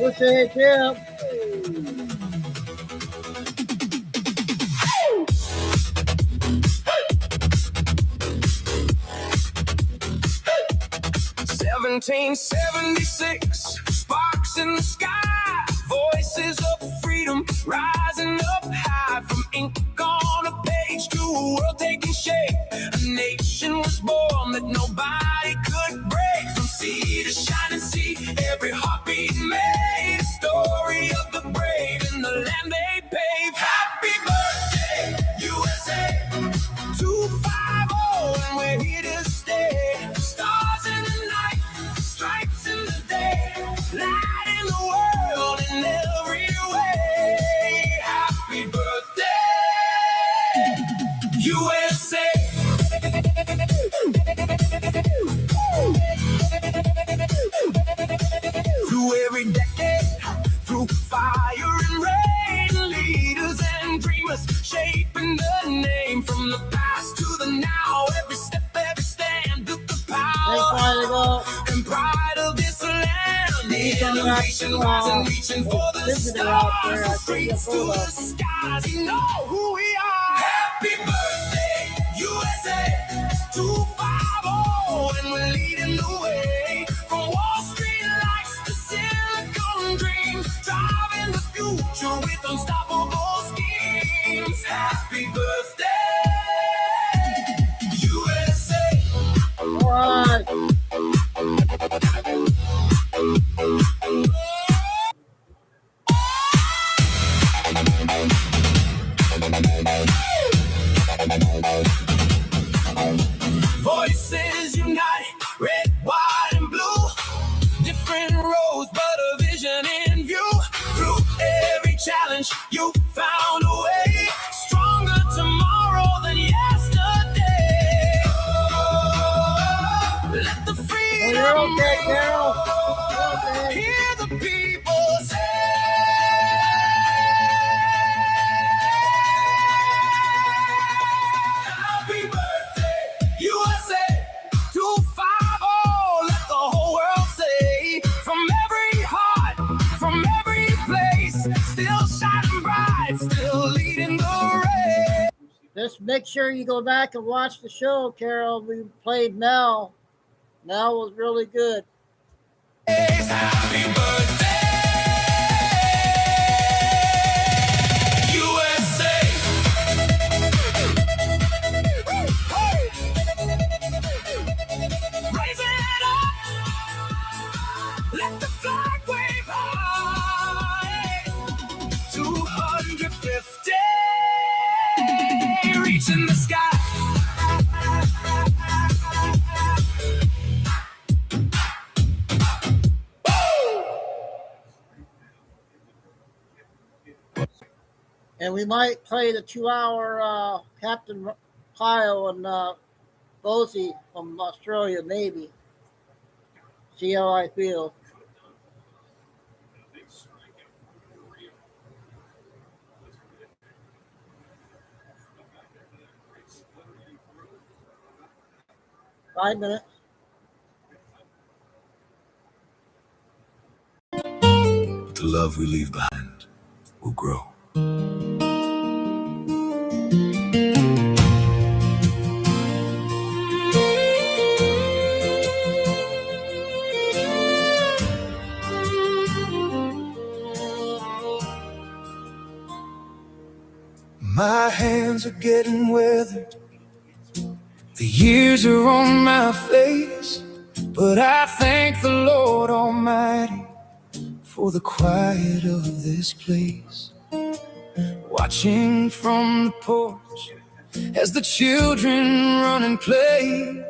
USA champ. "1776, sparks in the sky, voices of freedom rising up high. From ink on a page to a world taking shape, a nation was born that nobody could break. From sea to shining sea, every heartbeat made a story of the brave in the land they paved. Happy birthday, USA, 250, and we're here to stay. Stars in the night, stripes in the day, light in the world in every way. Happy birthday, USA. Through every decade, through fire and rain, leaders and dreamers shaping the name. From the past to the now, every step, every stand, built the power and pride of this land. Innovation rising, reaching for the stars, the streets to the skies. You know who we are. Happy birthday, USA, 250, and we're leading the way. From Wall Street lights to Silicon dreams, driving the future with unstoppable schemes. Happy birthday, USA. All right. Voices unite, red, white, and blue. Different roads, but a vision in view. Through every challenge, you found a way. Stronger tomorrow than yesterday. Let the freedom You're okay, Carol. hear the people say. Happy birthday, USA, 250. Let the whole world say. From every heart, from every place, still shining bright, still leading the race. Just make sure you go back and watch the show, Carol. We played Mel. Mel was really good. Happy birthday, USA. Raise it up, let the flag wave high. 250, reaching the sky. And we might play the 2-hour Captain Kyle and Bosie from Australia, maybe. See how I feel. Five minutes. The love we leave behind will grow. My hands are getting weathered, the years are on my face, but I thank the Lord Almighty for the quiet of this place. Watching from the porch as the children run and play,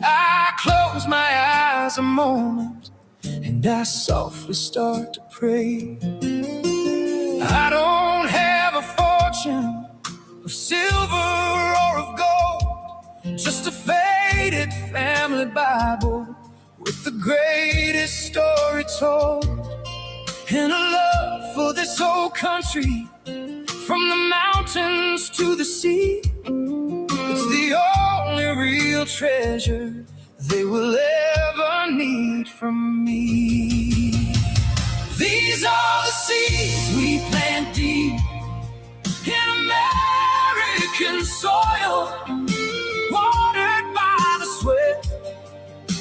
I close my eyes a moment and I softly start to pray. I don't have a fortune of silver or of gold, just a faded family Bible with the greatest story told, and a love for this old country, from the mountains to the sea. It's the only real treasure they will ever need from me. These seeds we plant deep in American soil, watered by the sweat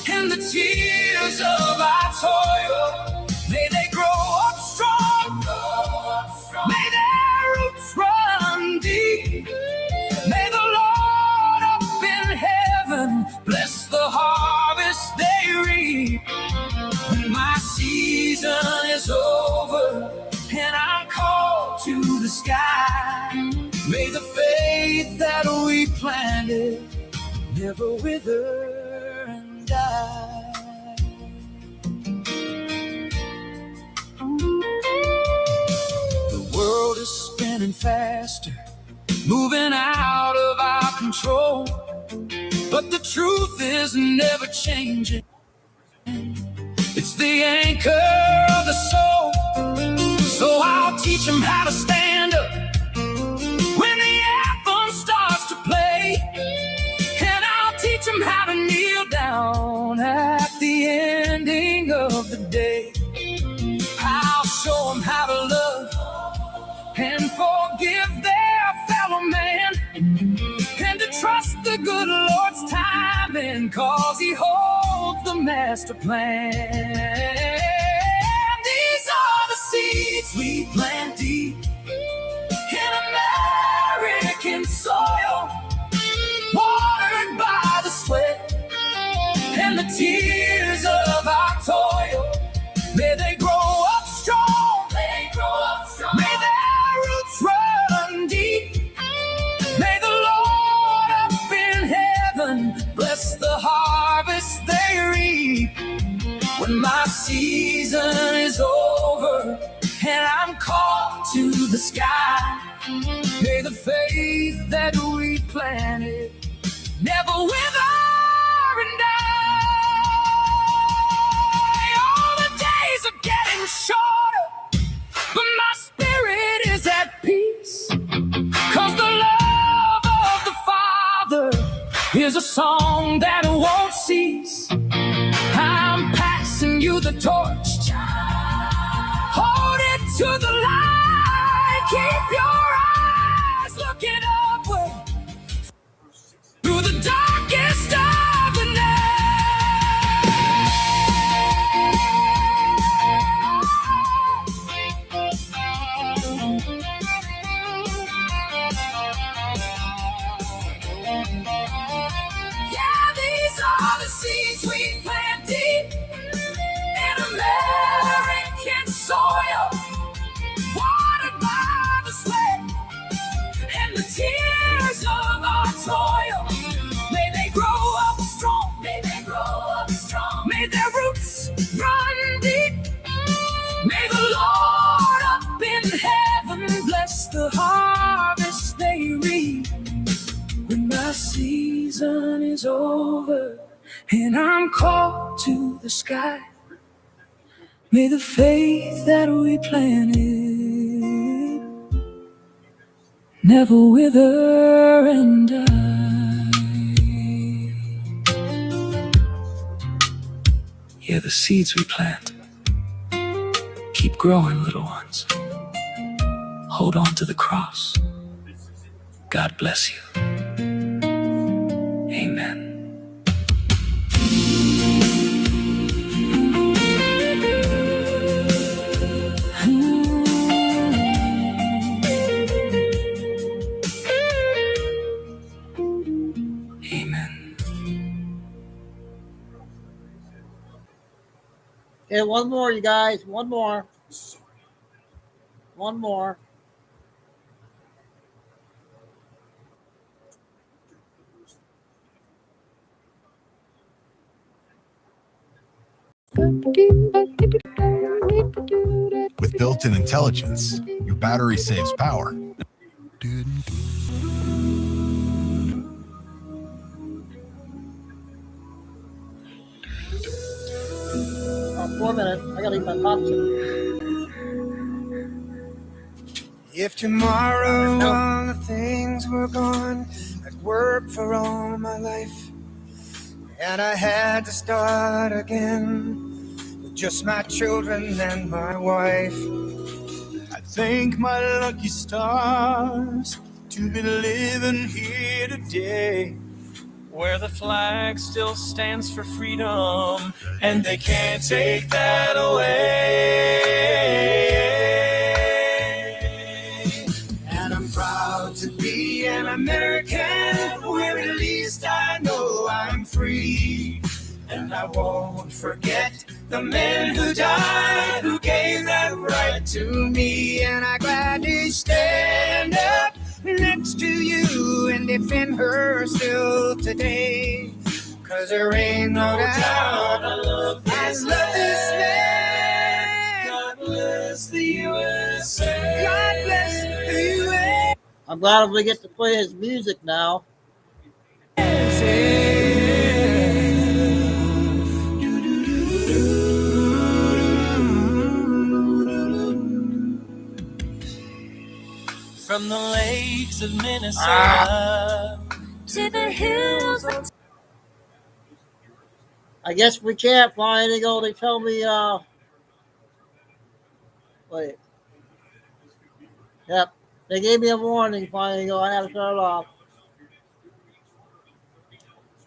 and the tears of our toil. May they grow up strong, may their roots run deep. May the Lord up in heaven bless the harvest they reap. When my season is over and I'm called to the sky, may the faith that we planted never wither and die. The world is spinning faster, moving out of our control, but the truth is never changing. It's the anchor of the soul. So I'll teach them how to stand up when the anthem starts to play, and I'll teach them how to kneel down at the ending of the day. I'll show them how to love and forgive their fellow man, and to trust the good Lord's timing, 'cause he holds the master plan. These are the seeds we plant deep in American soil, watered by the sweat and the tears of our toil. May they grow up strong, may their roots run deep. May the Lord up in heaven bless the harvest they reap. When my season is over and I'm called to the sky, may the faith that we planted never wither and die. All the days are getting shorter, but my spirit is at peace, 'cause the love of the Father is a song that won't cease. I'm passing you the torch. Hold it to the light. Keep your eyes looking upward through the darkest of the Yeah, these are the seeds we plant deep in American soil, watered by the sweat and the tears of our toil. May they grow up strong, may their roots run deep. May the Lord up in heaven bless the harvest they reap. When my season is over and I'm called to the sky, may the faith that we planted never wither and die. Yeah, the seeds we plant keep growing, little ones. Hold on to the cross. God bless you. Amen. Amen. Okay, one more, you guys. One more. One more. With built-in intelligence, your battery saves power. 4 minutes. I gotta eat my popsicle. If tomorrow all the things were gone, I'd work for all my life, and I had to start again with just my children and my wife. thank my lucky stars to be living here today, where the flag still stands for freedom, and they can't take that away. And I'm proud to be an American, where at least I know I'm free. And I won't forget the men who died, who gave that right to me. And I gladly stand up next to you and defend her still today. 'Cause there ain't no doubt I love this land. God bless the USA. God bless the USA. I'm glad we get to play his music now. From the lakes of Minnesota to the hills of... I guess we can't fly anything. They tell me, wait. Yep. They gave me a warning, flying. I had to turn it off.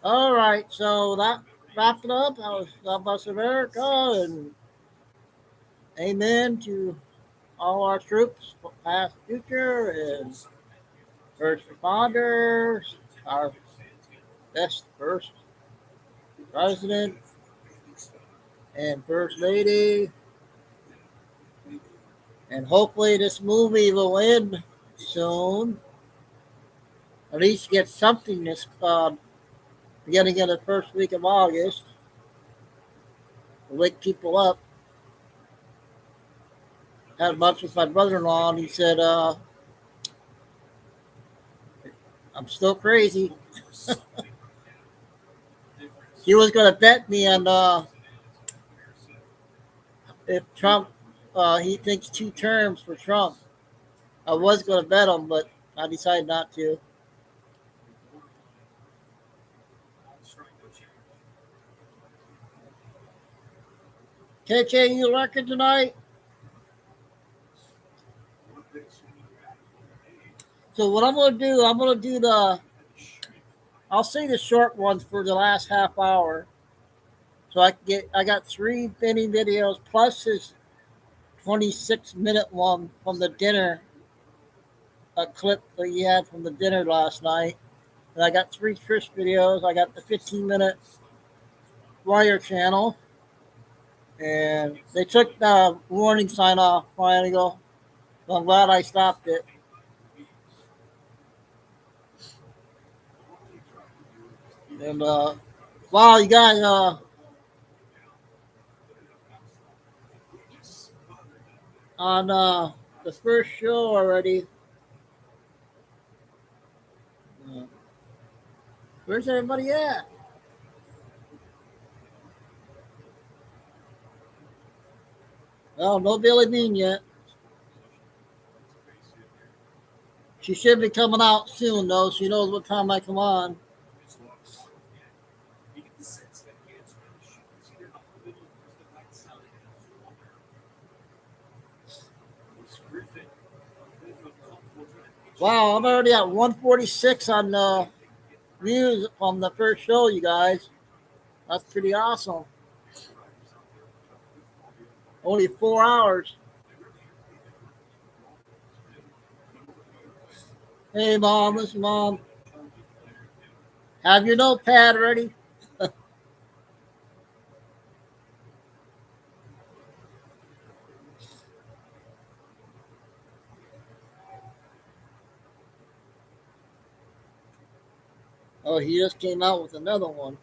All right, so that wrapped it up. I was God bless America, and amen to all our troops, past, future, and first responders, our best first president and first lady, and hopefully this movie will end soon. At least get something this beginning of the first week of August to wake people up. Had lunch with my brother-in-law, and he said, I'm still crazy. He was going to bet me on if Trump, he thinks 2 terms for Trump. I was going to bet him, but I decided not to. KK, you working tonight? So what I'm going to do I'll say the short ones for the last half hour. So I got 3 Benny videos plus his 26-minute one from the dinner, a clip that he had from the dinner last night. And I got 3 Trish videos. I got the 15-minute Wire channel. And they took the warning sign off finally. So I'm glad I stopped it. And wow, you guys, on the first show already. Where's everybody at? Well, no Billy Bean yet. She should be coming out soon, though. She knows what time I come on. Wow, I'm already at 146 on views from the first show, you guys. That's pretty awesome. Only 4 hours. Hey, Mom, this is Mom. Have your notepad ready? Oh, he just came out with another one.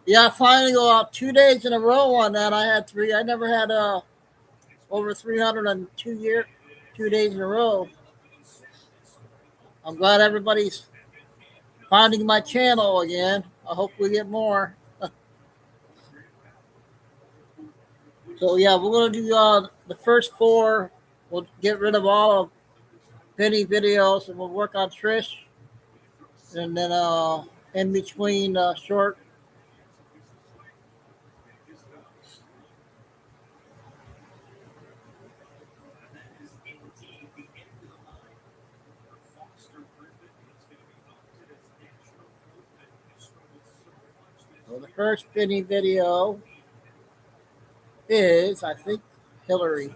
Yeah, I finally go out 2 days in a row on that. I had 3. I never had over 302 2 days in a row. I'm glad everybody's finding my channel again. I hope we get more. So yeah, we're gonna do the first 4. We'll get rid of all of Benny videos, and we'll work on Trish. and then in between short. So the first spinning video is, I think, Hillary.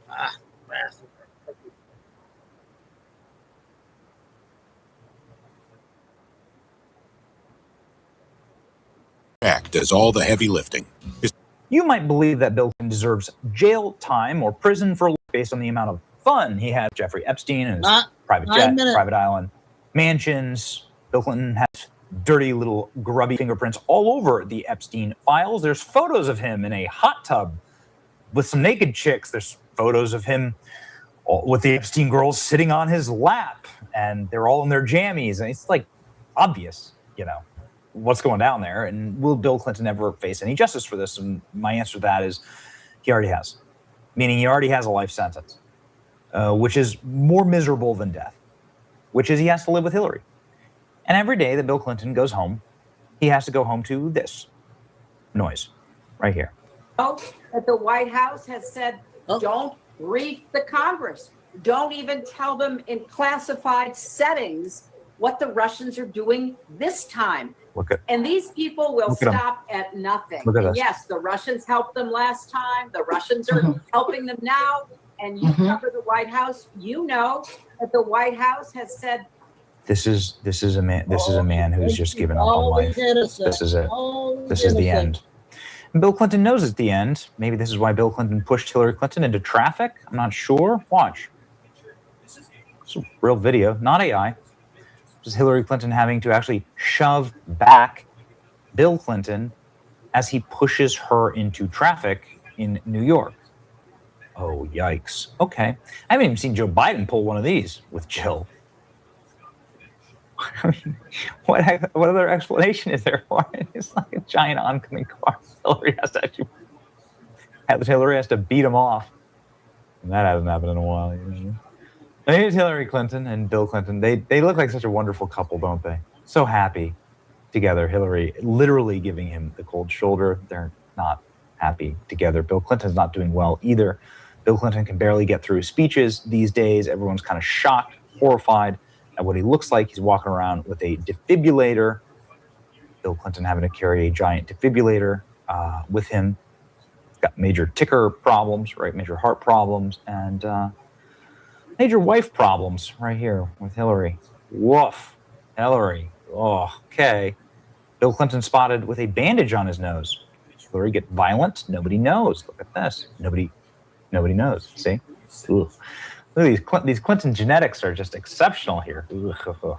Ah, bastard. Jack does all the heavy lifting. You might believe that Bill Clinton deserves jail time or prison for life based on the amount of fun he had with Jeffrey Epstein and his private jet, private island, mansions. Bill Clinton has dirty little grubby fingerprints all over the Epstein files. There's photos of him in a hot tub with some naked chicks. There's photos of him with the Epstein girls sitting on his lap, and they're all in their jammies. And it's like obvious, you know, what's going down there. And will Bill Clinton ever face any justice for this? And my answer to that is he already has, meaning he already has a life sentence, which is more miserable than death, which is he has to live with Hillary. And every day that Bill Clinton goes home, he has to go home to this noise right here. That the White House has said, don't brief the Congress. Don't even tell them in classified settings what the Russians are doing this time. And these people will stop at nothing. And yes, the Russians helped them last time. The Russians are helping them now. And you cover the White House. You know that the White House has said, This is a man who's just given up on life. This is it. This is the end. And Bill Clinton knows it's the end. Maybe this is why Bill Clinton pushed Hillary Clinton into traffic. I'm not sure. Watch. It's a real video, not AI. Just Hillary Clinton having to actually shove back Bill Clinton as he pushes her into traffic in New York. Oh, yikes. Okay. I haven't even seen Joe Biden pull one of these with Jill. I mean, what other explanation is there for it? It's like a giant oncoming car. Hillary has to beat him off. And that hasn't happened in a while. You know? And here's Hillary Clinton and Bill Clinton. They look like such a wonderful couple, don't they? So happy together. Hillary literally giving him the cold shoulder. They're not happy together. Bill Clinton's not doing well either. Bill Clinton can barely get through speeches these days. Everyone's kind of shocked, horrified at what he looks like. He's walking around with a defibrillator. Bill Clinton having to carry a giant defibrillator with him. He's got major ticker problems, right? Major heart problems, and major wife problems right here with Hillary. Woof. Hillary. Oh, okay. Bill Clinton spotted with a bandage on his nose. Hillary get violent? Nobody knows. Look at this. Nobody knows. See? Ugh. Look at these Clinton genetics are just exceptional here. Ugh.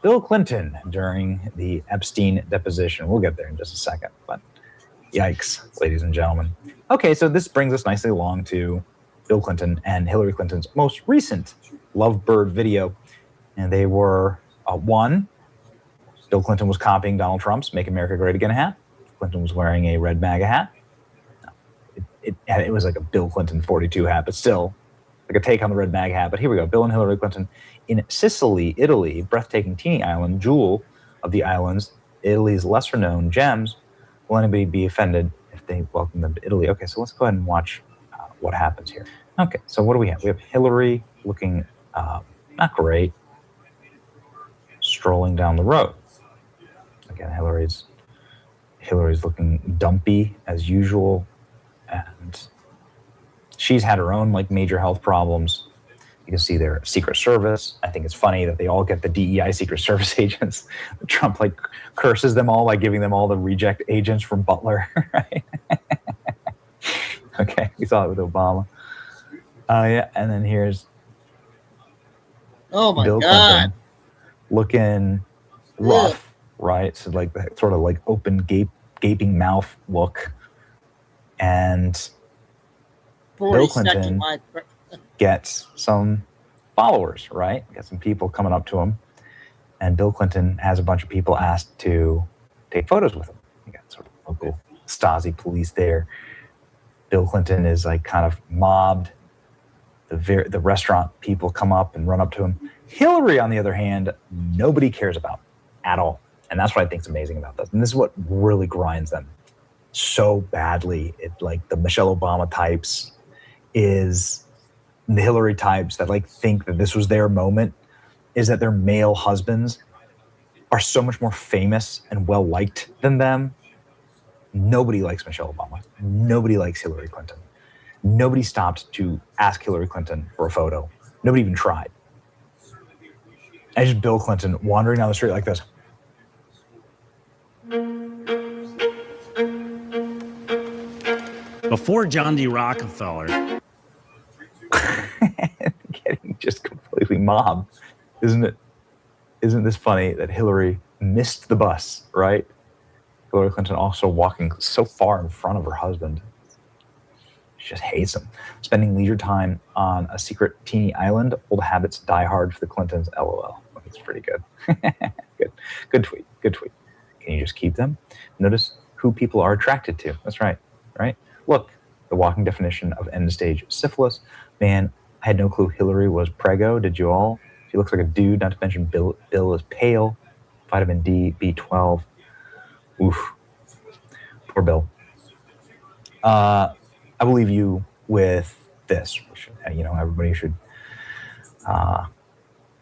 Bill Clinton during the Epstein deposition. We'll get there in just a second, but yikes, ladies and gentlemen. Okay, so this brings us nicely along to Bill Clinton and Hillary Clinton's most recent Lovebird video. And they were, one, Bill Clinton was copying Donald Trump's Make America Great Again hat. Clinton was wearing a red MAGA hat. It was like a Bill Clinton 42 hat, but still like a take on the red MAGA hat. But here we go. Bill and Hillary Clinton in Sicily, Italy, breathtaking teeny island, jewel of the islands, Italy's lesser known gems. Will anybody be offended if they welcome them to Italy? Okay, so let's go ahead and watch what happens here. Okay, so what do we have? We have Hillary looking not great, strolling down the road. Again, Hillary's looking dumpy as usual, and she's had her own like major health problems. You can see their Secret Service. I think it's funny that they all get the DEI Secret Service agents. Trump like curses them all by giving them all the reject agents from Butler, right? Okay, we saw it with Obama. Yeah, and then here's Bill Clinton looking rough, right? So like that sort of like open gaping mouth look. And Bill Clinton gets some followers, right? Got some people coming up to him. And Bill Clinton has a bunch of people asked to take photos with him. He got sort of local Stasi police there. Bill Clinton is like kind of mobbed. The restaurant people come up and run up to him. Hillary, on the other hand, nobody cares about at all. And that's what I think is amazing about this. And this is what really grinds them so badly. It, like the Michelle Obama types is the Hillary types that like think that this was their moment, is that their male husbands are so much more famous and well-liked than them. Nobody likes Michelle Obama. Nobody likes Hillary Clinton. Nobody stopped to ask Hillary Clinton for a photo. Nobody even tried. And just Bill Clinton wandering down the street like this. Before John D. Rockefeller. Getting just completely mobbed. Isn't it? Isn't this funny that Hillary missed the bus, right? Hillary Clinton also walking so far in front of her husband. She just hates him. Spending leisure time on a secret teeny island. Old habits die hard for the Clintons. LOL. It's pretty good. Good tweet. Good tweet. Can you just keep them? Notice who people are attracted to. That's right. Right? Look, the walking definition of end-stage syphilis. Man, I had no clue Hillary was preggo. Did you all? She looks like a dude. Not to mention Bill is pale. Vitamin D, B12. Oof. Poor Bill. I will leave you with this. Everybody should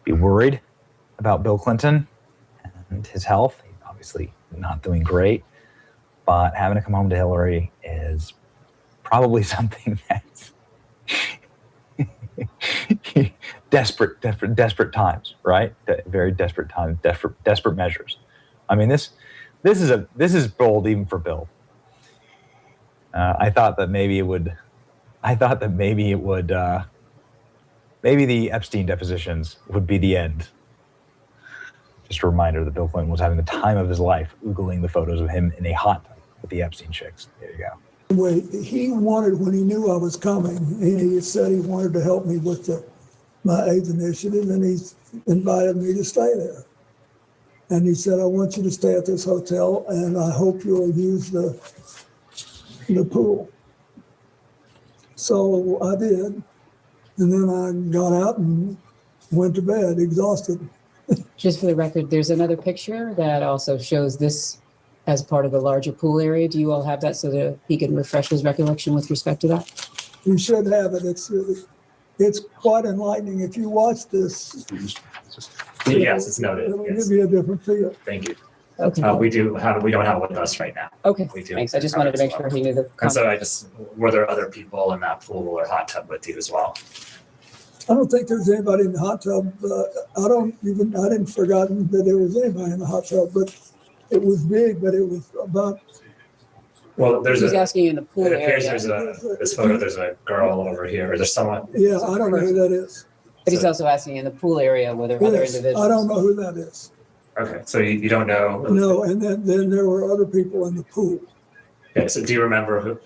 be worried about Bill Clinton and his health. He's obviously not doing great, but having to come home to Hillary is probably something that's desperate times, right? Very desperate times, desperate measures. I mean, this is bold even for Bill. I thought that maybe it would. Maybe the Epstein depositions would be the end. Just a reminder that Bill Clinton was having the time of his life, oogling the photos of him in a hot tub with the Epstein chicks. There you go. He wanted, when he knew I was coming, he said he wanted to help me with my AIDS initiative, and he invited me to stay there. And he said, I want you to stay at this hotel, and I hope you'll use the pool. So I did. And then I got out and went to bed, exhausted. Just for the record, there's another picture that also shows this as part of the larger pool area. Do you all have that so that he can refresh his recollection with respect to that? You should have it. It's quite enlightening. If you watch this, yes, it's noted. It'll yes. give you a different feel. Thank you. Okay. We don't have it with us right now. Okay. We do. Thanks. I just wanted to make sure he knew the And so were there other people in that pool or hot tub with you as well? I don't think there's anybody in the hot tub. I didn't forgotten that there was anybody in the hot tub, but it was big, but it was about. Well, He's asking in the pool it appears area. this photo, there's a girl over here, or there's someone. Yeah, I don't know who that is. But he's also asking in the pool area were there other Yes, individuals? I don't know who that is. Okay, so you don't know? No, and then there were other people in the pool. Yeah, so do you remember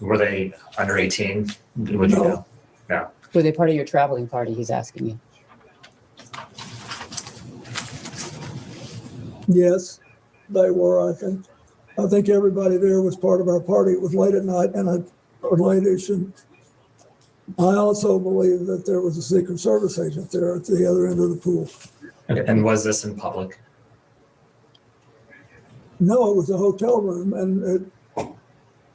were they under 18? Would you No. know? No. Were they part of your traveling party, he's asking you? Yes, they were, I think. I think everybody there was part of our party. It was late at night or late-ish. And I also believe that there was a Secret Service agent there at the other end of the pool. Okay, and was this in public? No, it was a hotel room, and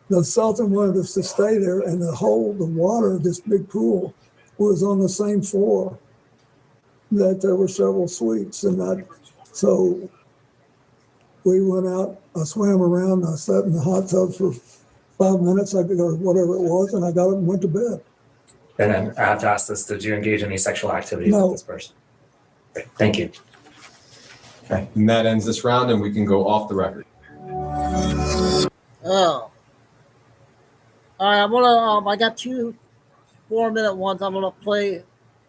the Sultan wanted us to stay there, and the water of this big pool was on the same floor that there were several suites, and so we went out. I swam around. I sat in the hot tub for 5 minutes, or whatever it was, and I got up and went to bed. And then I have to ask this: did you engage in any sexual activity No. with this person? Great, thank you. Okay, and that ends this round, and we can go off the record. Oh. All right, I'm gonna. I got 2 4-minute ones. I'm gonna play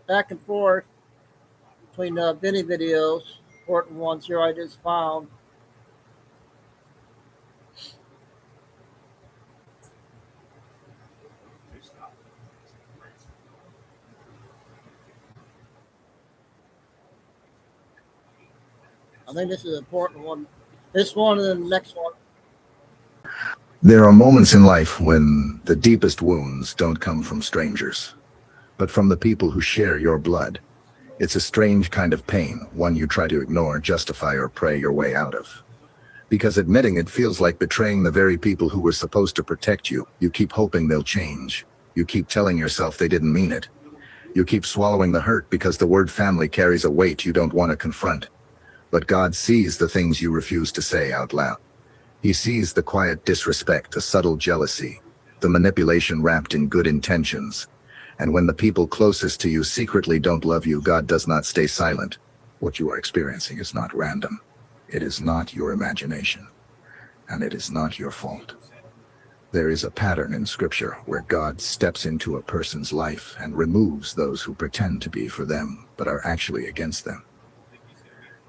back and forth between Vinny videos, important ones here I just found. I think this is an important one. This one and then the next one. There are moments in life when the deepest wounds don't come from strangers, but from the people who share your blood. It's a strange kind of pain, one you try to ignore, justify, or pray your way out of. Because admitting it feels like betraying the very people who were supposed to protect you. You keep hoping they'll change. You keep telling yourself they didn't mean it. You keep swallowing the hurt because the word family carries a weight you don't want to confront. But God sees the things you refuse to say out loud. He sees the quiet disrespect, the subtle jealousy, the manipulation wrapped in good intentions. And when the people closest to you secretly don't love you, God does not stay silent. What you are experiencing is not random. It is not your imagination. And it is not your fault. There is a pattern in Scripture where God steps into a person's life and removes those who pretend to be for them, but are actually against them.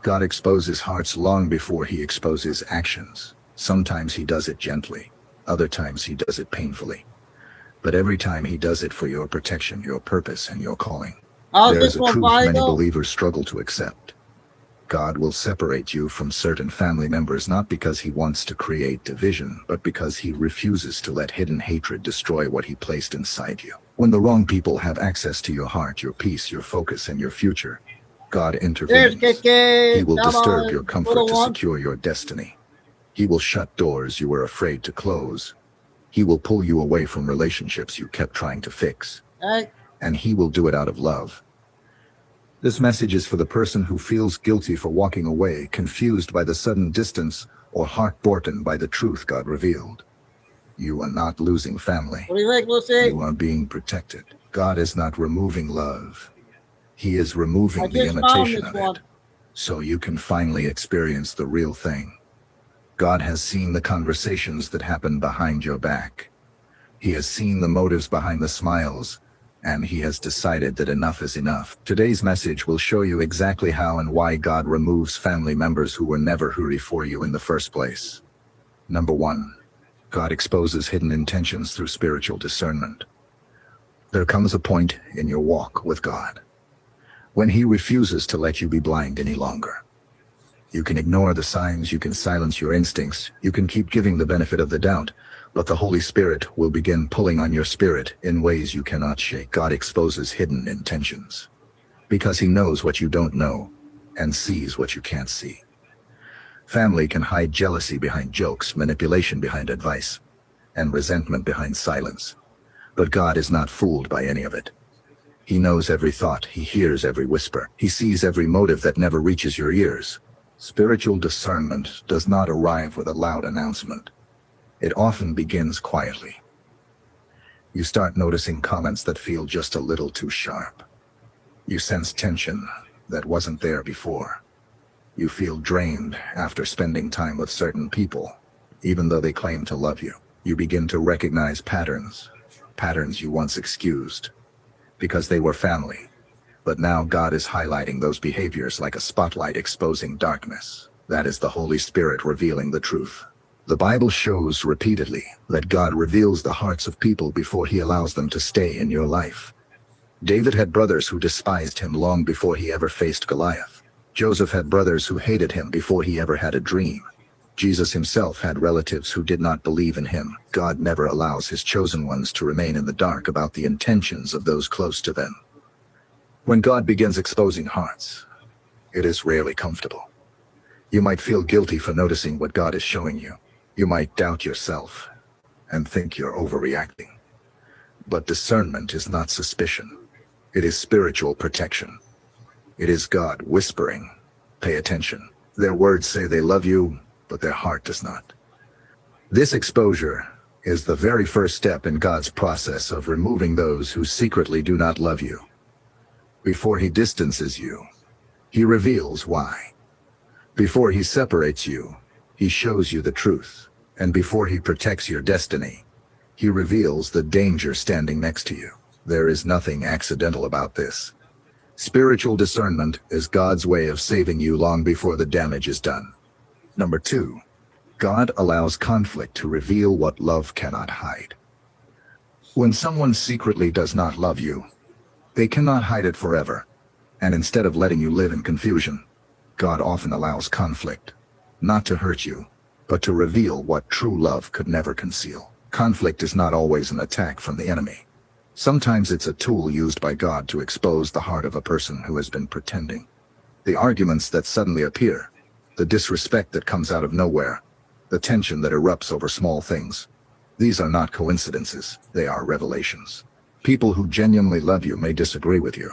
God exposes hearts long before he exposes actions. Sometimes he does it gently, other times he does it painfully. But every time he does it for your protection, your purpose, and your calling. There is a truth many believers struggle to accept. God will separate you from certain family members not because he wants to create division, but because he refuses to let hidden hatred destroy what he placed inside you. When the wrong people have access to your heart, your peace, your focus, and your future, God intervenes. He will disturb your comfort to secure your destiny. He will shut doors you were afraid to close. He will pull you away from relationships you kept trying to fix. And he will do it out of love. This message is for the person who feels guilty for walking away, confused by the sudden distance, or heartbroken by the truth God revealed. You are not losing family. What do you think, Lucy? You are being protected. God is not removing love. He is removing the imitation of it, so you can finally experience the real thing. God has seen the conversations that happen behind your back. He has seen the motives behind the smiles, and he has decided that enough is enough. Today's message will show you exactly how and why God removes family members who were never hurry for you in the first place. Number 1, God exposes hidden intentions through spiritual discernment. There comes a point in your walk with God when he refuses to let you be blind any longer. You can ignore the signs, you can silence your instincts, you can keep giving the benefit of the doubt, but the Holy Spirit will begin pulling on your spirit in ways you cannot shake. God exposes hidden intentions because he knows what you don't know and sees what you can't see. Family can hide jealousy behind jokes, manipulation behind advice, and resentment behind silence. But God is not fooled by any of it. He knows every thought, he hears every whisper, he sees every motive that never reaches your ears. Spiritual discernment does not arrive with a loud announcement. It often begins quietly. You start noticing comments that feel just a little too sharp. You sense tension that wasn't there before. You feel drained after spending time with certain people, even though they claim to love you. You begin to recognize patterns you once excused, because they were family. But now God is highlighting those behaviors like a spotlight exposing darkness. That is the Holy Spirit revealing the truth. The Bible shows repeatedly that God reveals the hearts of people before he allows them to stay in your life. David had brothers who despised him long before he ever faced Goliath. Joseph had brothers who hated him before he ever had a dream. Jesus himself had relatives who did not believe in him. God never allows his chosen ones to remain in the dark about the intentions of those close to them. When God begins exposing hearts, it is rarely comfortable. You might feel guilty for noticing what God is showing you. You might doubt yourself and think you're overreacting. But discernment is not suspicion. It is spiritual protection. It is God whispering, "Pay attention." Their words say they love you, but their heart does not. This exposure is the very first step in God's process of removing those who secretly do not love you. Before he distances you, he reveals why. Before he separates you, he shows you the truth. And before he protects your destiny, he reveals the danger standing next to you. There is nothing accidental about this. Spiritual discernment is God's way of saving you long before the damage is done. Number 2, God allows conflict to reveal what love cannot hide. When someone secretly does not love you, they cannot hide it forever. And instead of letting you live in confusion, God often allows conflict, not to hurt you, but to reveal what true love could never conceal. Conflict is not always an attack from the enemy. Sometimes it's a tool used by God to expose the heart of a person who has been pretending. The arguments that suddenly appear, the disrespect that comes out of nowhere, the tension that erupts over small things. These are not coincidences, they are revelations. People who genuinely love you may disagree with you,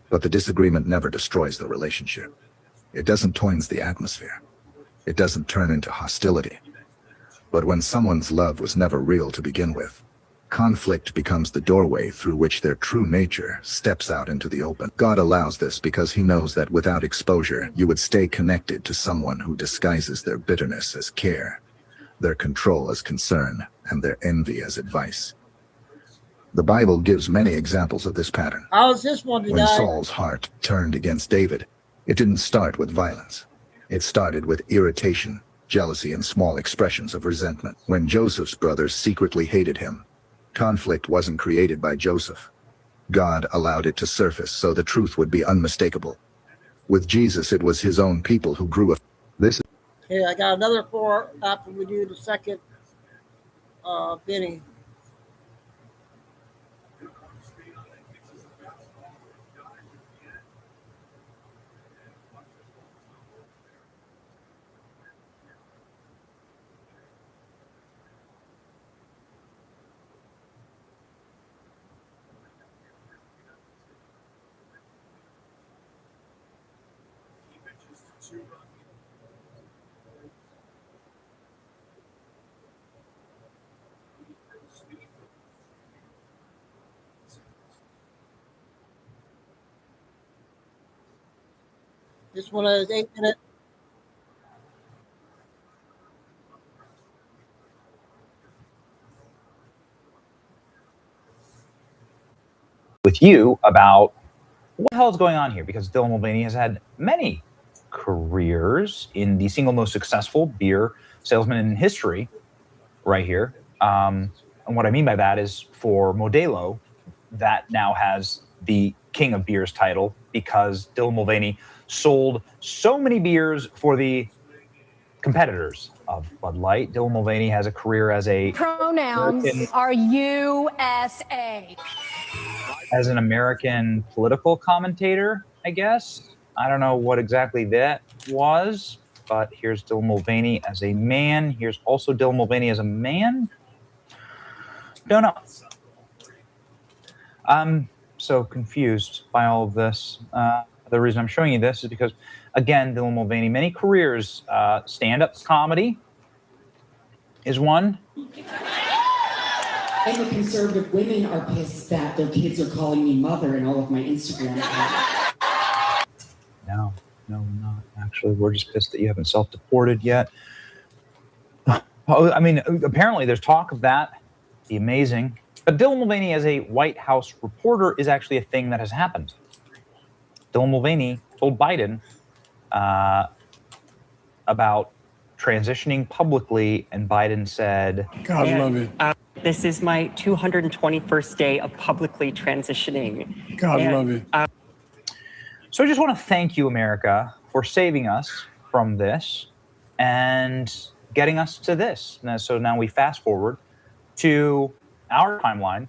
but the disagreement never destroys the relationship. It doesn't toins the atmosphere. It doesn't turn into hostility. But when someone's love was never real to begin with, conflict becomes the doorway through which their true nature steps out into the open. God allows this because he knows that without exposure, you would stay connected to someone who disguises their bitterness as care, their control as concern, and their envy as advice. The Bible gives many examples of this pattern. How's this one, When Saul's heart turned against David, it didn't start with violence. It started with irritation, jealousy, and small expressions of resentment. When Joseph's brothers secretly hated him, conflict wasn't created by Joseph. God allowed it to surface so the truth would be unmistakable. With Jesus, it was his own people who grew up. Okay, I got another 4 after we do the second bidding. This one is 8 minutes. With you about what the hell is going on here, because Dylan Mulvaney has had many careers in the single most successful beer salesman in history right here. And what I mean by that is for Modelo, that now has the King of Beers title because Dylan Mulvaney sold so many beers for the competitors of Bud Light. Dylan Mulvaney has a career as a pronouns are USA. As an American political commentator, I guess. I don't know what exactly that was, but here's Dylan Mulvaney as a man. Here's also Dylan Mulvaney as a man. Don't know. I'm so confused by all of this. The reason I'm showing you this is because, again, Dylan Mulvaney, many careers, stand-up comedy is one. And the conservative women are pissed that their kids are calling me mother in all of my Instagram accounts. No, we're not. Actually, we're just pissed that you haven't self-deported yet. I mean, apparently there's talk of that. The amazing. But Dylan Mulvaney as a White House reporter is actually a thing that has happened. Dylan Mulvaney told Biden about transitioning publicly, and Biden said, God love you. This is my 221st day of publicly transitioning. God love you. So I just want to thank you, America, for saving us from this and getting us to this. So now we fast forward to our timeline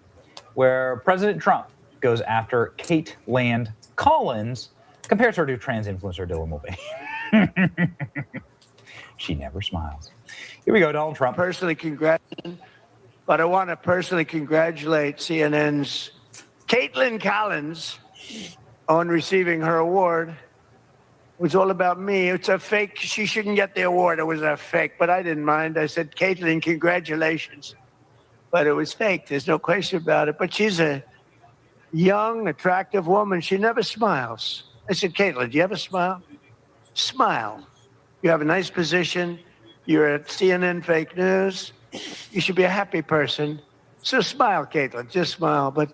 where President Trump goes after Kate Land Collins, compares her to trans influencer Dylan Mulvaney. She never smiles. Here we go, Donald Trump. Personally congratulate, but I want to personally congratulate CNN's Caitlin Collins on receiving her award. It was all about me. It's a fake. She shouldn't get the award. It was a fake, but I didn't mind. I said, Caitlin, congratulations. But it was fake. There's no question about it. But she's a young, attractive woman. She never smiles. I said, Caitlin, do you ever smile? Smile. You have a nice position. You're at CNN Fake News. You should be a happy person. So smile, Caitlin. Just smile. But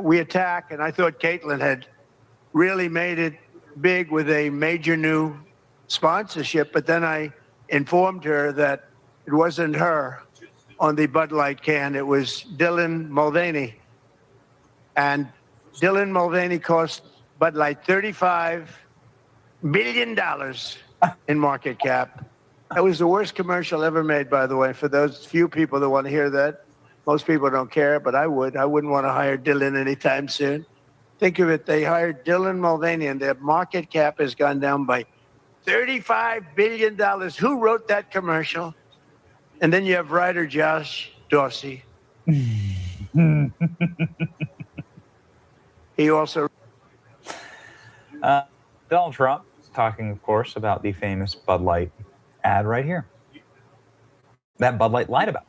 we attack, and I thought Caitlin had really made it big with a major new sponsorship. But then I informed her that it wasn't her on the Bud Light can. It was Dylan Mulvaney. And Dylan Mulvaney cost Bud Light $35 billion in market cap. That was the worst commercial ever made, by the way, for those few people that want to hear that. Most people don't care, but I would. I wouldn't want to hire Dylan anytime soon. Think of it. They hired Dylan Mulvaney, and their market cap has gone down by $35 billion. Who wrote that commercial? And then you have writer Josh Dorsey. He also... Donald Trump talking, of course, about the famous Bud Light ad right here. That Bud Light lied about,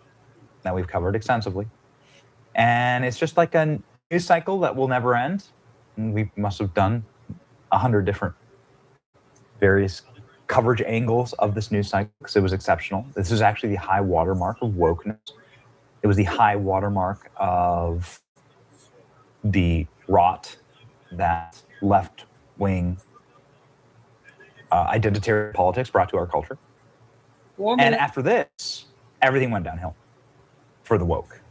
that we've covered extensively. And it's just like a news cycle that will never end. And we must have done 100 different various coverage angles of this news cycle because it was exceptional. This is actually the high watermark of wokeness. It was the high watermark of the rot that left-wing identitarian politics brought to our culture. And after this, everything went downhill for the woke.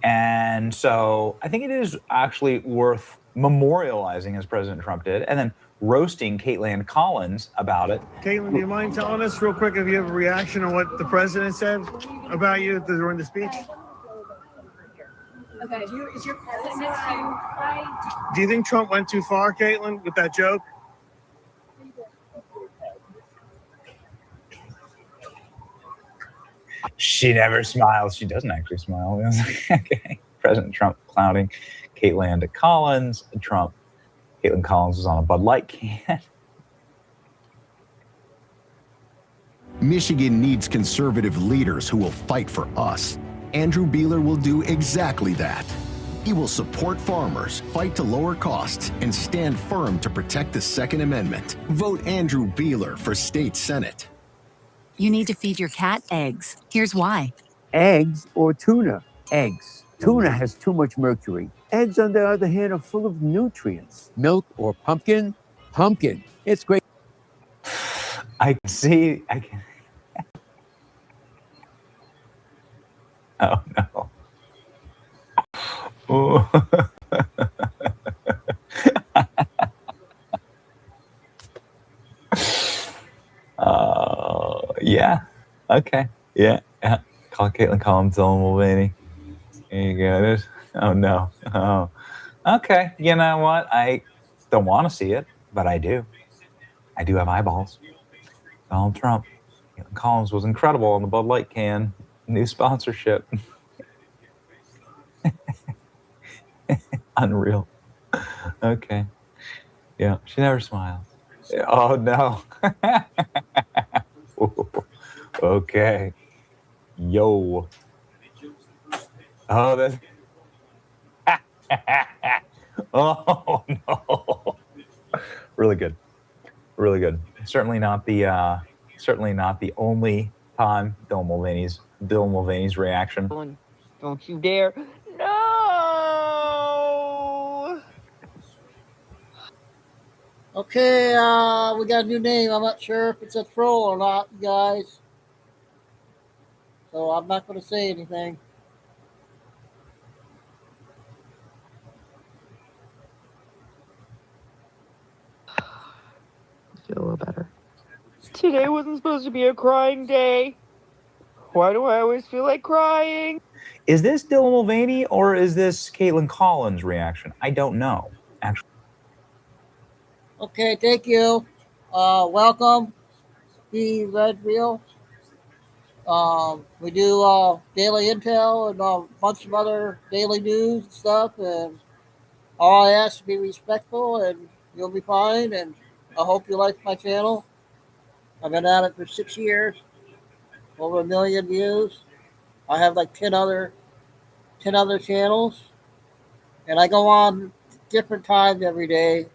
And so I think it is actually worth memorializing, as President Trump did, and then roasting Caitlin Collins about it. Caitlin, do you mind telling us real quick if you have a reaction on what the president said about you during the speech? Okay. Is your president Do you think Trump went too far, Caitlin, with that joke? She never smiles. She doesn't actually smile. Okay. President Trump clowning Caitlin Collins. Caitlin Collins was on a Bud Light can. Michigan needs conservative leaders who will fight for us. Andrew Beeler will do exactly that. He will support farmers, fight to lower costs, and stand firm to protect the Second Amendment. Vote Andrew Beeler for State Senate. You need to feed your cat eggs. Here's why. Eggs or tuna? Eggs. Tuna has too much mercury. Eggs, on the other hand, are full of nutrients. Milk or pumpkin? Pumpkin. It's great. I can see. I can. Oh, no. Oh. Yeah. Okay. Yeah. Call Caitlin Collins, Dylan Mulvaney. There you go. Oh, no. Oh. Okay. You know what? I don't want to see it, but I do. I do have eyeballs. Donald Trump. Caitlin Collins was incredible on the Bud Light can. New sponsorship. Unreal. Okay. Yeah. She never smiles. Oh, no. Okay. Yo. Oh, that's... Oh, no. Really good. Really good. Certainly not the only time Dylan Mulvaney's reaction. Don't you dare. No! Okay, we got a new name. I'm not sure if it's a troll or not, you guys. So I'm not going to say anything. Feel a little better. Today wasn't supposed to be a crying day. Why do I always feel like crying? Is this Dylan Mulvaney or is this Caitlin Collins' reaction? I don't know, actually. Okay, thank you. Welcome, the Red Reel. We do daily intel and a bunch of other daily news and stuff. And all I ask is be respectful, and you'll be fine. And I hope you like my channel. I've been at it for 6 years, over 1 million views. I have like 10 other channels, and I go on different times every day.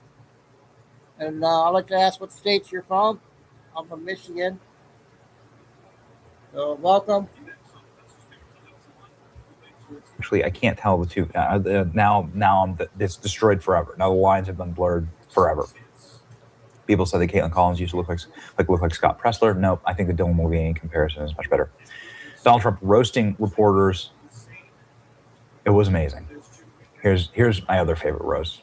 And I'd like to ask what states you're from. I'm from Michigan. So welcome. Actually, I can't tell the two. Now it's destroyed forever. Now the lines have been blurred forever. People said that Caitlin Collins used to look like Scott Pressler. Nope, I think the Dylan Mulvaney comparison is much better. Donald Trump roasting reporters. It was amazing. Here's my other favorite roast.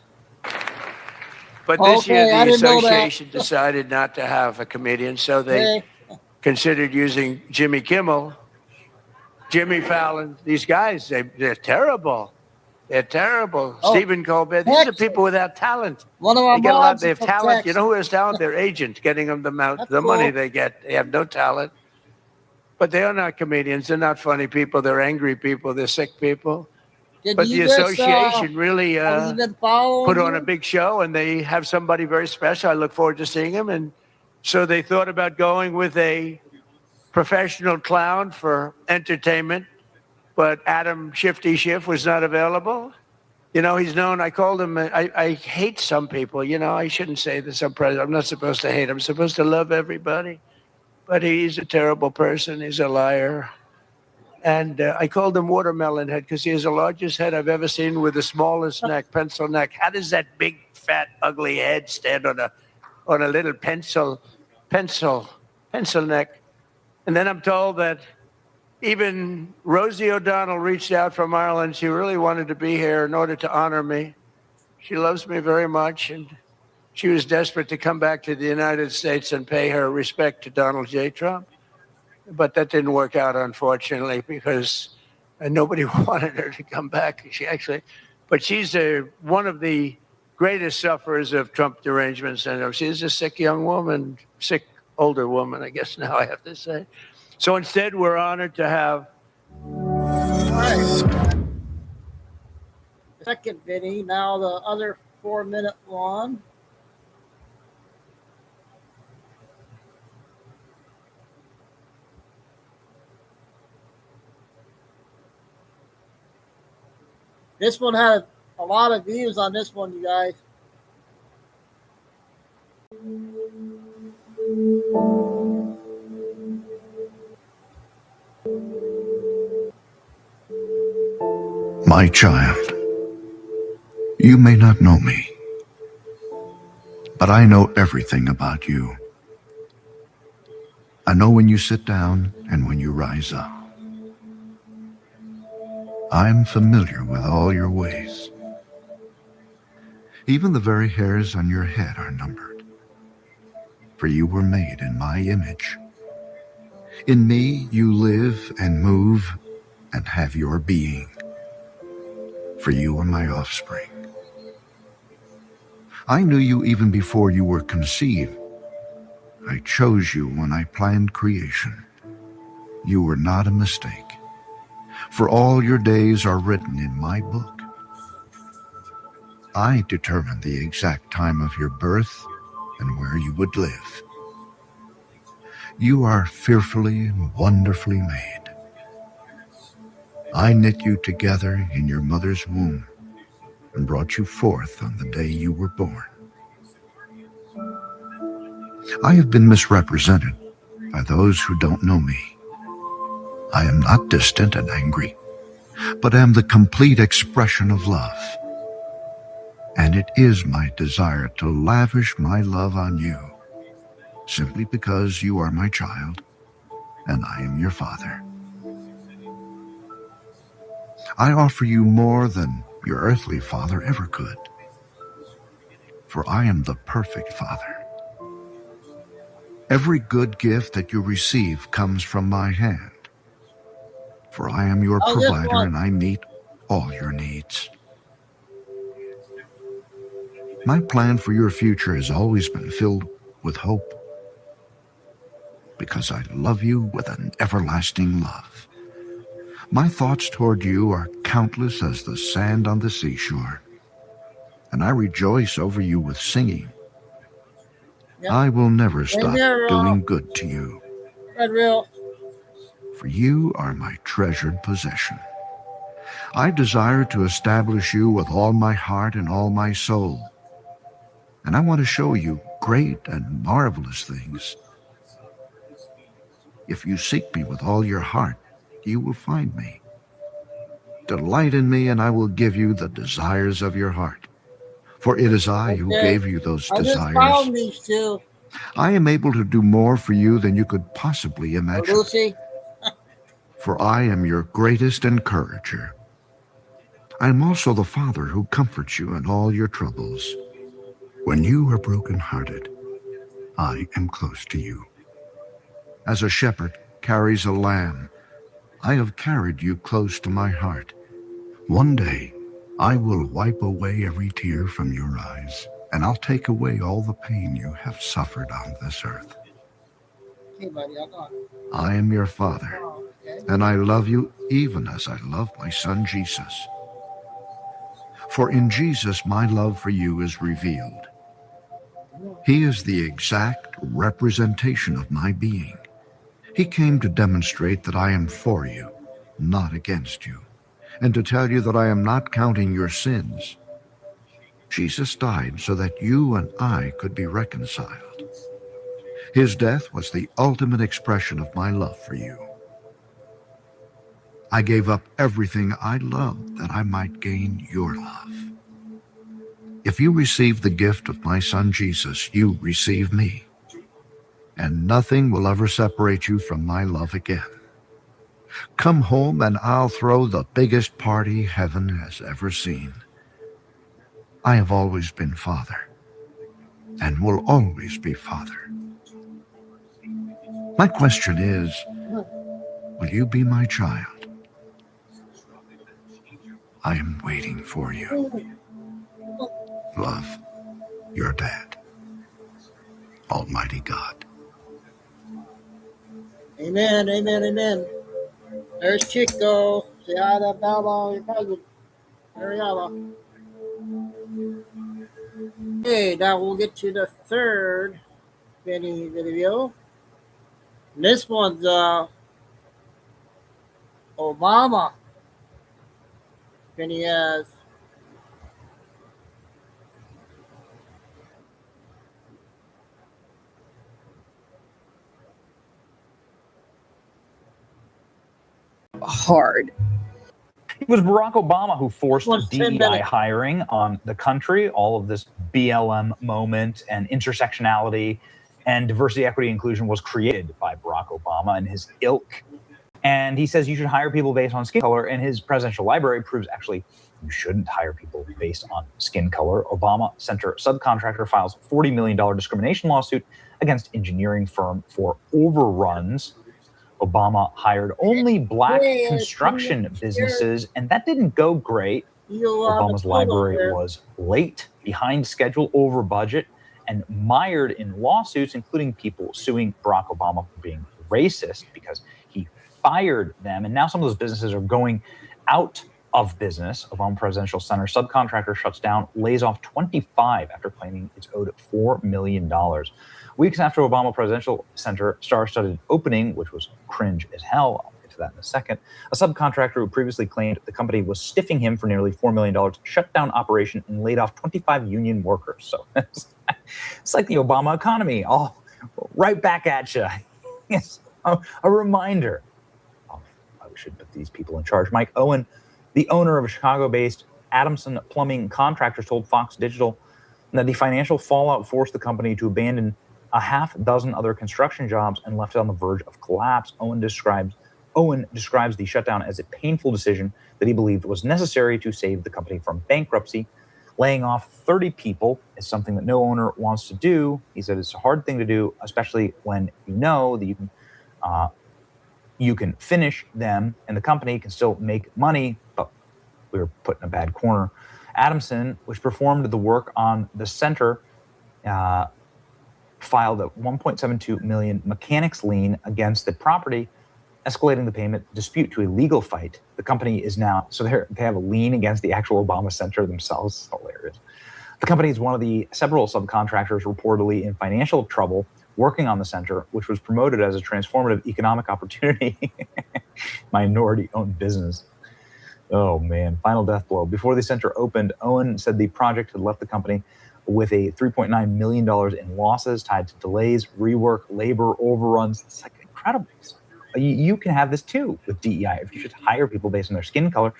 But this year, the association decided not to have a comedian, so they considered using Jimmy Kimmel, Jimmy Fallon. These guys, they're terrible. They're terrible. Oh, Stephen Colbert. These are people without talent. One of our They get a lot. moms They have from talent. Texas. You know who has talent? Their agent getting them the money cool. they get. They have no talent. But they are not comedians. They're not funny people. They're angry people. They're sick people. But the association really put on a big show, and they have somebody very special. I look forward to seeing him. And so they thought about going with a professional clown for entertainment, but Adam Shifty Schiff was not available. You know, he's known, I called him, I hate some people. You know, I shouldn't say this. I'm not supposed to hate. I'm supposed to love everybody. But he's a terrible person. He's a liar. And I called him Watermelon Head because he has the largest head I've ever seen with the smallest neck, pencil neck. How does that big, fat, ugly head stand on a little pencil neck? And then I'm told that even Rosie O'Donnell reached out from Ireland. She really wanted to be here in order to honor me. She loves me very much, and she was desperate to come back to the United States and pay her respect to Donald J. Trump. But that didn't work out, unfortunately, because nobody wanted her to come back. But she's one of the greatest sufferers of Trump derangement syndrome. She's a sick young woman, sick older woman, I guess now I have to say. So instead, we're honored to have. Second Vinny, now the other 4-minute one. This one had a lot of views on this one, you guys. My child, you may not know me, but I know everything about you. I know when you sit down and when you rise up. I'm familiar with all your ways. Even the very hairs on your head are numbered. For you were made in my image. In me you live and move and have your being. For you are my offspring. I knew you even before you were conceived. I chose you when I planned creation. You were not a mistake. For all your days are written in my book. I determined the exact time of your birth and where you would live. You are fearfully and wonderfully made. I knit you together in your mother's womb and brought you forth on the day you were born. I have been misrepresented by those who don't know me. I am not distant and angry, but am the complete expression of love. And it is my desire to lavish my love on you, simply because you are my child and I am your father. I offer you more than your earthly father ever could, for I am the perfect father. Every good gift that you receive comes from my hand, for I am your provider and I meet all your needs. My plan for your future has always been filled with hope, because I love you with an everlasting love. My thoughts toward you are countless as the sand on the seashore, and I rejoice over you with singing. Yep. I will never stop doing good to you. Red Real. For you are my treasured possession. I desire to establish you with all my heart and all my soul. And I want to show you great and marvelous things. If you seek me with all your heart, you will find me. Delight in me, and I will give you the desires of your heart. For it is I who gave you those desires. I just found these two. I am able to do more for you than you could possibly imagine. Lucy. For I am your greatest encourager. I am also the Father who comforts you in all your troubles. When you are brokenhearted, I am close to you. As a shepherd carries a lamb, I have carried you close to my heart. One day, I will wipe away every tear from your eyes, and I'll take away all the pain you have suffered on this earth. Hey, buddy, I got it. I am your Father, and I love you even as I love my Son Jesus. For in Jesus my love for you is revealed. He is the exact representation of my being. He came to demonstrate that I am for you, not against you, and to tell you that I am not counting your sins. Jesus died so that you and I could be reconciled. His death was the ultimate expression of my love for you. I gave up everything I loved that I might gain your love. If you receive the gift of my Son Jesus, you receive me, and nothing will ever separate you from my love again. Come home and I'll throw the biggest party heaven has ever seen. I have always been Father, and will always be Father. My question is, will you be my child? I am waiting for you. Love, your dad, Almighty God. Amen, amen, amen. There's Chico. Say hi to Bella, your cousin. Ariella. Okay, now we'll get to the third video. And this one's Obama. And he has hard. It was Barack Obama who forced DEI hiring on the country, all of this BLM moment and intersectionality and diversity, equity, inclusion was created by Barack Obama and his ilk. And he says you should hire people based on skin color, and his presidential library proves actually you shouldn't hire people based on skin color. Obama Center subcontractor files $40 million discrimination lawsuit against engineering firm for overruns. Obama hired only black construction businesses, and that didn't go great. Obama's library was late, behind schedule, over budget, and mired in lawsuits, including people suing Barack Obama for being racist because he fired them. And now some of those businesses are going out of business. Obama Presidential Center subcontractor shuts down, lays off 25 after claiming it's owed $4 million. Weeks after Obama Presidential Center star-studded opening, which was cringe as hell, I'll get to that in a second, a subcontractor who previously claimed the company was stiffing him for nearly $4 million shut down operation and laid off 25 union workers. So it's like the Obama economy, all right back at you. Yes, a reminder. We should put these people in charge. Mike Owen, the owner of a Chicago-based Adamson Plumbing Contractor, told Fox Digital that the financial fallout forced the company to abandon a half dozen other construction jobs and left it on the verge of collapse. Owen describes the shutdown as a painful decision that he believed was necessary to save the company from bankruptcy. Laying off 30 people is something that no owner wants to do. He said it's a hard thing to do, especially when you know that you can finish them and the company can still make money, but we were put in a bad corner. Adamson, which performed the work on the center, filed a $1.72 million mechanics lien against the property, escalating the payment dispute to a legal fight. The company is now, so they have a lien against the actual Obama Center themselves. Hilarious. The company is one of the several subcontractors reportedly in financial trouble working on the center, which was promoted as a transformative economic opportunity. Minority-owned business. Oh, man. Final death blow. Before the center opened, Owen said the project had left the company with a $3.9 million in losses tied to delays, rework, labor, overruns. It's like incredible. You can have this too with DEI. If you should hire people based on their skin color,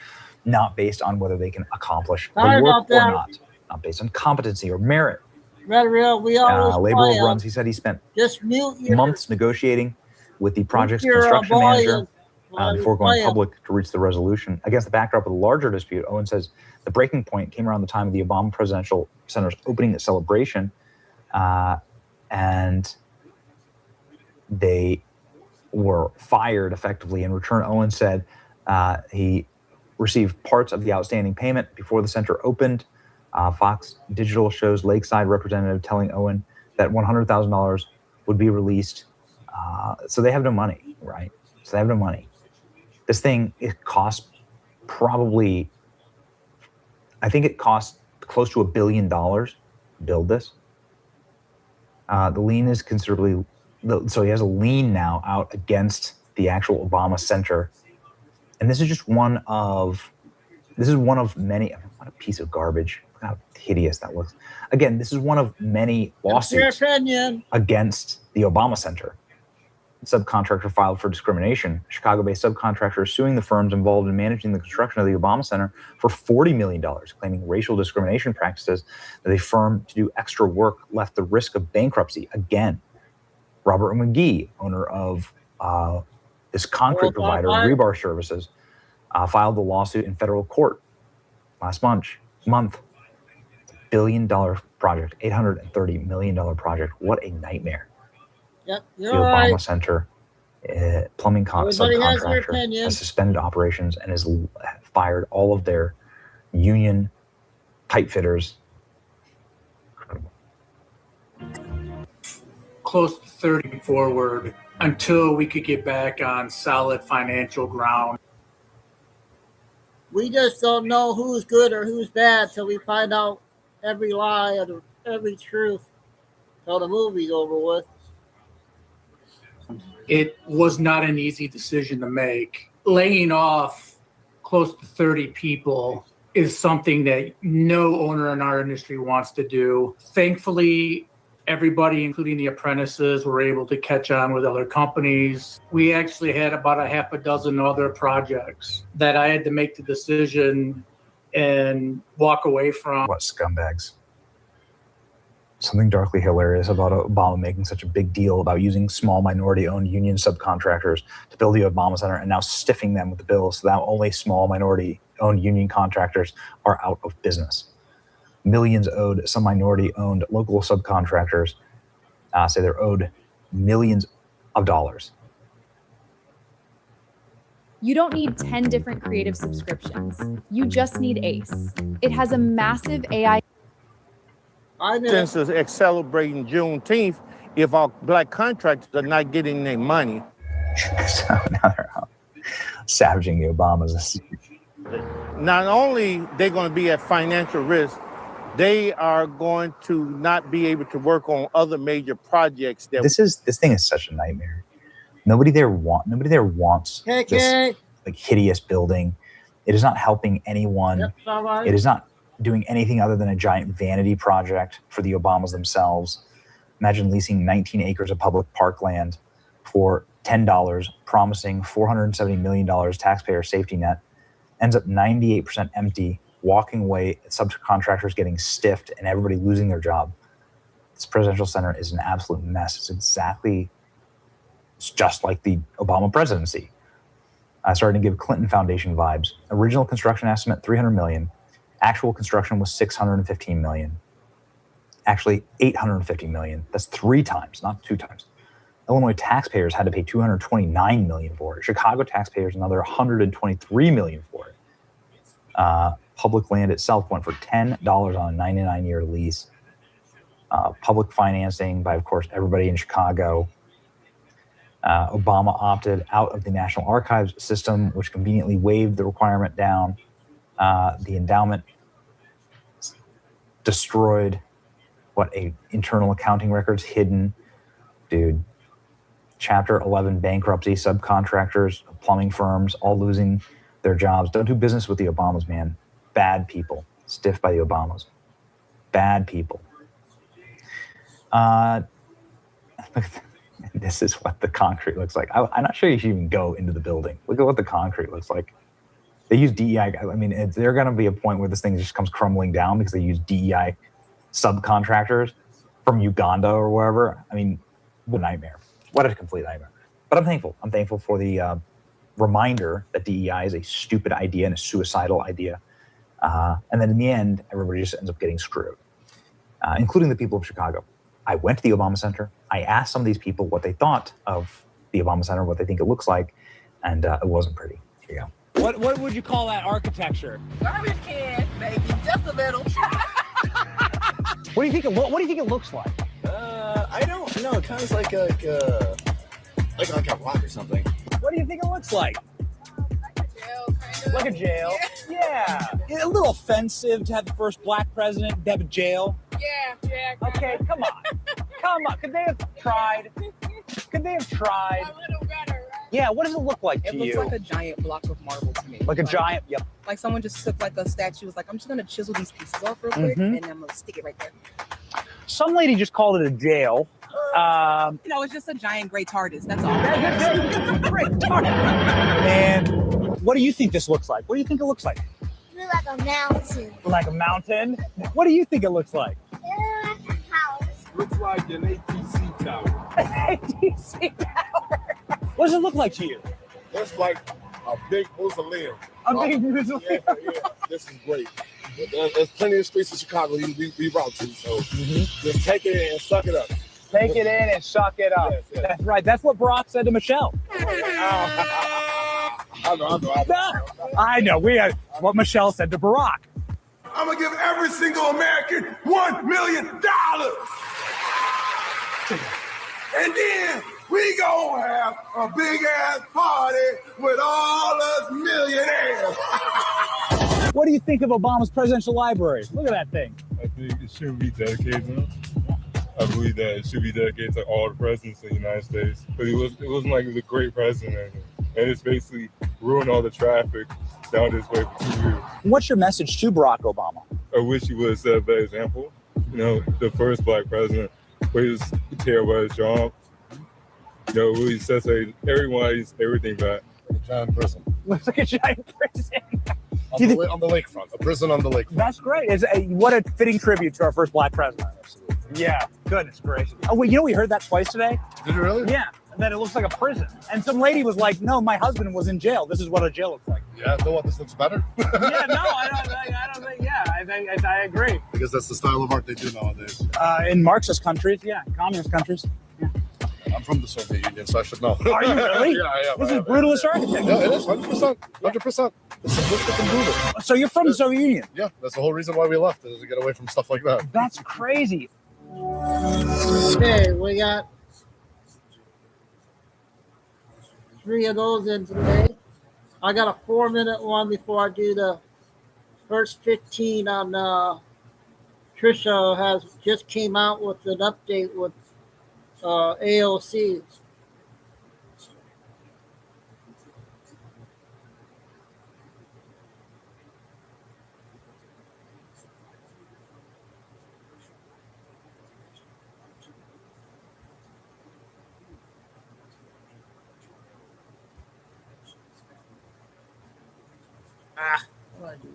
not based on whether they can accomplish the work or not based on competency or merit. We always labor overruns. He said he spent months negotiating with the project's construction manager before going public to reach the resolution. Against the backdrop of the larger dispute, Owen says the breaking point came around the time of the Obama Presidential Center's opening celebration, and they were fired effectively. In return, Owen said he received parts of the outstanding payment before the center opened. Fox Digital shows Lakeside representative telling Owen that $100,000 would be released. So they have no money, right? So they have no money. This thing, it cost probably, I think it cost close to $1 billion to build this. The lien is considerably, so he has a lien now out against the actual Obama Center. And this is just one of many, what a piece of garbage. Look how hideous that looks. Again, this is one of many lawsuits against the Obama Center. Subcontractor filed for discrimination. Chicago-based subcontractor is suing the firms involved in managing the construction of the Obama Center for $40 million, claiming racial discrimination practices that a firm to do extra work left the risk of bankruptcy. Again, Robert McGee, owner of this concrete provider, Rebar Services, filed the lawsuit in federal court last month. $1 billion project, $830 million project. What a nightmare. Yep, The Obama Center plumbing subcontractor has suspended operations and has fired all of their union pipe fitters. Close to 30 forward until we could get back on solid financial ground. We just don't know who's good or who's bad till we find out every lie and every truth till the movie's over with. It was not an easy decision to make. Laying off close to 30 people is something that no owner in our industry wants to do. Thankfully, everybody, including the apprentices, were able to catch on with other companies. We actually had about a half a dozen other projects that I had to make the decision and walk away from. What scumbags. Something darkly hilarious about Obama making such a big deal about using small minority-owned union subcontractors to build the Obama Center and now stiffing them with the bill so that only small minority-owned union contractors are out of business. Millions owed some minority-owned local subcontractors say they're owed millions of dollars. You don't need 10 different creative subscriptions. You just need Ace. It has a massive AI. Since it's celebrating Juneteenth, if our black contractors are not getting their money. So now they're out savaging the Obamas. Not only they're going to be at financial risk, they are going to not be able to work on other major projects. This thing is such a nightmare. Nobody there wants this like hideous building. It is not helping anyone. It is not doing anything other than a giant vanity project for the Obamas themselves. Imagine leasing 19 acres of public parkland for $10, promising $470 million taxpayer safety net, ends up 98% empty, walking away, subcontractors getting stiffed, and everybody losing their job. This presidential center is an absolute mess. It's just like the Obama presidency. Starting to give Clinton Foundation vibes. Original construction estimate, $300 million. Actual construction was $615 million. Actually, $850 million. That's 3 times, not 2 times. Illinois taxpayers had to pay $229 million for it. Chicago taxpayers another $123 million for it. Public land itself went for $10 on a 99-year lease. Public financing by, of course, everybody in Chicago. Obama opted out of the National Archives system, which conveniently waived the requirement down. The endowment destroyed internal accounting records hidden. Dude, Chapter 11 bankruptcy, subcontractors, plumbing firms, all losing their jobs. Don't do business with the Obamas, man. Bad people. Stiff by the Obamas. Bad people. This is what the concrete looks like. I'm not sure you should even go into the building. Look at what the concrete looks like. They use DEI. I mean, there's going to be a point where this thing just comes crumbling down because they use DEI subcontractors from Uganda or wherever. I mean, what a nightmare. What a complete nightmare. But I'm thankful. I'm thankful for the reminder that DEI is a stupid idea and a suicidal idea. And then in the end, everybody just ends up getting screwed, including the people of Chicago. I went to the Obama Center. I asked some of these people what they thought of the Obama Center, what they think it looks like, and it wasn't pretty. Here you go. What would you call that architecture? Garbage can, maybe just a little. What do you think it looks like? I don't know. It kind of like on a rock or something. What do you think it looks like? Like a jail. Yeah. A little offensive to have the first black president to have a jail. Yeah. Okay, come on. Could they have tried? A little better, right? Yeah, what does it look like to you? It looks like a giant block of marble to me. Like a giant, yep. Like someone just took like a statue, was like, I'm just gonna chisel these pieces off real quick, and I'm gonna stick it right there. Some lady just called it a jail. It's just a giant gray TARDIS, that's all. Great TARDIS. And what do you think this looks like? What do you think it looks like? Like a mountain. Like a mountain? What do you think it looks like? Like a house. Looks like an ATC tower. An ATC tower? What does it look like to you? That's like a big mausoleum. A big mausoleum? Yeah. This is great. There's plenty of streets in Chicago we route to, so just take it in and suck it up. Take it in and suck it up. Yes. That's right. That's what Barack said to Michelle. I know. We had what Michelle said to Barack. I'm gonna give every single American $1 million. And then we gonna have a big ass party with all us millionaires. What do you think of Obama's presidential library? Look at that thing. I think it should be dedicated now. I believe that it should be dedicated to all the presidents of the United States. But it wasn't like it was a great president. And it's basically ruined all the traffic down this way for 2 years. What's your message to Barack Obama? I wish he would have set a better example. The first black president, where he was terrible at his job. Really sets everything back. Like a giant prison. Looks like a giant prison. On the lakefront. A prison on the lakefront. That's great. What a fitting tribute to our first black president. Absolutely. Yeah. Goodness gracious. Oh, wait, we heard that twice today? Did you really? Yeah. That it looks like a prison. And some lady was like, no, my husband was in jail. This is what a jail looks like. Yeah, know what? This looks better. I agree. Because that's the style of art they do nowadays. In Marxist countries, communist countries. Yeah. I'm from the Soviet Union, so I should know. Are you really? Yeah, I am. This is brutalist architecture. Yeah, it is, 100%. 100%. It's simplistic and brutal. So you're from the Soviet Union? Yeah, that's the whole reason why we left, is to get away from stuff like that. That's crazy. Okay, we got 3 of those in today. I got a 4-minute one before I do the first 15 on Trisha has just came out with an update with AOC. What do I do?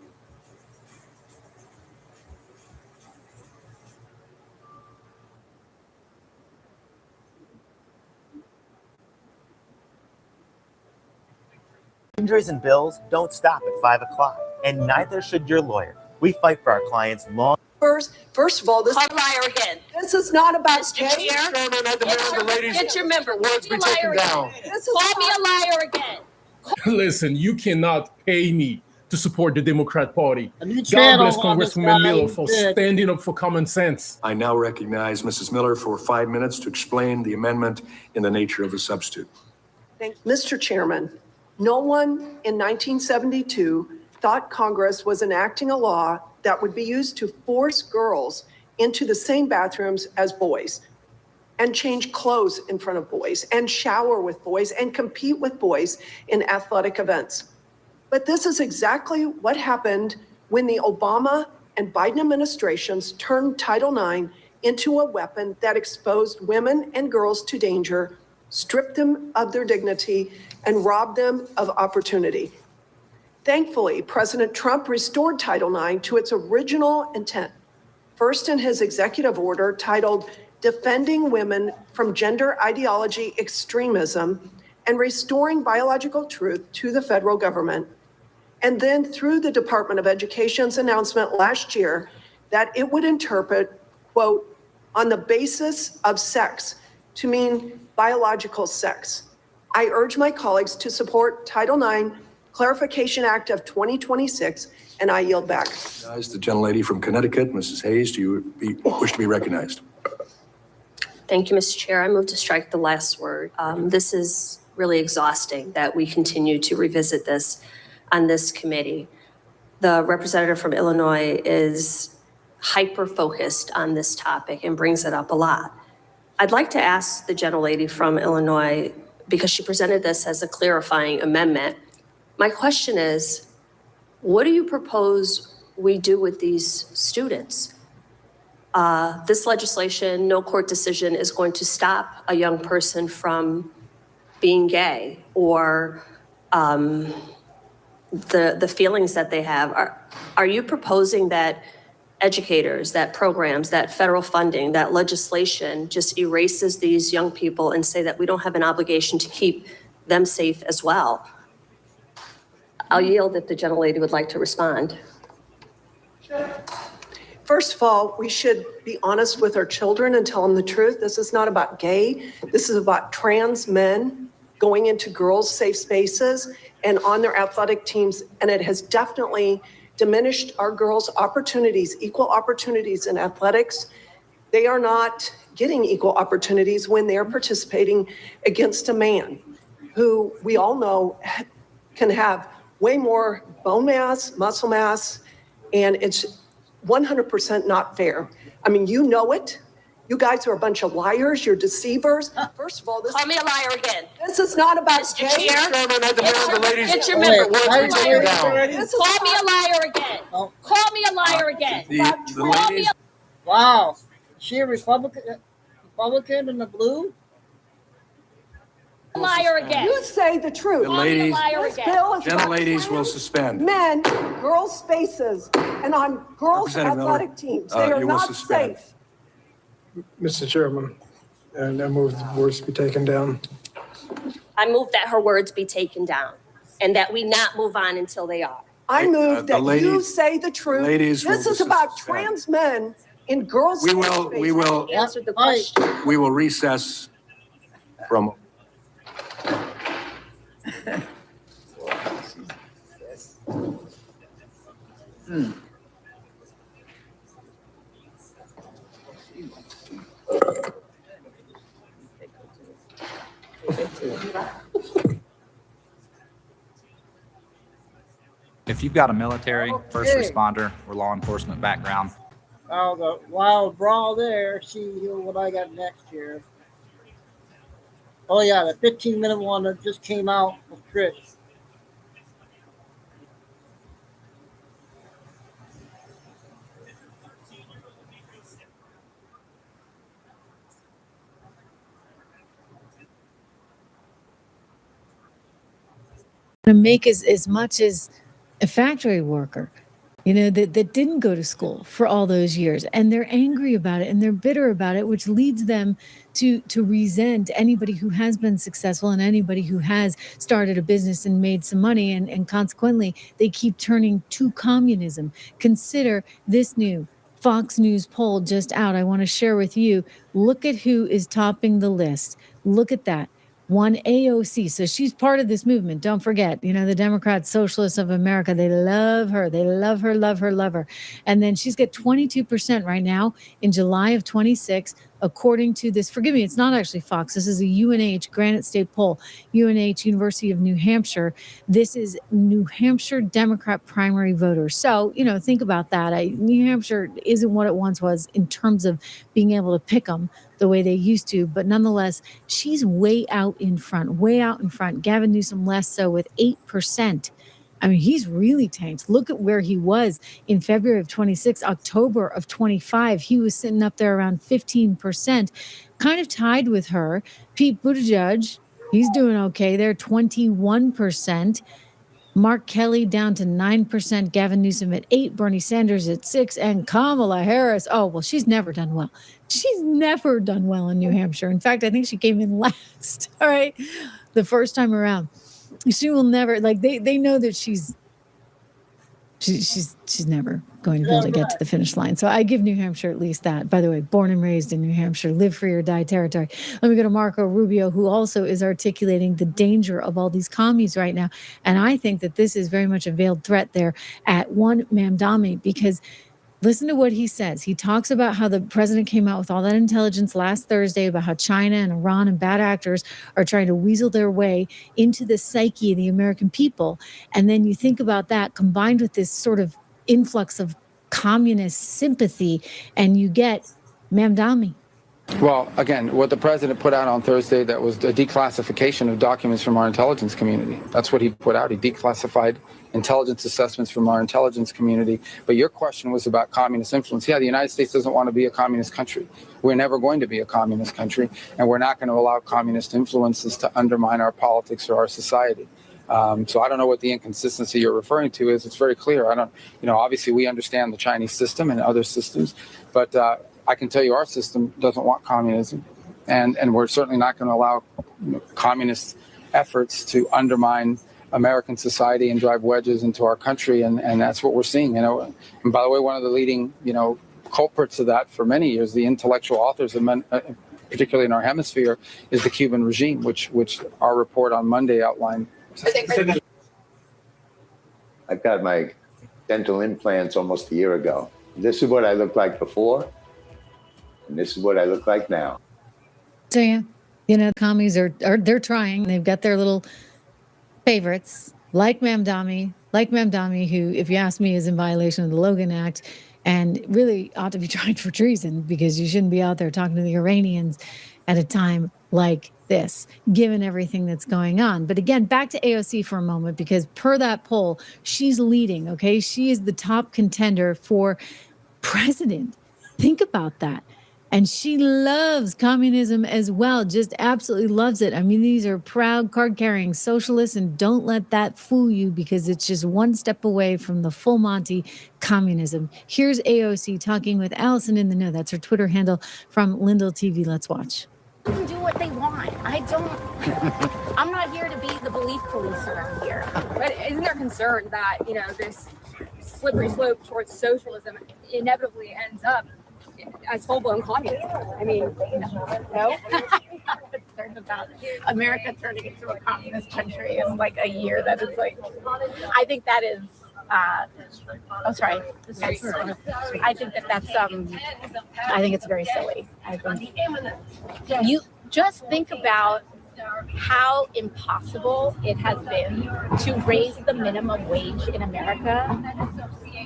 Injuries and bills don't stop at 5 o'clock, and neither should your lawyer. We fight for our clients long. First of all, this liar again. This is not about Mr. Chair, get your member words be taken down. Call me a liar again. Listen, you cannot pay me to support the Democrat Party. God channel bless on this Congresswoman guy. Miller for Good. standing up for common sense. I now recognize Mrs. Miller for 5 minutes to explain the amendment in the nature of a substitute. Mr. Chairman, no one in 1972 thought Congress was enacting a law that would be used to force girls into the same bathrooms as boys and change clothes in front of boys and shower with boys and compete with boys in athletic events. But this is exactly what happened when the Obama and Biden administrations turned Title IX into a weapon that exposed women and girls to danger, stripped them of their dignity, and robbed them of opportunity. Thankfully, President Trump restored Title IX to its original intent, first in his executive order titled Defending Women from Gender Ideology Extremism and Restoring Biological Truth to the federal government, and then through the Department of Education's announcement last year that it would interpret, quote, on the basis of sex to mean biological sex. I urge my colleagues to support Title IX Clarification Act of 2026, and I yield back. As the gentlelady from Connecticut, Mrs. Hayes, do you wish to be recognized? Thank you, Mr. Chair. I move to strike the last word. This is really exhausting that we continue to revisit this on this committee. The representative from Illinois is hyper-focused on this topic and brings it up a lot. I'd like to ask the gentlelady from Illinois, because she presented this as a clarifying amendment. My question is, what do you propose we do with these students? This legislation, no court decision, is going to stop a young person from being gay or the feelings that they have. Are you proposing that educators, that programs, that federal funding, that legislation just erases these young people and say that we don't have an obligation to keep them safe as well? I'll yield if the gentlelady would like to respond. First of all, we should be honest with our children and tell them the truth. This is not about gay. This is about trans men going into girls' safe spaces and on their athletic teams. And it has definitely diminished our girls' opportunities, equal opportunities in athletics. They are not getting equal opportunities when they are participating against a man who we all know can have way more bone mass, muscle mass, and it's 100% not fair. I mean, you know it. You guys are a bunch of liars. You're deceivers. First of all, Call me a liar again. This is not about Mr. gay. Chair. Get your member. Call me a liar again. Call me a liar again. Call me a Wow. Is she a Republican in the blue? liar again. You say the truth. Call me a liar This again. bill is about Gentleladies will suspend. men, girls' spaces, and on girls' Representative Miller, athletic teams. They are you will not suspend. safe. Mr. Chairman, and I move the words be taken down. I move that her words be taken down and that we not move on until they are. I move the that you ladies- say the truth. ladies This will is about suspend. trans men in girls' We safe will, spaces. we will, Answer the question. we will recess from. If you've got a military, first responder, or law enforcement background, Oh, the wild brawl there. See what I got next here. Oh, yeah, the 15-minute one that just came out with Trish. To make as much as a factory worker, that didn't go to school for all those years, and they're angry about it and they're bitter about it, which leads them to resent anybody who has been successful and anybody who has started a business and made some money, and consequently they keep turning to communism. Consider this new Fox News poll just out. I want to share with you. Look at who is topping the list. Look at that. One AOC. So she's part of this movement. Don't forget, the Democrat Socialists of America, they love her. They love her, love her, love her. And then she's got 22% right now in July of 26, according to this. Forgive me, it's not actually Fox. This is a UNH Granite State poll, UNH, University of New Hampshire. This is New Hampshire Democrat primary voters. So, think about that. New Hampshire isn't what it once was in terms of being able to pick them the way they used to. But nonetheless, she's way out in front. Gavin Newsom less so with 8%. I mean, he's really tanked. Look at where he was in February of 26, October of 25. He was sitting up there around 15%, kind of tied with her. Pete Buttigieg, he's doing okay there, 21%. Mark Kelly down to 9%, Gavin Newsom at 8%, Bernie Sanders at 6%, and Kamala Harris. Oh, well, she's never done well. She's never done well in New Hampshire. In fact, I think she came in last, all right, the first time around. She will never, they know that she's She's never going to be able to get to the finish line. So I give New Hampshire at least that. By the way, born and raised in New Hampshire, live free or die territory. Let me go to Marco Rubio, who also is articulating the danger of all these commies right now. And I think that this is very much a veiled threat there at one Mamdani, because listen to what he says. He talks about how the president came out with all that intelligence last Thursday about how China and Iran and bad actors are trying to weasel their way into the psyche of the American people. And then you think about that combined with this sort of influx of communist sympathy, and you get Mamdani. Well, again, what the president put out on Thursday, that was a declassification of documents from our intelligence community. That's what he put out. He declassified intelligence assessments from our intelligence community. But your question was about communist influence. Yeah, the United States doesn't want to be a communist country. We're never going to be a communist country, and we're not going to allow communist influences to undermine our politics or our society. So I don't know what the inconsistency you're referring to is. It's very clear. Obviously we understand the Chinese system and other systems, but I can tell you our system doesn't want communism, and we're certainly not going to allow communist efforts to undermine American society and drive wedges into our country, and that's what we're seeing. And by the way, one of the leading culprits of that for many years, the intellectual authors, particularly in our hemisphere, is the Cuban regime, which our report on Monday outlined. I got my dental implants almost a year ago. This is what I looked like before, and this is what I look like now. So yeah, commies they're trying. They've got their little favorites, like Mamdani, who, if you ask me, is in violation of the Logan Act and really ought to be tried for treason, because you shouldn't be out there talking to the Iranians at a time like this, given everything that's going on. But again, back to AOC for a moment, because per that poll, she's leading, okay? She is the top contender for president. Think about that. And she loves communism as well, just absolutely loves it. I mean, these are proud card-carrying socialists, and don't let that fool you, because it's just one step away from the full Monty communism. Here's AOC talking with Allison in the Know. That's her Twitter handle from Lindell TV. Let's watch. Can do what they want. I'm not here to be the belief police around here. But isn't there concern that, this slippery slope towards socialism inevitably ends up as full-blown communism? I mean, no? I'm concerned about America turning into a communist country in like a year. That is like, I think that is, I think that's, I think it's very silly. You just think about how impossible it has been to raise the minimum wage in America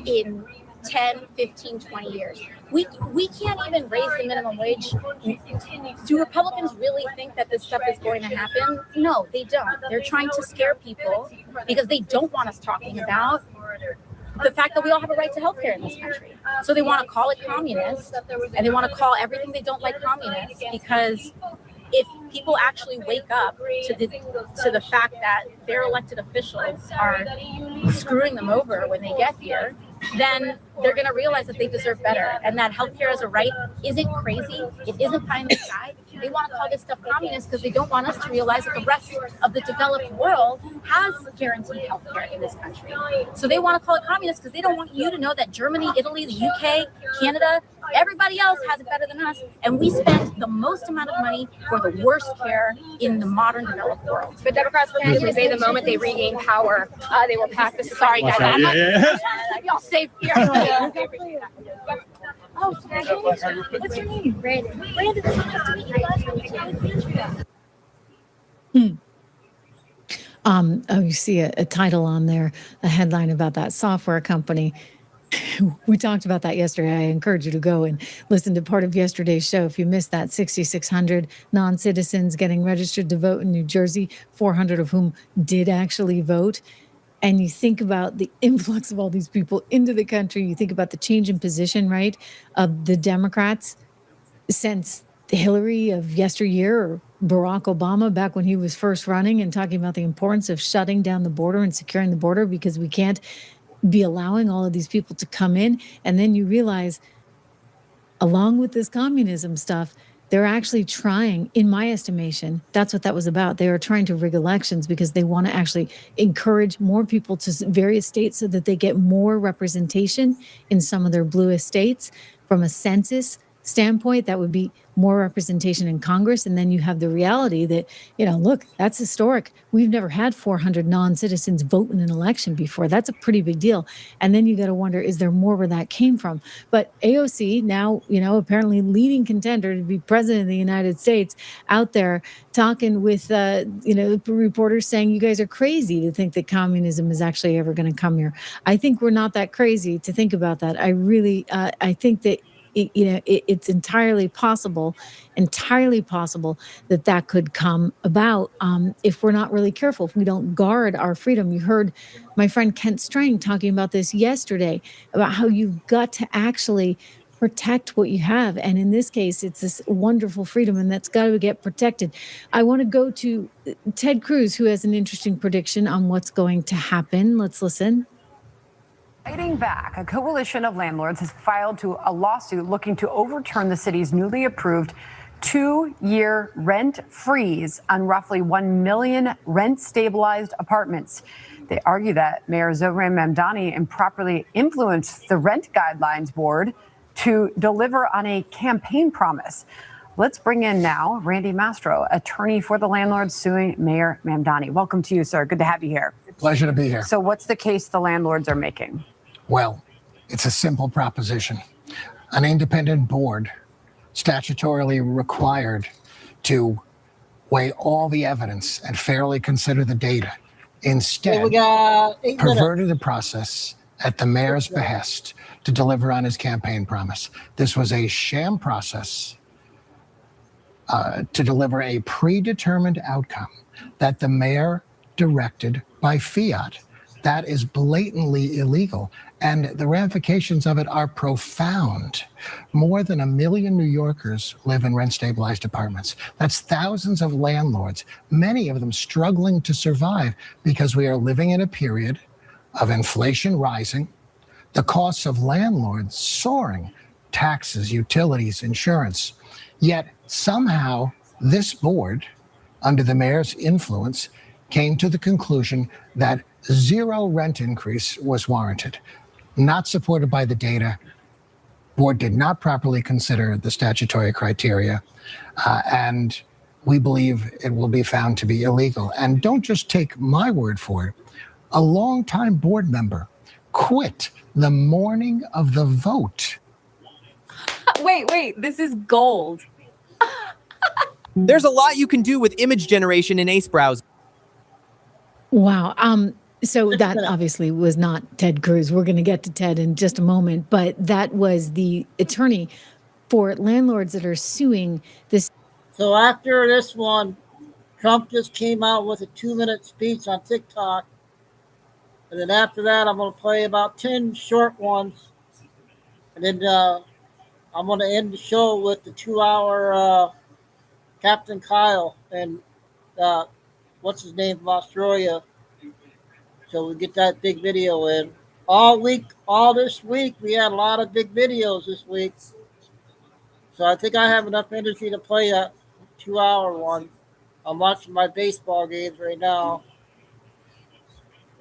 in 10, 15, 20 years. We can't even raise the minimum wage. Do Republicans really think that this stuff is going to happen? No, they don't. They're trying to scare people because they don't want us talking about the fact that we all have a right to health care in this country. So they want to call it communist, and they want to call everything they don't like communist, because if people actually wake up to the fact that their elected officials are screwing them over when they get here, then they're going to realize that they deserve better, and that healthcare as a right isn't crazy. It isn't pie in the sky. They want to call this stuff communist because they don't want us to realize that the rest of the developed world has guaranteed healthcare in this country. So they want to call it communist because they don't want you to know that Germany, Italy, the UK, Canada, everybody else has it better than us, and we spend the most amount of money for the worst care in the modern developed world. But Democrats will say the moment they regain power, they will pack this. Sorry, guys. Y'all safe here. Oh, what's your name? Brandon. Brandon, it's so nice to meet you. You see a title on there, a headline about that software company. We talked about that yesterday. I encourage you to go and listen to part of yesterday's show. If you missed that, 6,600 non-citizens getting registered to vote in New Jersey, 400 of whom did actually vote. And you think about the influx of all these people into the country. You think about the change in position, right, of the Democrats since Hillary of yesteryear, or Barack Obama back when he was first running and talking about the importance of shutting down the border and securing the border because we can't be allowing all of these people to come in. And then you realize, along with this communism stuff, they're actually trying, in my estimation, that's what that was about. They were trying to rig elections because they want to actually encourage more people to various states so that they get more representation in some of their bluest states. From a census standpoint, that would be more representation in Congress. And then you have the reality that, look, that's historic. We've never had 400 non-citizens vote in an election before. That's a pretty big deal. And then you got to wonder, is there more where that came from? But AOC now, apparently leading contender to be president of the United States, out there talking with, reporters saying you guys are crazy to think that communism is actually ever going to come here. I think we're not that crazy to think about that. I really, I think that it's entirely possible that could come about if we're not really careful, if we don't guard our freedom. You heard my friend Kent Strang talking about this yesterday, about how you've got to actually protect what you have. And in this case, it's this wonderful freedom, and that's got to get protected. I want to go to Ted Cruz, who has an interesting prediction on what's going to happen. Let's listen. Fighting back, a coalition of landlords has filed a lawsuit looking to overturn the city's newly approved 2-year rent freeze on roughly 1 million rent-stabilized apartments. They argue that Mayor Zohran Mamdani improperly influenced the Rent Guidelines Board to deliver on a campaign promise. Let's bring in now Randy Mastro, attorney for the landlords suing Mayor Mamdani. Welcome to you, sir. Good to have you here. Pleasure to be here. So what's the case the landlords are making? Well, it's a simple proposition. An independent board, statutorily required to weigh all the evidence and fairly consider the data, instead perverted the process at the mayor's behest to deliver on his campaign promise. This was a sham process to deliver a predetermined outcome that the mayor directed by fiat. That is blatantly illegal, and the ramifications of it are profound. More than 1 million New Yorkers live in rent-stabilized apartments. That's thousands of landlords, many of them struggling to survive because we are living in a period of inflation rising, the costs of landlords soaring, taxes, utilities, insurance. Yet somehow this board, under the mayor's influence, came to the conclusion that zero rent increase was warranted. Not supported by the data. Board did not properly consider the statutory criteria, and we believe it will be found to be illegal. And don't just take my word for it. A longtime board member quit the morning of the vote. Wait, this is gold. There's a lot you can do with image generation in Ace Browser. Wow. So that obviously was not Ted Cruz. We're going to get to Ted in just a moment, but that was the attorney for landlords that are suing this. So after this one, Trump just came out with a 2-minute speech on TikTok. And then after that, I'm going to play about 10 short ones. And then I'm going to end the show with the 2-hour Captain Kyle and what's his name from Australia. So we get that big video in. All this week, we had a lot of big videos this week. So I think I have enough energy to play a 2-hour one. I'm watching my baseball games right now.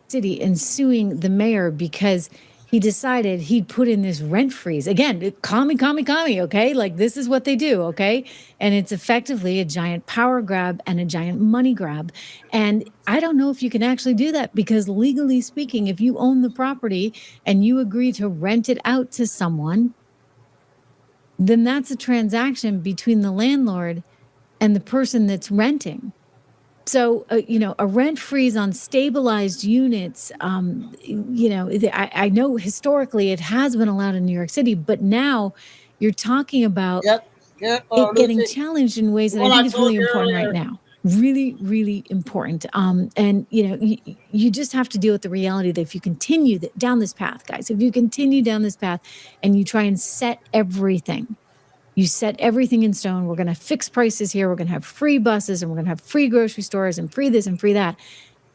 City and suing the mayor because he decided he'd put in this rent freeze. Again, commie, okay? Like, this is what they do, okay? And it's effectively a giant power grab and a giant money grab. And I don't know if you can actually do that, because legally speaking, if you own the property and you agree to rent it out to someone, then that's a transaction between the landlord and the person that's renting. So, a rent freeze on stabilized units, I know historically it has been allowed in New York City, but now you're talking about it getting challenged in ways that I think is really important right now. Really, really important. And, you just have to deal with the reality that if you continue down this path, guys, if you continue down this path and you try and set everything in stone, we're going to fix prices here, we're going to have free buses, and we're going to have free grocery stores and free this and free that,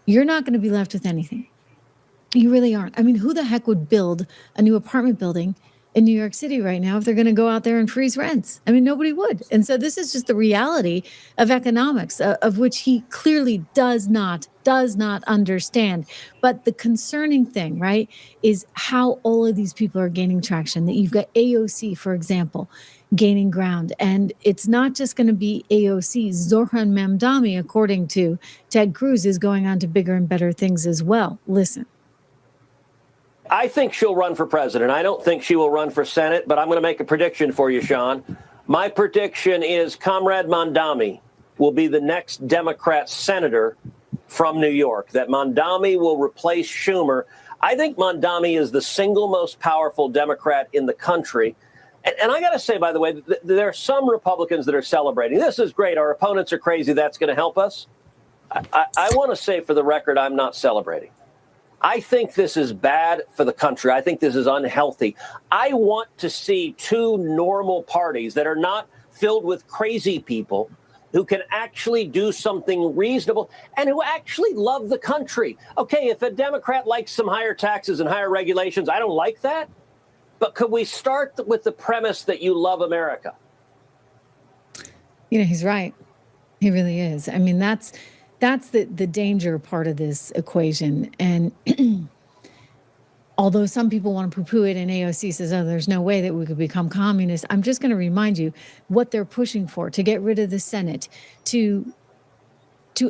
you're not going to be left with anything. You really aren't. I mean, who the heck would build a new apartment building in New York City right now if they're going to go out there and freeze rents. I mean, nobody would. And so this is just the reality of economics, of which he clearly does not understand. But the concerning thing, right, is how all of these people are gaining traction. That you've got AOC, for example, gaining ground. And it's not just going to be AOC. Zohran Mamdani, according to Ted Cruz, is going on to bigger and better things as well. Listen. I think she'll run for president. I don't think she will run for Senate, but I'm going to make a prediction for you, Sean. My prediction is Comrade Mamdani will be the next Democrat senator from New York, that Mamdani will replace Schumer. I think Mamdani is the single most powerful Democrat in the country. And I got to say, by the way, there are some Republicans that are celebrating. This is great. Our opponents are crazy. That's going to help us. I want to say for the record, I'm not celebrating. I think this is bad for the country. I think this is unhealthy. I want to see two normal parties that are not filled with crazy people who can actually do something reasonable and who actually love the country. Okay, if a Democrat likes some higher taxes and higher regulations, I don't like that. But could we start with the premise that you love America? You know, he's right. He really is. I mean, that's the danger part of this equation. And although some people want to poo-poo it and AOC says, oh, there's no way that we could become communists, I'm just going to remind you what they're pushing for: to get rid of the Senate, to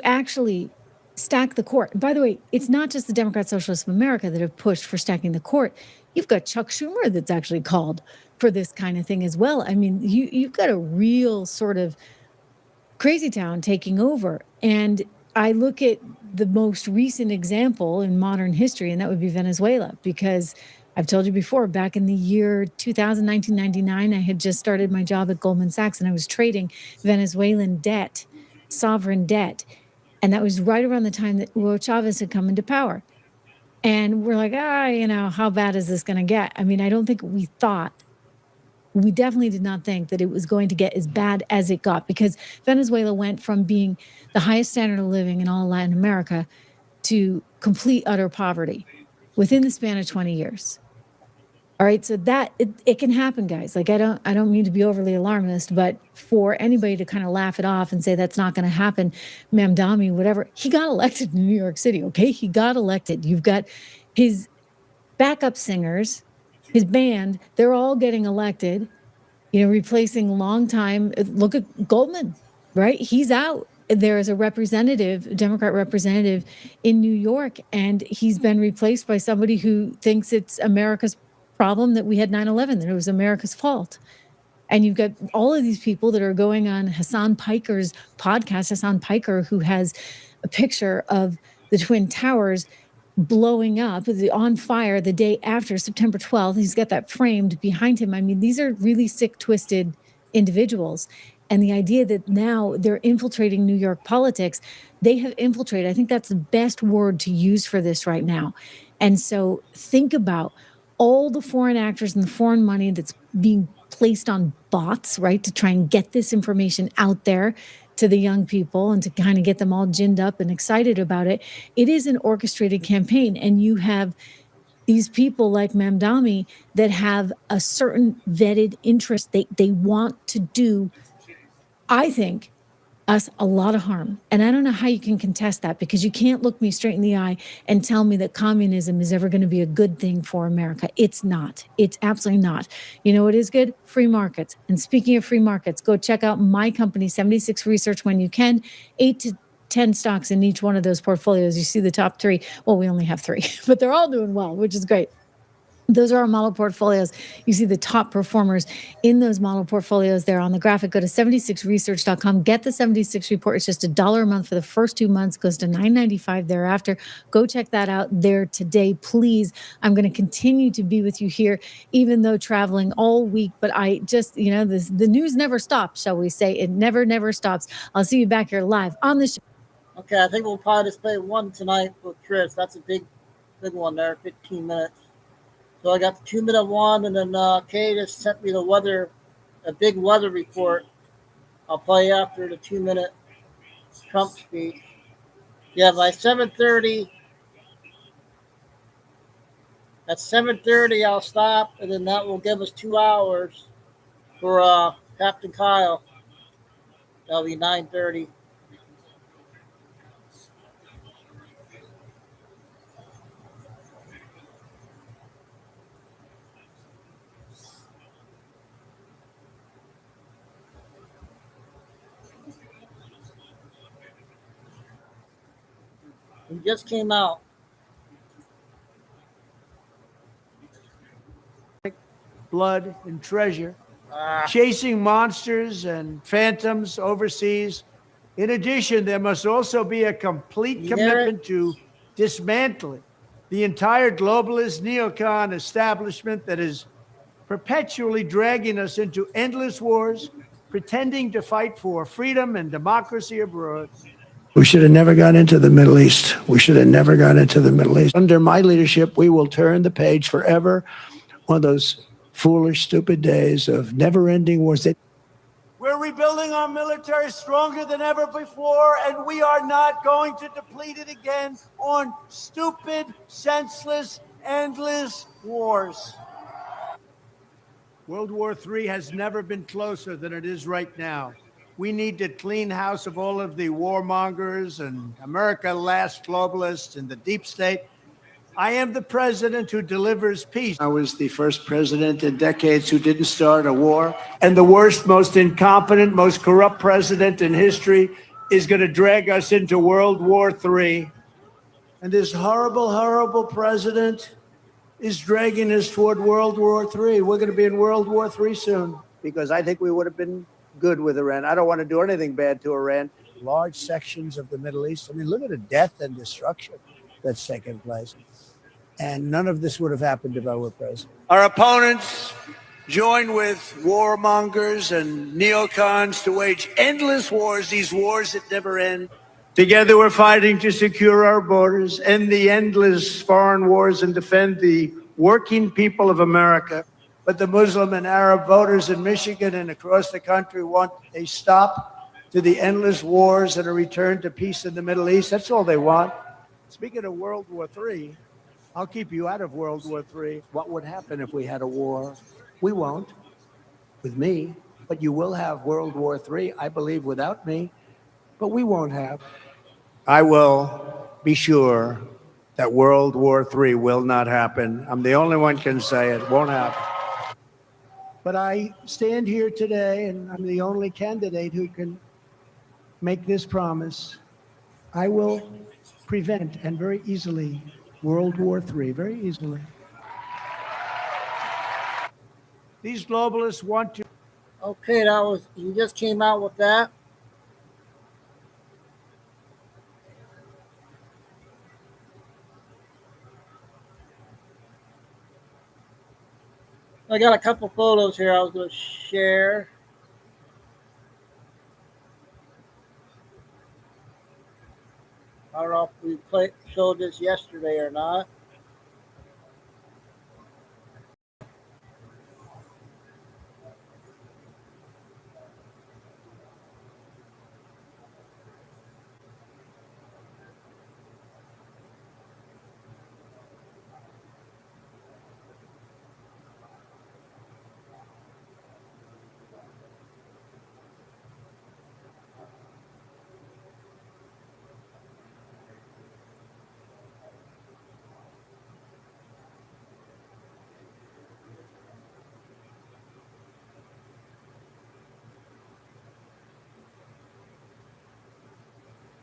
actually stack the court. By the way, it's not just the Democrat Socialists of America that have pushed for stacking the court. You've got Chuck Schumer that's actually called for this kind of thing as well. I mean, you've got a real sort of crazy town taking over. And I look at the most recent example in modern history, and that would be Venezuela, because I've told you before, back in the year 2000, 1999, I had just started my job at Goldman Sachs, and I was trading Venezuelan debt, sovereign debt. And that was right around the time that Hugo Chavez had come into power. And we're like, how bad is this going to get? I mean, I don't think we definitely did not think that it was going to get as bad as it got, because Venezuela went from being the highest standard of living in all Latin America to complete utter poverty within the span of 20 years. All right, so that it can happen, guys. Like, I don't mean to be overly alarmist, but for anybody to kind of laugh it off and say that's not going to happen, Mamdani, whatever, he got elected in New York City. Okay, he got elected. You've got his backup singers, his band, they're all getting elected, replacing longtime. Look at Goldman, right? He's out. There is a Democrat representative in New York, and he's been replaced by somebody who thinks it's America's problem that we had 9/11, that it was America's fault. And you've got all of these people that are going on Hassan Piker's podcast, Hassan Piker, who has a picture of the Twin Towers blowing up, on fire the day after September 12th. He's got that framed behind him. I mean, these are really sick, twisted individuals. And the idea that now they're infiltrating New York politics, they have infiltrated. I think that's the best word to use for this right now. And so think about all the foreign actors and the foreign money that's being placed on bots, right, to try and get this information out there to the young people and to kind of get them all ginned up and excited about it. It is an orchestrated campaign. And you have these people like Mamdani that have a certain vetted interest. They want to do, I think, us a lot of harm. And I don't know how you can contest that, because you can't look me straight in the eye and tell me that communism is ever going to be a good thing for America. It's not. It's absolutely not. You know what is good? Free markets. And speaking of free markets, go check out my company, 76 Research, when you can. 8 to 10 stocks in each one of those portfolios. You see the top 3. Well, we only have 3, but they're all doing well, which is great. Those are our model portfolios. You see the top performers in those model portfolios there on the graphic. Go to 76research.com. Get the 76 report. It's just $1 a month for the first 2 months. Goes to $9.95 thereafter. Go check that out there today, please. I'm going to continue to be with you here, even though traveling all week. But I just, the news never stops, shall we say. It never stops. I'll see you back here live on the show. Okay, I think we'll probably just play one tonight with Chris. That's a big one there, 15 minutes. So I got the 2-minute one, and then Kay just sent me a big weather report. I'll play after the 2-minute Trump speech. Yeah, by 7:30, At 7:30, I'll stop, and then that will give us 2 hours for Captain Kyle. That'll be 9:30. He just came out. Blood and treasure, chasing monsters and phantoms overseas. In addition, there must also be a complete commitment to dismantling the entire globalist neocon establishment that is perpetually dragging us into endless wars, pretending to fight for freedom and democracy abroad. We should have never gone into the Middle East. We should have never gone into the Middle East. Under my leadership, we will turn the page forever. One of those foolish, stupid days of never-ending wars. We're rebuilding our military stronger than ever before, and we are not going to deplete it again on stupid, senseless, endless wars. World War III has never been closer than it is right now. We need to clean house of all of the warmongers and America last globalists and the deep state. I am the president who delivers peace. I was the first president in decades who didn't start a war. And the worst, most incompetent, most corrupt president in history is going to drag us into World War III. And this horrible, horrible president is dragging us toward World War III. We're going to be in World War III soon. Because I think we would have been good with Iran. I don't want to do anything bad to Iran. Large sections of the Middle East. I mean, look at the death and destruction that's taken place. And none of this would have happened if I were president. Our opponents join with warmongers and neocons to wage endless wars, these wars that never end. Together we're fighting to secure our borders, end the endless foreign wars, and defend the working people of America. But the Muslim and Arab voters in Michigan and across the country want a stop to the endless wars and a return to peace in the Middle East. That's all they want. Speaking of World War III, I'll keep you out of World War III. What would happen if we had a war? We won't, with me, but you will have World War III, I believe, without me, but we won't have. I will be sure that World War III will not happen. I'm the only one can say it won't happen. But I stand here today, and I'm the only candidate who can make this promise. I will prevent, and very easily, World War III, very easily. These globalists want to. Okay, you just came out with that. I got a couple photos here I was going to share. I don't know if we showed this yesterday or not.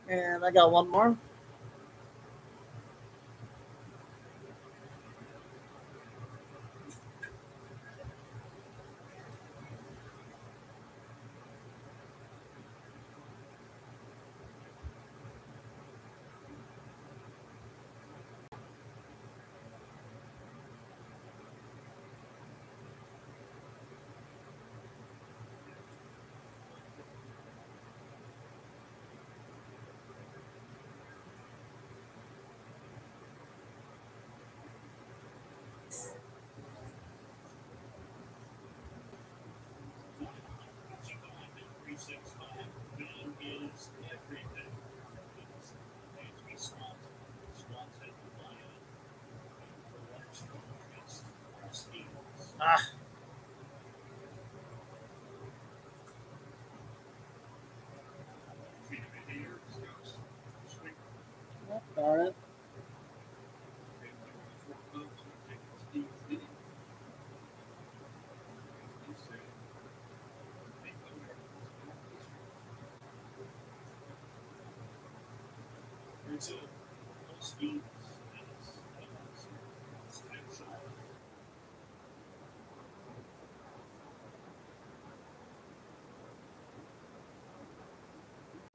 And I got one more. Darn it.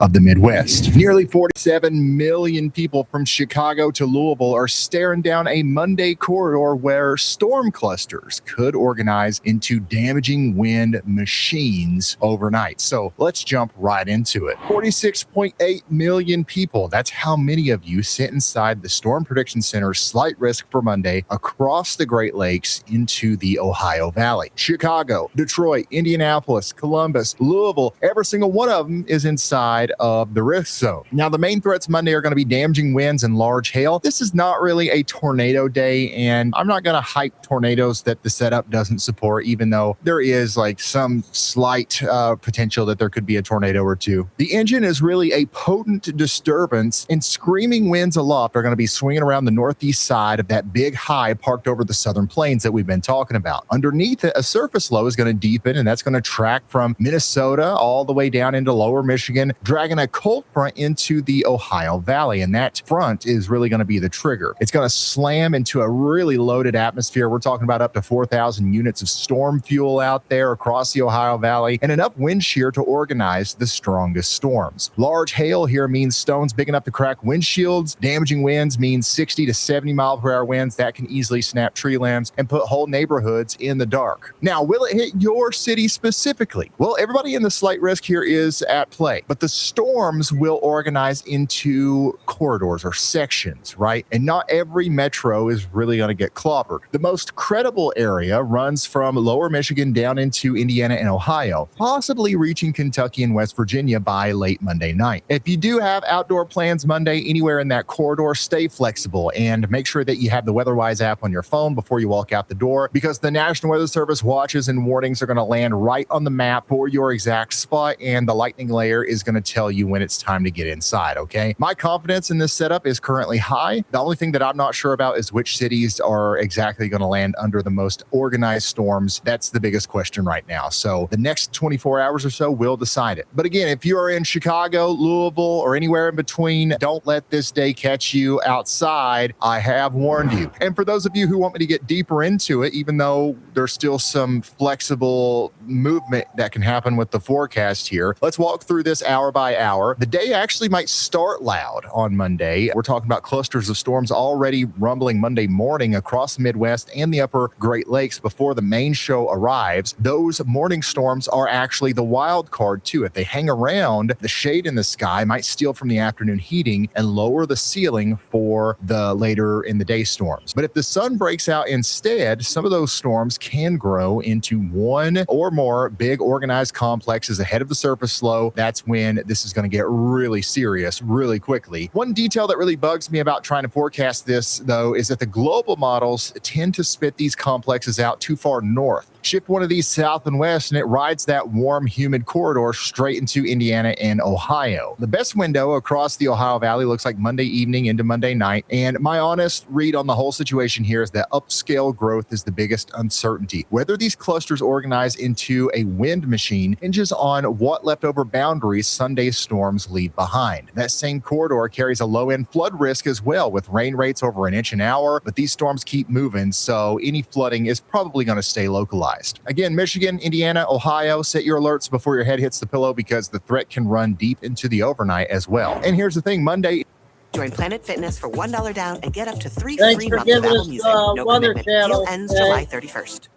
Of the Midwest. Nearly 47 million people from Chicago to Louisville are staring down a Monday corridor where storm clusters could organize into damaging wind machines overnight. So let's jump right into it. 46.8 million people. That's how many of you sit inside the Storm Prediction Center's slight risk for Monday across the Great Lakes into the Ohio Valley. Chicago, Detroit, Indianapolis, Columbus, Louisville, every single one of them is inside of the risk zone. Now, the main threats Monday are going to be damaging winds and large hail. This is not really a tornado day, and I'm not going to hype tornadoes that the setup doesn't support, even though there is like some slight potential that there could be a tornado or two. The engine is really a potent disturbance, and screaming winds aloft are going to be swinging around the northeast side of that big high parked over the southern plains that we've been talking about. Underneath it, a surface low is going to deepen, and that's going to track from Minnesota all the way down into lower Michigan, dragging a cold front into the Ohio Valley, and that front is really going to be the trigger. It's going to slam into a really loaded atmosphere. We're talking about up to 4,000 units of storm fuel out there across the Ohio Valley, and enough wind shear to organize the strongest storms. Large hail here means stones big enough to crack windshields. Damaging winds means 60 to 70 mile per hour winds that can easily snap tree limbs and put whole neighborhoods in the dark. Now, will it hit your city specifically? Well, everybody in the slight risk here is at play, but the storms will organize into corridors or sections, right? And not every metro is really going to get clobbered. The most credible area runs from lower Michigan down into Indiana and Ohio, possibly reaching Kentucky and West Virginia by late Monday night. If you do have outdoor plans Monday anywhere in that corridor, stay flexible and make sure that you have the WeatherWise app on your phone before you walk out the door, because the National Weather Service watches and warnings are going to land right on the map for your exact spot, and the lightning layer is going to tell you when it's time to get inside, okay? My confidence in this setup is currently high. The only thing that I'm not sure about is which cities are exactly going to land under the most organized storms. That's the biggest question right now. So the next 24 hours or so will decide it. But again, if you are in Chicago, Louisville, or anywhere in between, don't let this day catch you outside. I have warned you. And for those of you who want me to get deeper into it, even though there's still some flexible movement that can happen with the forecast here, let's walk through this hour by hour. The day actually might start loud on Monday. We're talking about clusters of storms already rumbling Monday morning across the Midwest and the upper Great Lakes before the main show arrives. Those morning storms are actually the wild card too. If they hang around, the shade in the sky might steal from the afternoon heating and lower the ceiling for the later in the day storms. But if the sun breaks out instead, some of those storms can grow into one or more big organized complexes ahead of the surface low. That's when this is going to get really serious really quickly. One detail that really bugs me about trying to forecast this, though, is that the global models tend to spit these complexes out too far north. Shift one of these south and west, and it rides that warm, humid corridor straight into Indiana and Ohio. The best window across the Ohio Valley looks like Monday evening into Monday night, and my honest read on the whole situation here is that upscale growth is the biggest uncertainty. Whether these clusters organize into a wind machine hinges on what leftover boundaries Sunday's storms leave behind. That same corridor carries a low-end flood risk as well, with rain rates over an inch an hour, but these storms keep moving, so any flooding is probably going to stay localized. Again, Michigan, Indiana, Ohio, set your alerts before your head hits the pillow, because the threat can run deep into the overnight as well. And here's the thing, Monday... Join Planet Fitness for $1 down and get up to 3 Thanks free for months of giving Apple us Music. No Weather commitment. Channel. Deal ends July 31st.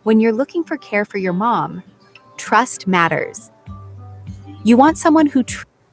When you're looking for care for your mom, trust matters. You want someone who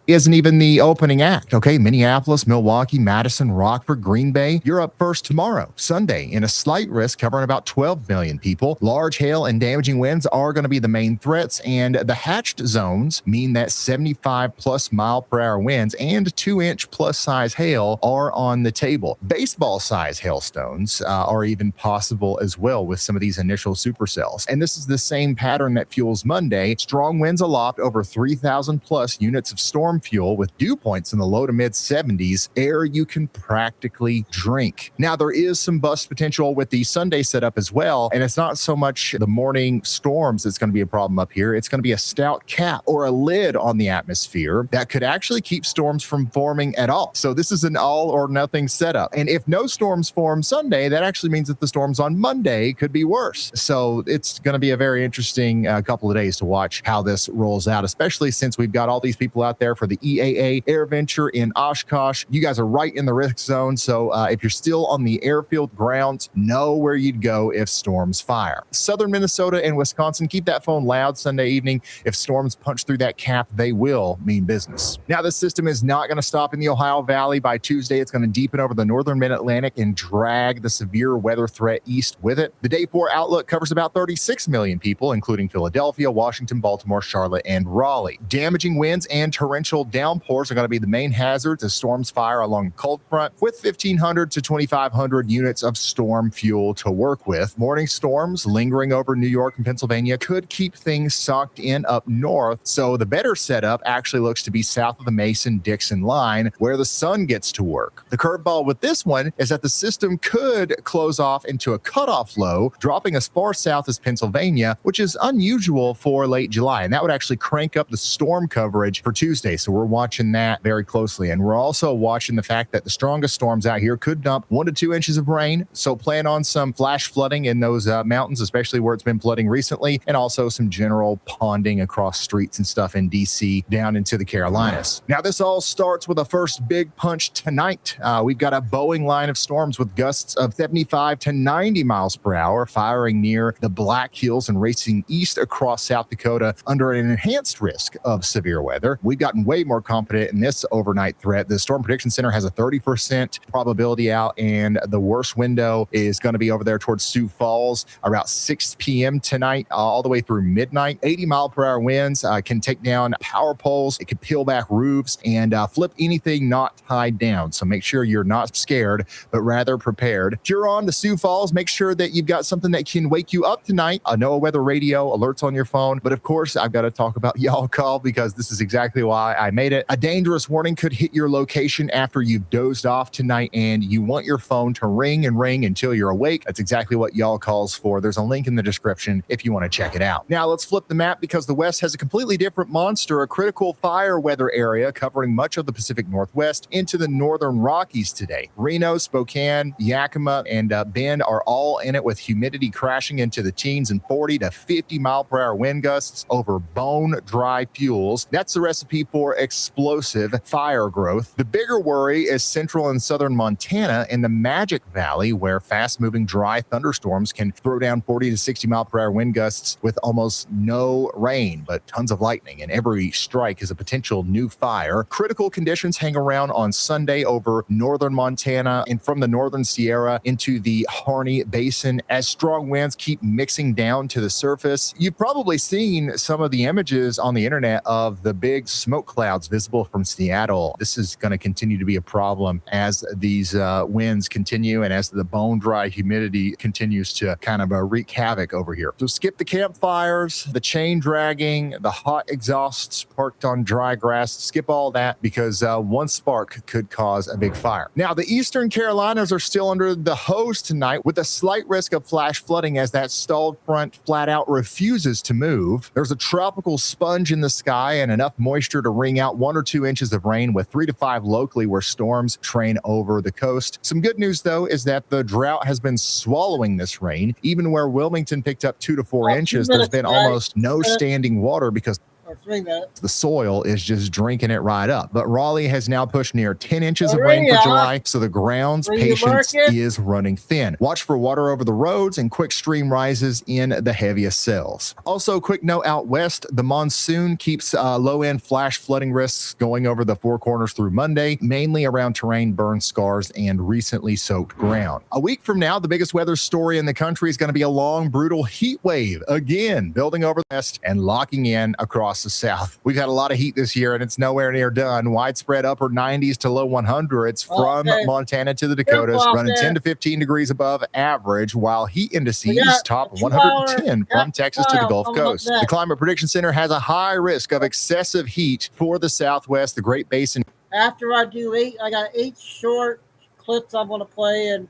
isn't even the opening act, okay? Minneapolis, Milwaukee, Madison, Rockford, Green Bay, you're up first tomorrow, Sunday, in a slight risk covering about 12 million people. Large hail and damaging winds are going to be the main threats, and the hatched zones mean that 75+ mile per hour winds and 2-inch plus size hail are on the table. Baseball size hailstones are even possible as well with some of these initial supercells. And this is the same pattern that fuels Monday. Strong winds aloft over 3,000 plus units of storm fuel with dew points in the low to mid 70s, air you can practically drink. Now, there is some bust potential with the Sunday setup as well, and it's not so much the morning storms that's going to be a problem up here. It's going to be a stout cap or a lid on the atmosphere that could actually keep storms from forming at all. So this is an all or nothing setup. And if no storms form Sunday, that actually means that the storms on Monday could be worse. So it's going to be a very interesting couple of days to watch how this rolls out, especially since we've got all these people out there for the EAA Air Venture in Oshkosh. You guys are right in the risk zone. So if you're still on the airfield grounds, know where you'd go if storms fire. Southern Minnesota and Wisconsin, keep that phone loud Sunday evening. If storms punch through that cap, they will mean business. Now, this system is not going to stop in the Ohio Valley. By Tuesday, it's going to deepen over the northern mid-Atlantic and drag the severe weather threat east with it. The day 4 outlook covers about 36 million people, including Philadelphia, Washington, Baltimore, Charlotte, and Raleigh. Damaging winds and torrential downpours are going to be the main hazards as storms fire along the cold front, with 1,500 to 2,500 units of storm fuel to work with. Morning storms lingering over New York and Pennsylvania could keep things socked in up north, so the better setup actually looks to be south of the Mason-Dixon line, where the sun gets to work. The curveball with this one is that the system could close off into a cutoff low, dropping as far south as Pennsylvania, which is unusual for late July, and that would actually crank up the storm coverage for Tuesday, so we're watching that very closely. And we're also watching the fact that the strongest storms out here could dump 1 to 2 inches of rain, so plan on some flash flooding in those mountains, especially where it's been flooding recently, and also some general ponding across streets and stuff in DC down into the Carolinas. Now, this all starts with a first big punch tonight. We've got a Boeing line of storms with gusts of 75 to 90 miles per hour firing near the Black Hills and racing east across South Dakota under an enhanced risk of severe weather. We've gotten way more confident in this overnight threat. The Storm Prediction Center has a 30% probability out, and the worst window is going to be over there towards Sioux Falls around 6 p.m. tonight, all the way through midnight. 80 mile per hour winds can take down power poles. It can peel back roofs and flip anything not tied down. So make sure you're not scared, but rather prepared. If you're on to Sioux Falls, make sure that you've got something that can wake you up tonight. NOAA weather radio alerts on your phone. But of course, I've got to talk about Y'all Call, because this is exactly why I made it. A dangerous warning could hit your location after you've dozed off tonight, and you want your phone to ring and ring until you're awake. That's exactly what Y'all Call's for. There's a link in the description if you want to check it out. Now let's flip the map, because the West has a completely different monster, a critical fire weather area covering much of the Pacific Northwest into the northern Rockies today. Reno, Spokane, Yakima, and Bend are all in it, with humidity crashing into the teens and 40 to 50 mile per hour wind gusts over bone dry fuels. That's the recipe for explosive fire growth. The bigger worry is central and southern Montana and the Magic Valley, where fast moving dry thunderstorms can throw down 40 to 60 mile per hour wind gusts with almost no rain, but tons of lightning, and every strike is a potential new fire. Critical conditions hang around on Sunday over northern Montana and from the northern Sierra into the Harney Basin as strong winds keep mixing down to the surface. You've probably seen some of the images on the internet of the big smoke clouds visible from Seattle. This is going to continue to be a problem as these winds continue and as the bone dry humidity continues to kind of wreak havoc over here. So skip the campfires, the chain dragging, the hot exhausts parked on dry grass. Skip all that, because one spark could cause a big fire. Now, the eastern Carolinas are still under the hose tonight, with a slight risk of flash flooding as that stalled front flat out refuses to move. There's a tropical sponge in the sky and enough moisture to wring out 1 or 2 inches of rain, with 3 to 5 locally where storms train over the coast. Some good news, though, is that the drought has been swallowing this rain. Even where Wilmington picked up 2 to 4 inches, there's been almost no standing water because or 3 minutes. The soil is just drinking it right up. But Raleigh has now pushed near 10 inches of rain for July, so the ground's patience is running thin. Watch for water over the roads and quick stream rises in the heaviest cells. Also, quick note out west, the monsoon keeps low-end flash flooding risks going over the Four Corners through Monday, mainly around terrain, burn scars, and recently soaked ground. A week from now, the biggest weather story in the country is going to be a long, brutal heat wave, again, building over the west and locking in across the south. We've had a lot of heat this year, and it's nowhere near done. Widespread upper 90s to low 100s from Montana to the Dakotas, running 10 to 15 degrees above average, while heat indices top 110 from Texas to the Gulf Coast. The Climate Prediction Center has a high risk of excessive heat for the Southwest, the Great Basin. After I do 8, I got 8 short clips I'm going to play and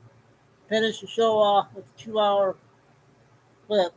finish the show off with a 2-hour clip.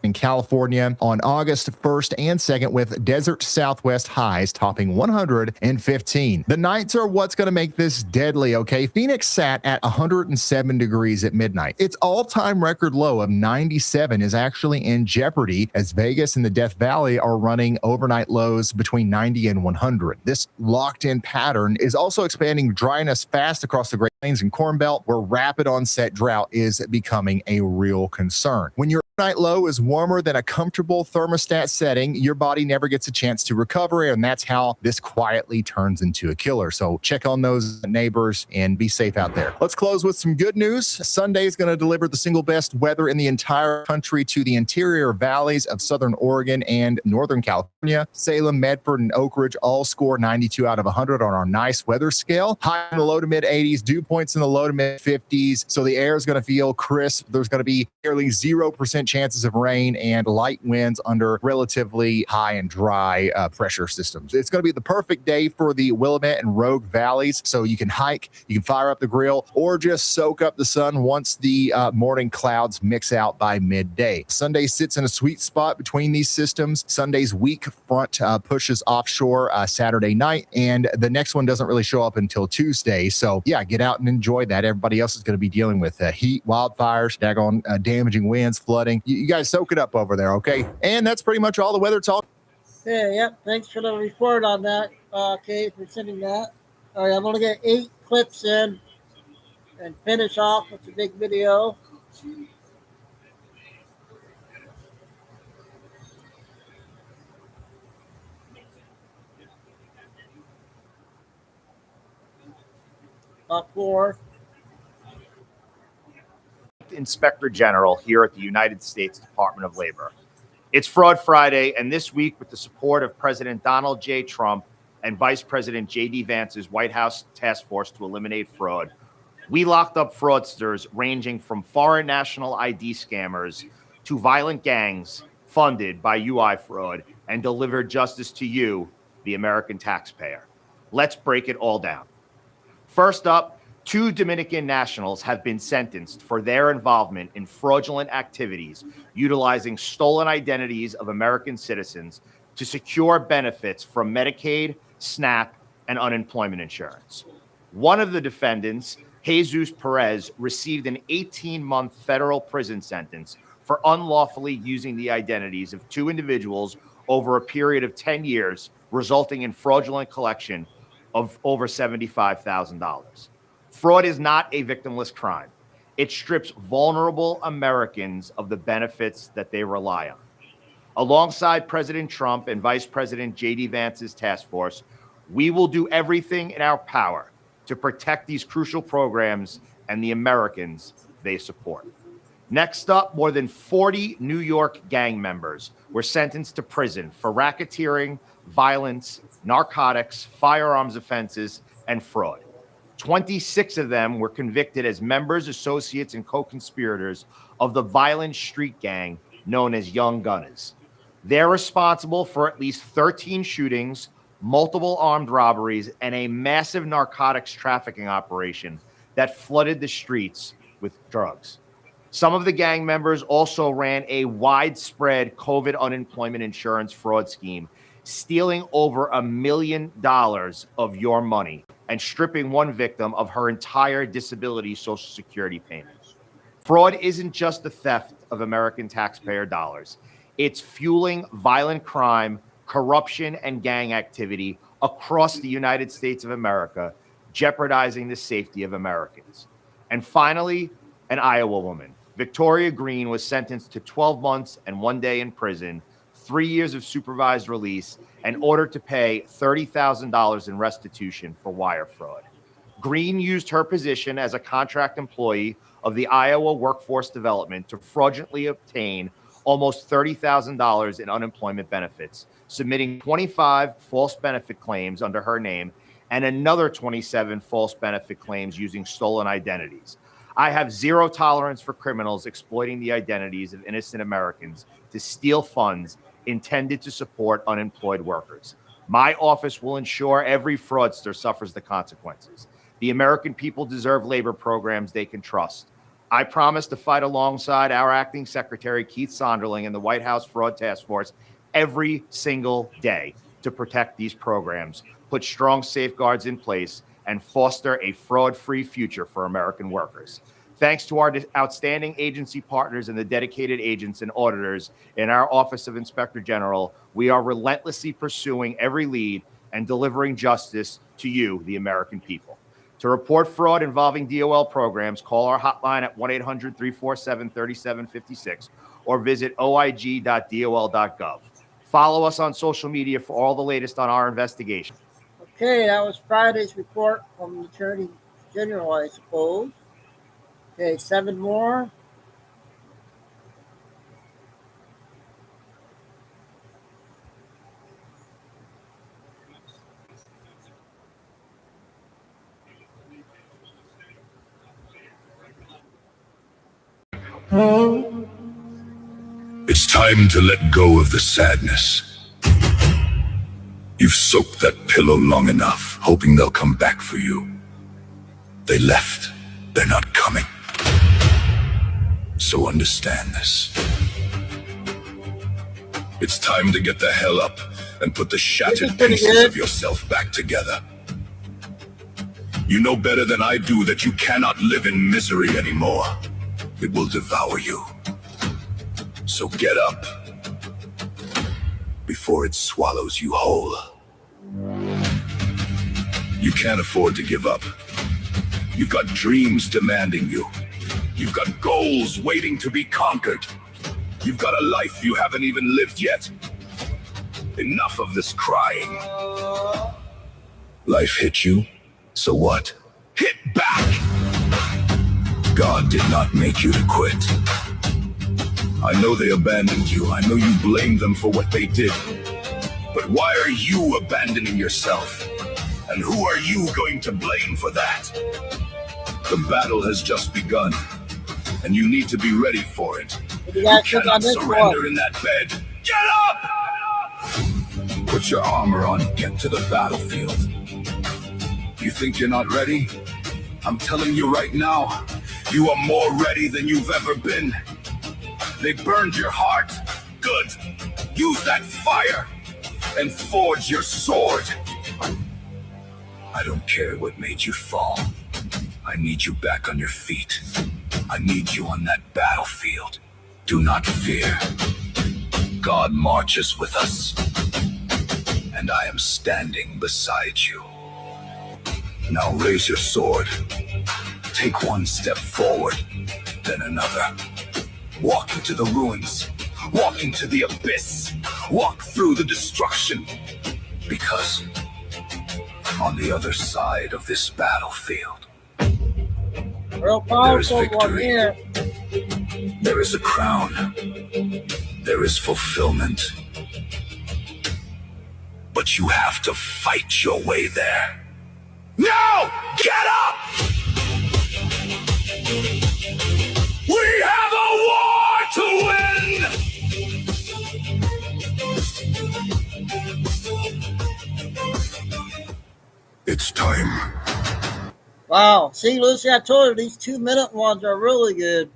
In California on August 1st and 2nd with desert Southwest highs topping 115. The nights are what's going to make this deadly, okay? Phoenix sat at 107 degrees at midnight. Its all-time record low of 97 is actually in jeopardy as Vegas and the Death Valley are running overnight lows between 90 and 100. This locked-in pattern is also expanding dryness fast across the Great Plains and Corn Belt, where rapid onset drought is becoming a real concern. When your night low is warmer than a comfortable thermostat setting, your body never gets a chance to recover, and that's how this quietly turns into a killer. So check on those neighbors and be safe out there. Let's close with some good news. Sunday is going to deliver the single best weather in the entire country to the interior valleys of southern Oregon and northern California. Salem, Medford, and Oak Ridge all score 92 out of 100 on our nice weather scale. High in the low to mid 80s, dew points in the low to mid 50s. So the air is going to feel crisp. There's going to be nearly 0% chances of rain and light winds under relatively high and dry pressure systems. It's going to be the perfect day for the Willamette and Rogue valleys, so you can hike, you can fire up the grill, or just soak up the sun once the morning clouds mix out by midday. Sunday sits in a sweet spot between these systems. Sunday's weak front pushes offshore Saturday night, and the next one doesn't really show up until Tuesday. So yeah, get out and enjoy that. Everybody else is going to be dealing with heat, wildfires, daggone damaging winds, flooding. You guys soak it up over there, okay? And that's pretty much all the weather talk. Yeah, yep. Thanks for the report on that, Kay, for sending that. All right, I'm going to get 8 clips in and finish off with the big video. About 4. Inspector General here at the United States Department of Labor. It's Fraud Friday, and this week, with the support of President Donald J. Trump and Vice President J.D. Vance's White House task force to eliminate fraud, we locked up fraudsters ranging from foreign national ID scammers to violent gangs funded by UI fraud and delivered justice to you, the American taxpayer. Let's break it all down. First up, 2 Dominican nationals have been sentenced for their involvement in fraudulent activities utilizing stolen identities of American citizens to secure benefits from Medicaid, SNAP, and unemployment insurance. One of the defendants, Jesus Perez, received an 18-month federal prison sentence for unlawfully using the identities of 2 individuals over a period of 10 years, resulting in fraudulent collection of over $75,000. Fraud is not a victimless crime. It strips vulnerable Americans of the benefits that they rely on. Alongside President Trump and Vice President J.D. Vance's task force, we will do everything in our power to protect these crucial programs and the Americans they support. Next up, more than 40 New York gang members were sentenced to prison for racketeering, violence, narcotics, firearms offenses, and fraud. 26 of them were convicted as members, associates, and co-conspirators of the violent street gang known as Young Gunners. They're responsible for at least 13 shootings, multiple armed robberies, and a massive narcotics trafficking operation that flooded the streets with drugs. Some of the gang members also ran a widespread COVID unemployment insurance fraud scheme, stealing over $1 million of your money and stripping one victim of her entire disability Social Security payment. Fraud isn't just the theft of American taxpayer dollars. It's fueling violent crime, corruption, and gang activity across the United States of America, jeopardizing the safety of Americans. And finally, an Iowa woman. Victoria Green was sentenced to 12 months and 1 day in prison, 3 years of supervised release, and ordered to pay $30,000 in restitution for wire fraud. Green used her position as a contract employee of the Iowa Workforce Development to fraudulently obtain almost $30,000 in unemployment benefits, submitting 25 false benefit claims under her name and another 27 false benefit claims using stolen identities. I have zero tolerance for criminals exploiting the identities of innocent Americans to steal funds intended to support unemployed workers. My office will ensure every fraudster suffers the consequences. The American people deserve labor programs they can trust. I promise to fight alongside our acting secretary, Keith Sonderling, and the White House Fraud Task Force every single day to protect these programs, put strong safeguards in place, and foster a fraud-free future for American workers. Thanks to our outstanding agency partners and the dedicated agents and auditors in our Office of Inspector General, we are relentlessly pursuing every lead and delivering justice to you, the American people. To report fraud involving DOL programs, call our hotline at 1-800-347-3756 or visit oig.dol.gov. Follow us on social media for all the latest on our investigation. Okay, that was Friday's report from the Attorney General, I suppose. Okay, 7 more. It's time to let go of the sadness. You've soaked that pillow long enough, hoping they'll come back for you. They left. They're not coming. So understand this. It's time to get the hell up and put the shattered pieces of yourself back together. You know better than I do that you cannot live in misery anymore. It will devour you. So get up before it swallows you whole. You can't afford to give up. You've got dreams demanding you. You've got goals waiting to be conquered. You've got a life you haven't even lived yet. Enough of this crying. Life hit you, so what? Hit back! God did not make you to quit. I know they abandoned you. I know you blame them for what they did. But why are you abandoning yourself? And who are you going to blame for that? The battle has just begun, and you need to be ready for it. You cannot surrender in that bed. Get up! Put your armor on and get to the battlefield. You think you're not ready? I'm telling you right now, you are more ready than you've ever been. They burned your heart. Good. Use that fire and forge your sword. I don't care what made you fall. I need you back on your feet. I need you on that battlefield. Do not fear. God marches with us, and I am standing beside you. Now raise your sword. Take one step forward, then another. Walk into the ruins. Walk into the abyss. Walk through the destruction. Because on the other side of this battlefield, there is victory. There is a crown. There is fulfillment. But you have to fight your way there. Now, get up! We have a war to win! It's time. Wow. See, Lucy, I told you these 2-minute ones are really good.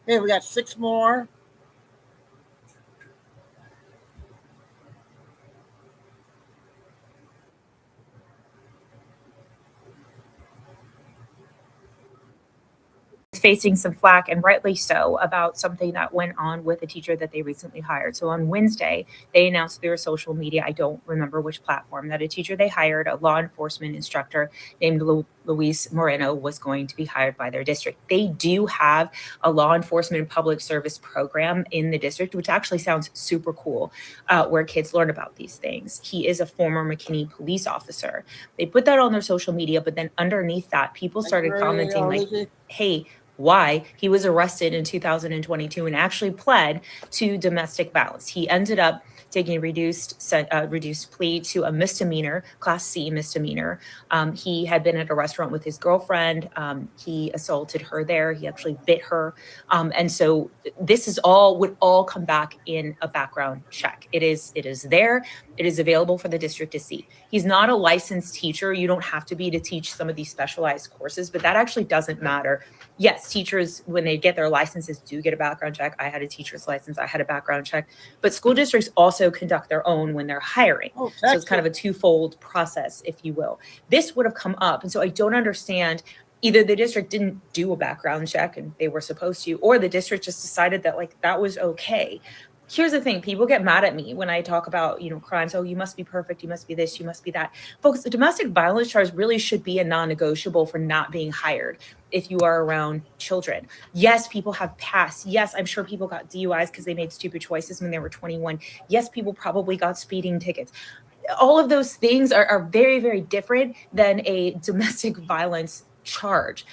Okay, we got 6 more. facing some flack, and rightly so, about something that went on with a teacher that they recently hired. So on Wednesday, they announced through social media, I don't remember which platform, that a teacher they hired, a law enforcement instructor named Luis Moreno, was going to be hired by their district. They do have a law enforcement and public service program in the district, which actually sounds super cool, where kids learn about these things. He is a former McKinney police officer. They put that on their social media, but then underneath that, people started commenting like, hey, why? He was arrested in 2022 and actually pled to domestic violence. He ended up taking a reduced plea to a misdemeanor, Class C misdemeanor. He had been at a restaurant with his girlfriend. He assaulted her there. He actually bit her. And so this would all come back in a background check. It is there. It is available for the district to see. He's not a licensed teacher. You don't have to be to teach some of these specialized courses, but that actually doesn't matter. Yes, teachers, when they get their licenses, do get a background check. I had a teacher's license. I had a background check. But school districts also conduct their own when they're hiring. So it's kind of a twofold process, if you will. This would have come up. And so I don't understand, either the district didn't do a background check and they were supposed to, or the district just decided that like that was okay. Here's the thing. People get mad at me when I talk about, crimes. Oh, you must be perfect. You must be this. You must be that. Folks, the domestic violence charge really should be a non-negotiable for not being hired if you are around children. Yes, people have passed. Yes, I'm sure people got DUIs because they made stupid choices when they were 21. Yes, people probably got speeding tickets. All of those things are very, very different than a domestic violence charge.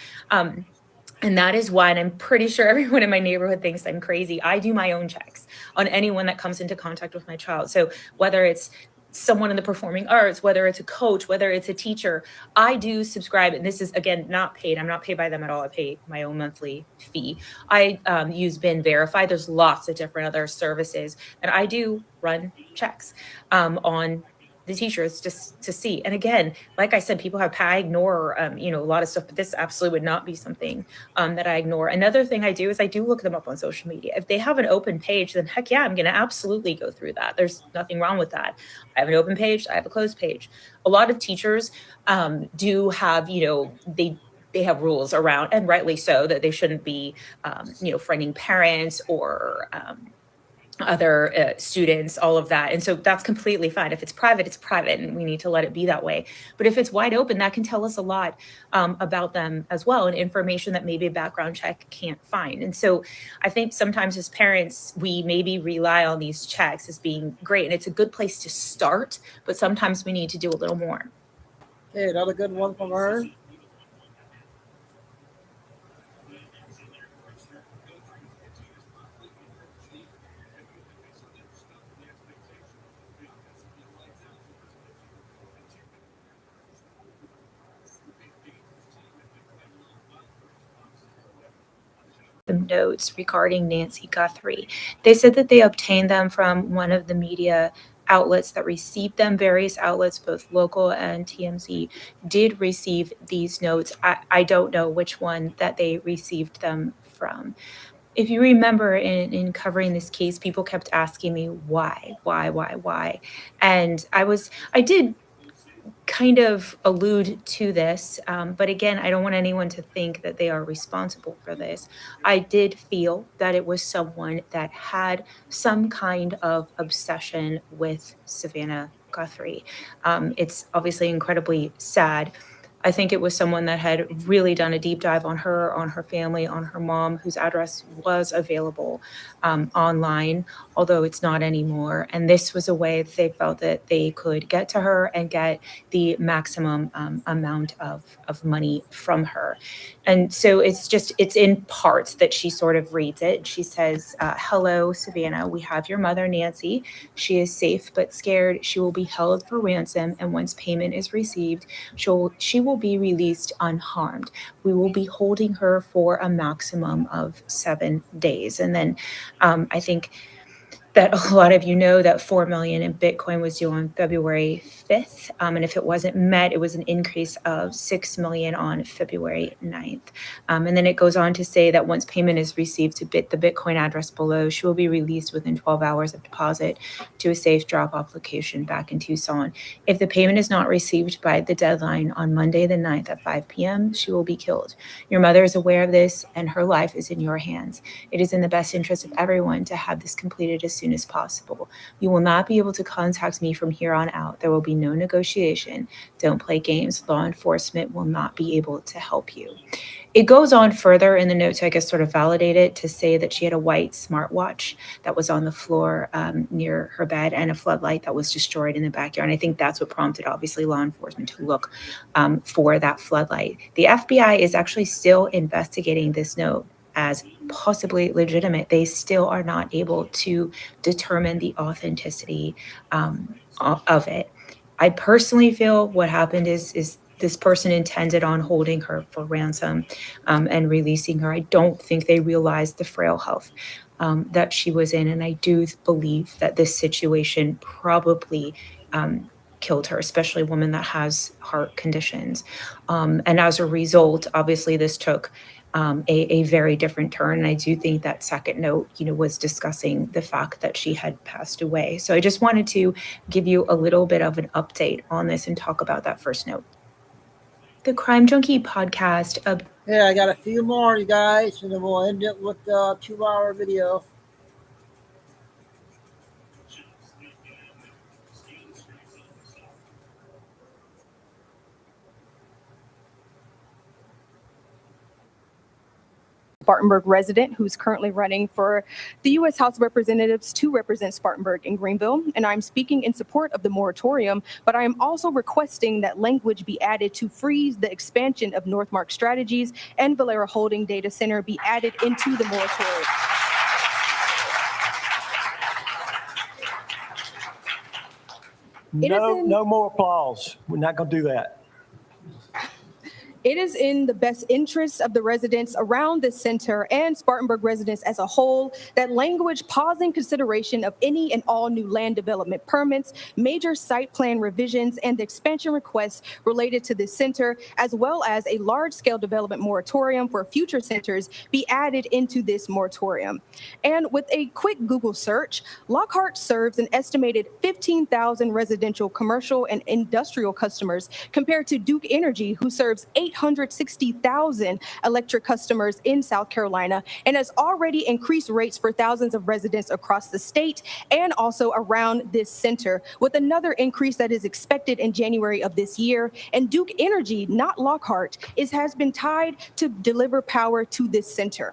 And that is why, and I'm pretty sure everyone in my neighborhood thinks I'm crazy, I do my own checks on anyone that comes into contact with my child. So whether it's someone in the performing arts, whether it's a coach, whether it's a teacher, I do subscribe. And this is, again, not paid. I'm not paid by them at all. I pay my own monthly fee. I use BIN Verify. There's lots of different other services. And I do run checks on the teachers just to see. And again, like I said, people have, I ignore, a lot of stuff, but this absolutely would not be something that I ignore. Another thing I do is I do look them up on social media. If they have an open page, then heck yeah, I'm going to absolutely go through that. There's nothing wrong with that. I have an open page. I have a closed page. A lot of teachers do have, they have rules around, and rightly so, that they shouldn't be, frightening parents or, other students, all of that. And so that's completely fine. If it's private, and we need to let it be that way. But if it's wide open, that can tell us a lot about them as well, and information that maybe a background check can't find. And so I think sometimes as parents, we maybe rely on these checks as being great, and it's a good place to start, but sometimes we need to do a little more. Okay, another good one from her. Notes regarding Nancy Guthrie. They said that they obtained them from one of the media outlets that received them. Various outlets, both local and TMZ, did receive these notes. I don't know which one that they received them from. If you remember in covering this case, people kept asking me why. And I did kind of allude to this, but again, I don't want anyone to think that they are responsible for this. I did feel that it was someone that had some kind of obsession with Savannah Guthrie. It's obviously incredibly sad. I think it was someone that had really done a deep dive on her family, on her mom, whose address was available online, although it's not anymore. And this was a way that they felt that they could get to her and get the maximum amount of money from her. And so it's in parts that she sort of reads it. She says, hello, Savannah, we have your mother, Nancy. She is safe but scared. She will be held for ransom. And once payment is received, she will be released unharmed. We will be holding her for a maximum of 7 days. And then I think that a lot of you know that 4 million in Bitcoin was due on February 5th. And if it wasn't met, it was an increase of 6 million on February 9th. And then it goes on to say that once payment is received to the Bitcoin address below, she will be released within 12 hours of deposit to a safe drop-off location back in Tucson. If the payment is not received by the deadline on Monday the 9th at 5 p.m., she will be killed. Your mother is aware of this, and her life is in your hands. It is in the best interest of everyone to have this completed as soon as possible. You will not be able to contact me from here on out. There will be no negotiation. Don't play games. Law enforcement will not be able to help you. It goes on further in the note to, I guess, sort of validate it, to say that she had a white smartwatch that was on the floor near her bed and a floodlight that was destroyed in the backyard. And I think that's what prompted, obviously, law enforcement to look for that floodlight. The FBI is actually still investigating this note as possibly legitimate. They still are not able to determine the authenticity of it. I personally feel what happened is this person intended on holding her for ransom and releasing her. I don't think they realized the frail health that she was in. And I do believe that this situation probably killed her, especially a woman that has heart conditions. And as a result, obviously this took a very different turn. And I do think that second note, was discussing the fact that she had passed away. So I just wanted to give you a little bit of an update on this and talk about that first note. The Crime Junkie podcast. Yeah, I got a few more, you guys, and then we'll end it with a 2-hour video. Spartanburg resident who's currently running for the U.S. House of Representatives to represent Spartanburg and Greenville. And I'm speaking in support of the moratorium, but I am also requesting that language be added to freeze the expansion of Northmark Strategies and Valera Holding Data Center be added into the moratorium. No more applause. We're not going to do that. It is in the best interests of the residents around this center and Spartanburg residents as a whole that language pausing consideration of any and all new land development permits, major site plan revisions, and the expansion requests related to this center, as well as a large-scale development moratorium for future centers, be added into this moratorium. And with a quick Google search, Lockhart serves an estimated 15,000 residential, commercial, and industrial customers compared to Duke Energy, who serves 860,000 electric customers in South Carolina and has already increased rates for thousands of residents across the state and also around this center, with another increase that is expected in January of this year. And Duke Energy, not Lockhart, has been tied to deliver power to this center.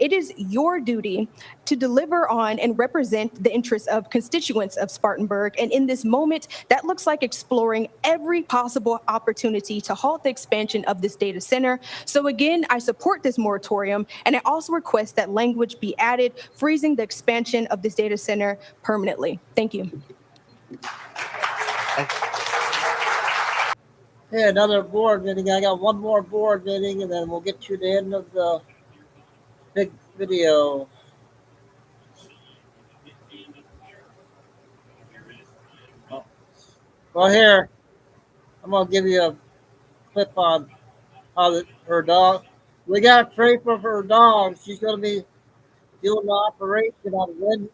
It is your duty to deliver on and represent the interests of constituents of Spartanburg. And in this moment, that looks like exploring every possible opportunity to halt the expansion of this data center. So again, I support this moratorium, and I also request that language be added, freezing the expansion of this data center permanently. Thank you. Hey, another board meeting. I got one more board meeting, and then we'll get to the end of the big video. Well, here, I'm going to give you a clip on how her dog, we got to pray for her dog. She's going to be doing the operation on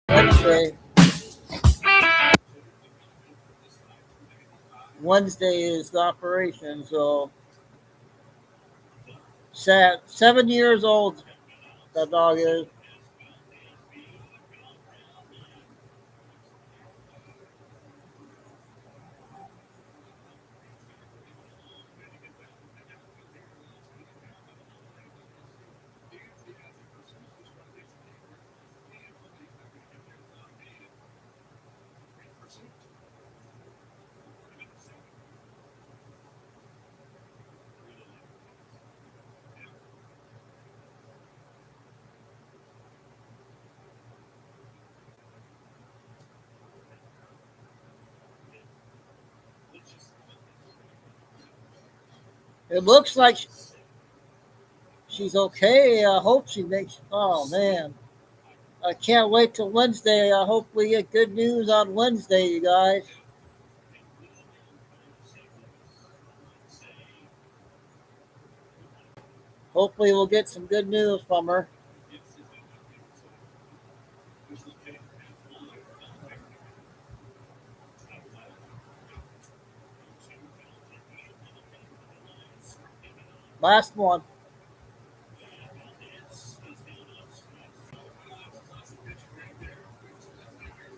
Wednesday. Wednesday is the operation, so sad. 7 years old, that dog is. It looks like she's okay. I hope she makes. Oh man, I can't wait till Wednesday. I hope we get good news on Wednesday, you guys. Hopefully we'll get some good news from her. Last one.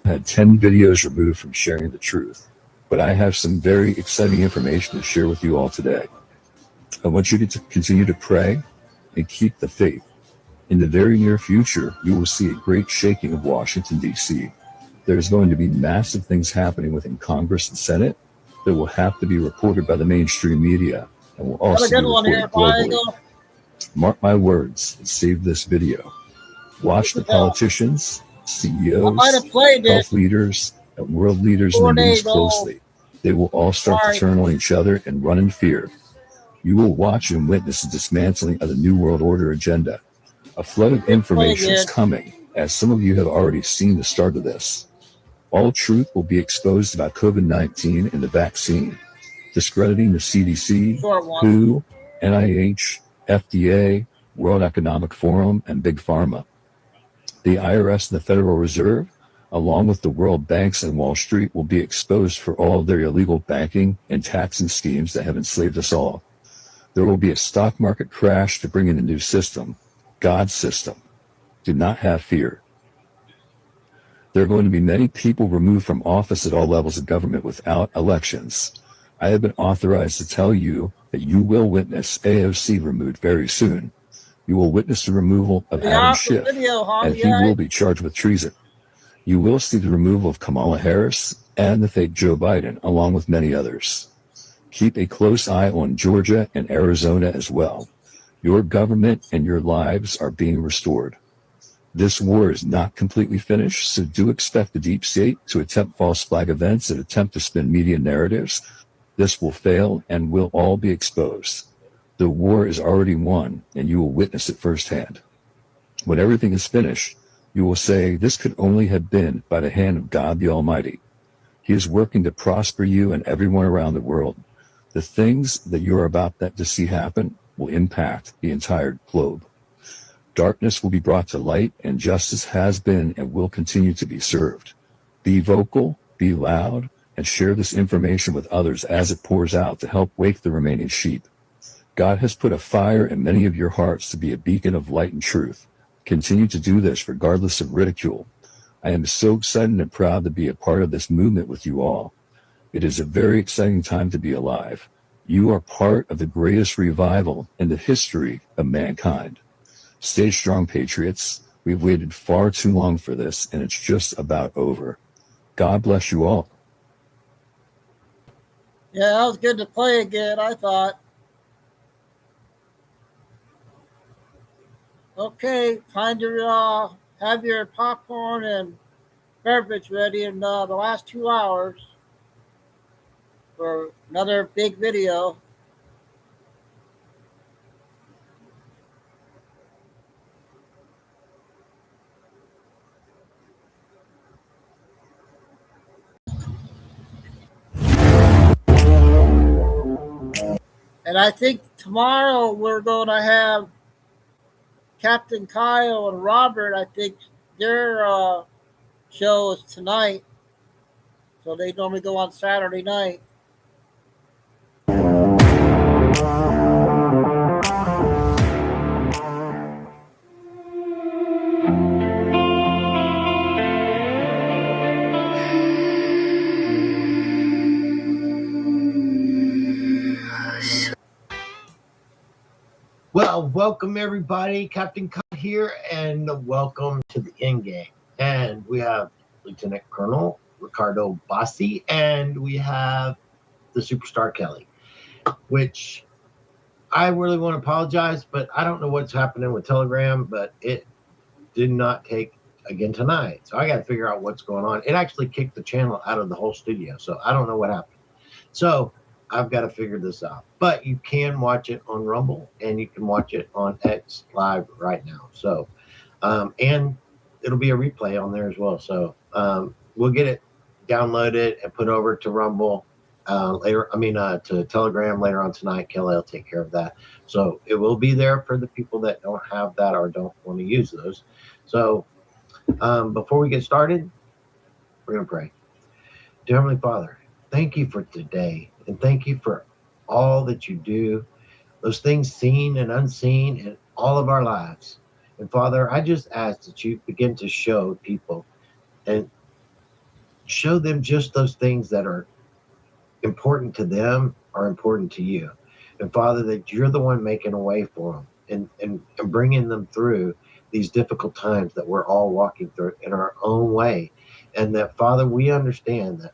Had 10 videos removed from sharing the truth, but I have some very exciting information to share with you all today. I want you to continue to pray and keep the faith. In the very near future, you will see a great shaking of Washington, D.C. There's going to be massive things happening within Congress and Senate that will have to be reported by the mainstream media and will also be reported globally. Mark my words and save this video. Watch the politicians, CEOs, health leaders, and world leaders in the news closely. They will all start to turn on each other and run in fear. You will watch and witness the dismantling of the New World Order agenda. A flood of information is coming, as some of you have already seen the start of this. All truth will be exposed about COVID-19 and the vaccine, discrediting the CDC, WHO, NIH, FDA, World Economic Forum, and Big Pharma. The IRS and the Federal Reserve, along with the world banks and Wall Street, will be exposed for all of their illegal banking and taxing schemes that have enslaved us all. There will be a stock market crash to bring in a new system, God's system. Do not have fear. There are going to be many people removed from office at all levels of government without elections. I have been authorized to tell you that you will witness AOC removed very soon. You will witness the removal of Adam Schiff, and he will be charged with treason. You will see the removal of Kamala Harris and the fake Joe Biden, along with many others. Keep a close eye on Georgia and Arizona as well. Your government and your lives are being restored. This war is not completely finished, so do expect the deep state to attempt false flag events and attempt to spin media narratives. This will fail and will all be exposed. The war is already won, and you will witness it firsthand. When everything is finished, you will say, this could only have been by the hand of God the Almighty. He is working to prosper you and everyone around the world. The things that you're about to see happen will impact the entire globe. Darkness will be brought to light, and justice has been and will continue to be served. Be vocal, be loud, and share this information with others as it pours out to help wake the remaining sheep. God has put a fire in many of your hearts to be a beacon of light and truth. Continue to do this regardless of ridicule. I am so excited and proud to be a part of this movement with you all. It is a very exciting time to be alive. You are part of the greatest revival in the history of mankind. Stay strong, patriots. We've waited far too long for this, and it's just about over. God bless you all. Yeah, that was good to play again, I thought. Okay, time to have your popcorn and beverage ready in the last 2 hours for another big video. And I think tomorrow we're going to have Captain Kyle and Robert. I think their show is tonight. So they normally go on Saturday night. Well, welcome everybody. Captain Cut here, and welcome to the end game. And we have Lieutenant Colonel Ricardo Bassi, and we have the Superstar Kelly, which I really want to apologize, but I don't know what's happening with Telegram, but it did not take again tonight. So I got to figure out what's going on. It actually kicked the channel out of the whole studio, so I don't know what happened. So I've got to figure this out. But you can watch it on Rumble, and you can watch it on X Live right now. So, and it'll be a replay on there as well. So we'll get it downloaded and put over to Rumble to Telegram later on tonight. Kelly will take care of that. So it will be there for the people that don't have that or don't want to use those. So before we get started, we're going to pray. Dear Heavenly Father, thank you for today, and thank you for all that you do, those things seen and unseen in all of our lives. And Father, I just ask that you begin to show people and show them just those things that are important to them are important to you. And Father, that you're the one making a way for them and bringing them through these difficult times that we're all walking through in our own way. And that, Father, we understand that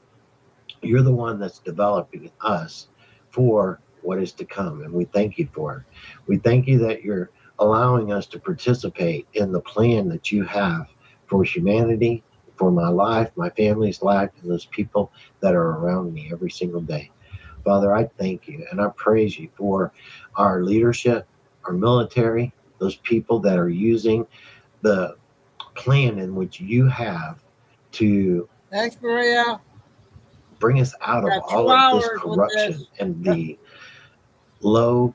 you're the one that's developing us for what is to come. And we thank you for it. We thank you that you're allowing us to participate in the plan that you have for humanity, for my life, my family's life, and those people that are around me every single day. Father, I thank you and I praise you for our leadership, our military, those people that are using the plan in which you have to Thanks, Maria. Bring us out of all of this corruption and the low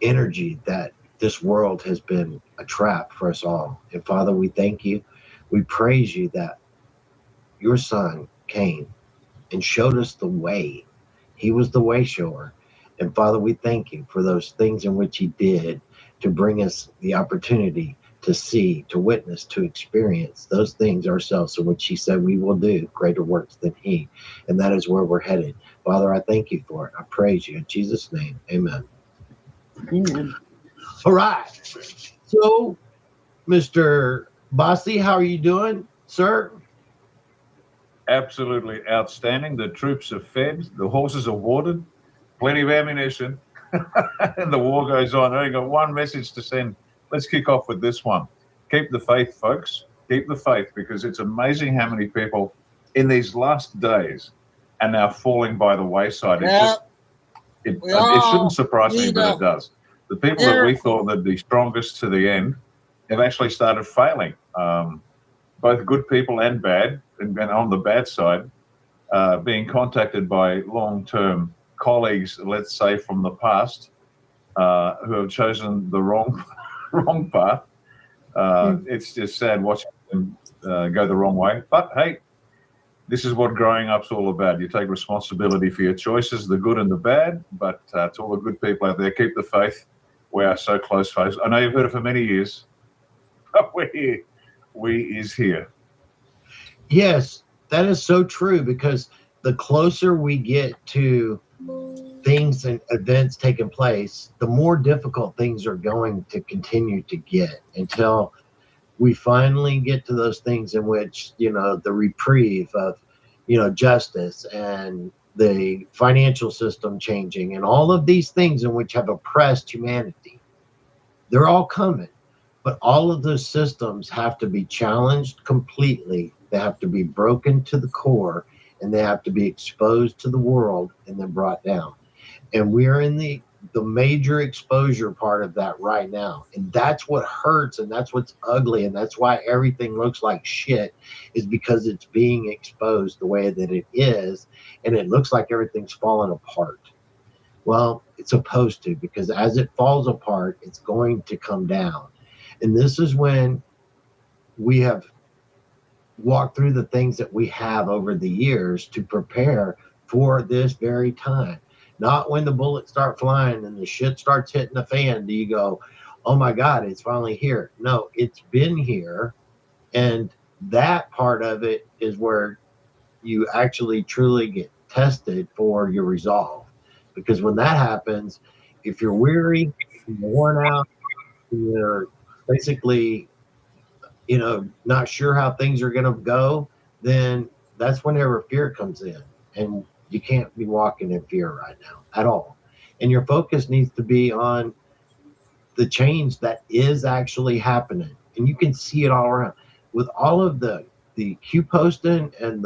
energy that this world has been a trap for us all. And Father, we thank you. We praise you that your son came and showed us the way. He was the way shower. And Father, we thank you for those things in which he did to bring us the opportunity to see, to witness, to experience those things ourselves, in which he said we will do greater works than he. And that is where we're headed. Father, I thank you for it. I praise you in Jesus' name. Amen. Amen. All right. So, Mr. Bossy, how are you doing, sir? Absolutely outstanding. The troops are fed, the horses are watered, plenty of ammunition, and the war goes on. I only got one message to send. Let's kick off with this one. Keep the faith, folks. Keep the faith, because it's amazing how many people in these last days are now falling by the wayside. Yeah. It shouldn't surprise me, but it does. The people that we thought would be strongest to the end have actually started failing. Both good people and bad, and on the bad side, being contacted by long-term colleagues, let's say from the past, who have chosen the wrong path. It's just sad watching them go the wrong way. But hey, this is what growing up's all about. You take responsibility for your choices, the good and the bad. But to all the good people out there, keep the faith. We are so close, folks. I know you've heard it for many years, but we're here. We is here. Yes, that is so true, because the closer we get to things and events taking place, the more difficult things are going to continue to get until we finally get to those things in which, the reprieve of, justice and the financial system changing and all of these things in which have oppressed humanity. They're all coming, but all of those systems have to be challenged completely. They have to be broken to the core, and they have to be exposed to the world and then brought down. And we're in the major exposure part of that right now. And that's what hurts, and that's what's ugly, and that's why everything looks like shit, is because it's being exposed the way that it is, and it looks like everything's falling apart. Well, it's supposed to, because as it falls apart, it's going to come down. And this is when we have walked through the things that we have over the years to prepare for this very time. Not when the bullets start flying and the shit starts hitting the fan do you go, oh my God, it's finally here. No, it's been here. And that part of it is where you actually truly get tested for your resolve. Because when that happens, if you're weary, you're worn out, you're basically, not sure how things are going to go, then that's whenever fear comes in. And you can't be walking in fear right now at all. And your focus needs to be on the change that is actually happening. And you can see it all around with all of the Q posting and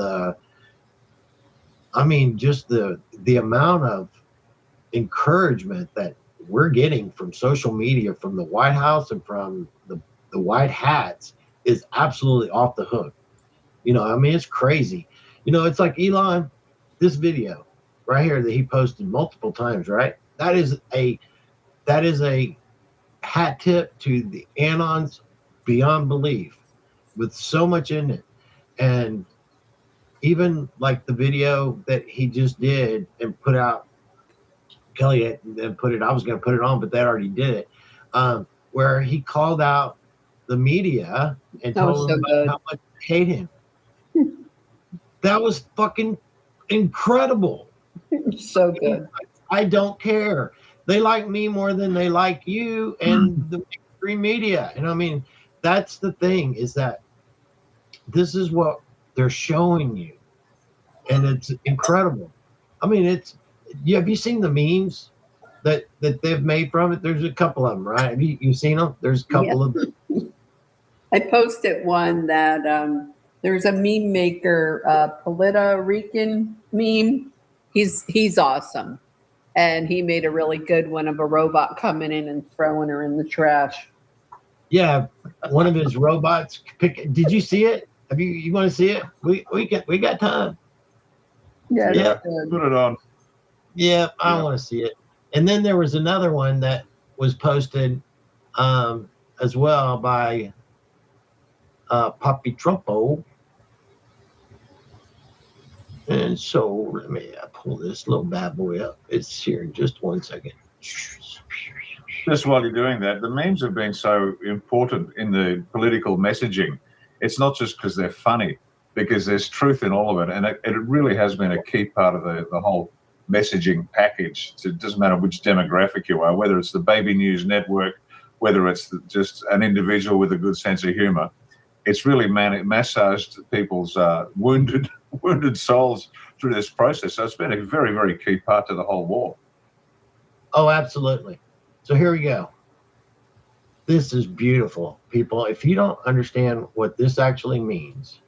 just the amount of encouragement that we're getting from social media, from the White House and from the white hats. is absolutely off the hook. You know, I mean, it's crazy. You know, it's like Elon, this video right here that he posted multiple times, right? That is a hat tip to the Anons beyond belief with so much in it. And even like the video that he just did and put out, Kelly had put it, I was going to put it on, but that already did it, where he called out the media and told them about how much they hate him. That was fucking incredible. So good. I don't care. They like me more than they like you and the mainstream media. And I mean, that's the thing, is that this is what they're showing you. And it's incredible. I mean, have you seen the memes that they've made from it? There's a couple of them, right? Have you seen them? There's a couple of them. I posted one that there's a meme maker, Polita Rican meme. He's awesome. And he made a really good one of a robot coming in and throwing her in the trash. Yeah, one of his robots. Did you see it? You want to see it? We got time. Yeah, put it on. Yeah, I want to see it. And then there was another one that was posted as well by Papi Trumpo. And so let me pull this little bad boy up. It's here in just 1 second. Just while you're doing that, the memes have been so important in the political messaging. It's not just because they're funny, because there's truth in all of it. And it really has been a key part of the whole messaging package. It doesn't matter which demographic you are, whether it's the baby news network, whether it's just an individual with a good sense of humor. It's really massaged people's wounded souls through this process. So it's been a very, very key part to the whole war. Oh, absolutely. So here we go. This is beautiful, people. If you don't understand what this actually means.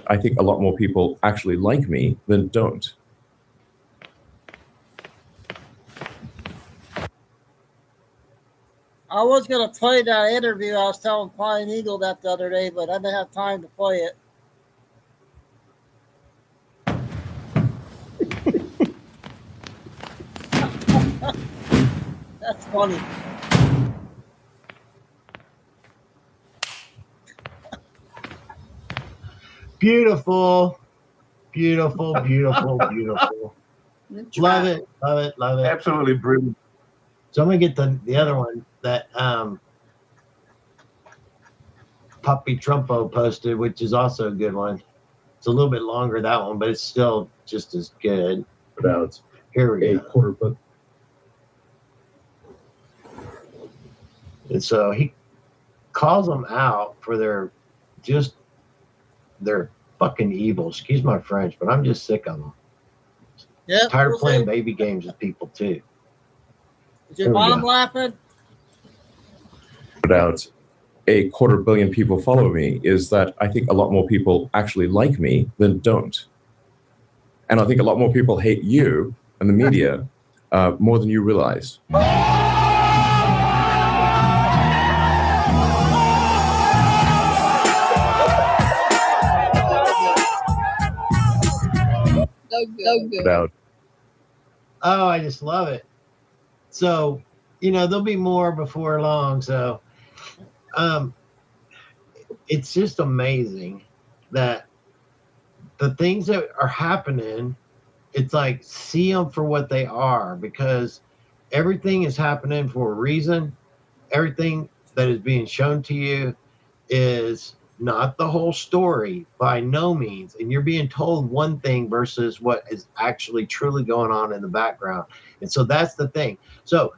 I think a lot more people actually like me than don't. I was going to play that interview. I was telling Flying Eagle that the other day, but I didn't have time to play it. That's funny. Beautiful, beautiful, beautiful, beautiful. Love it, love it, love it. Absolutely brilliant. So I'm gonna get the other one that Papi Trumpo posted, which is also a good one. It's a little bit longer, that one, but it's still just as good. Here we go. And so he calls them out for their fucking evil. Excuse my French, but I'm just sick of them. Yeah, Tired of playing baby games with people too. Is your mom laughing? About 250 million people follow me is that I think a lot more people actually like me than don't. And I think a lot more people hate you and the media more than you realize. So good. Oh, I just love it. So, there'll be more before long. So, it's just amazing that the things that are happening, it's like, see them for what they are, because everything is happening for a reason. Everything that is being shown to you is not the whole story by no means. And you're being told one thing versus what is actually truly going on in the background. And so that's the thing. So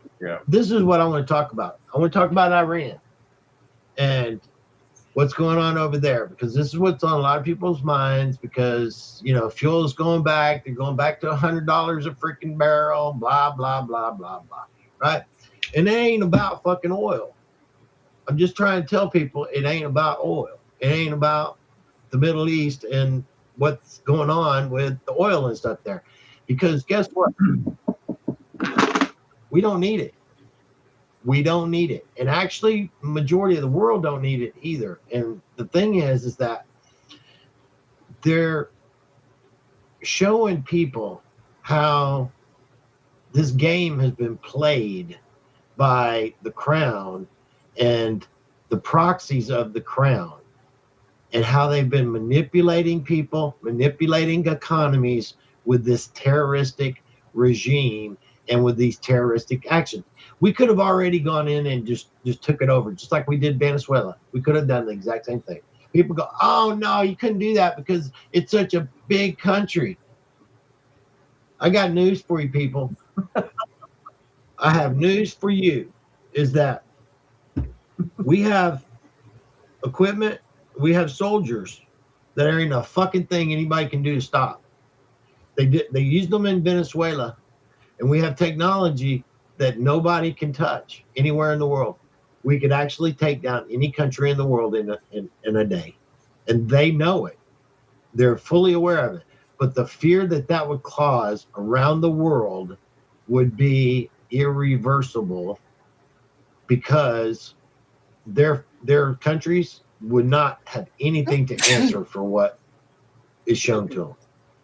this is what I want to talk about. I want to talk about Iran and what's going on over there, because this is what's on a lot of people's minds, because, fuel is going back. They're going back to $100 a freaking barrel, blah, blah, blah, blah, blah. Right? And it ain't about fucking oil. I'm just trying to tell people it ain't about oil. It ain't about the Middle East and what's going on with the oil and stuff there. Because guess what? We don't need it. We don't need it. And actually, majority of the world don't need it either. And the thing is that they're showing people how this game has been played by the crown and the proxies of the crown, and how they've been manipulating people, manipulating economies with this terroristic regime and with these terroristic actions. We could have already gone in and just took it over, just like we did Venezuela. We could have done the exact same thing. People go, oh no, you couldn't do that because it's such a big country. I got news for you people. I have news for you, is that we have equipment, we have soldiers that ain't a fucking thing anybody can do to stop. They used them in Venezuela, and we have technology that nobody can touch anywhere in the world. We could actually take down any country in the world in a day, and they know it. They're fully aware of it. But the fear that would cause around the world would be irreversible, because their countries would not have anything to answer for what is shown to them.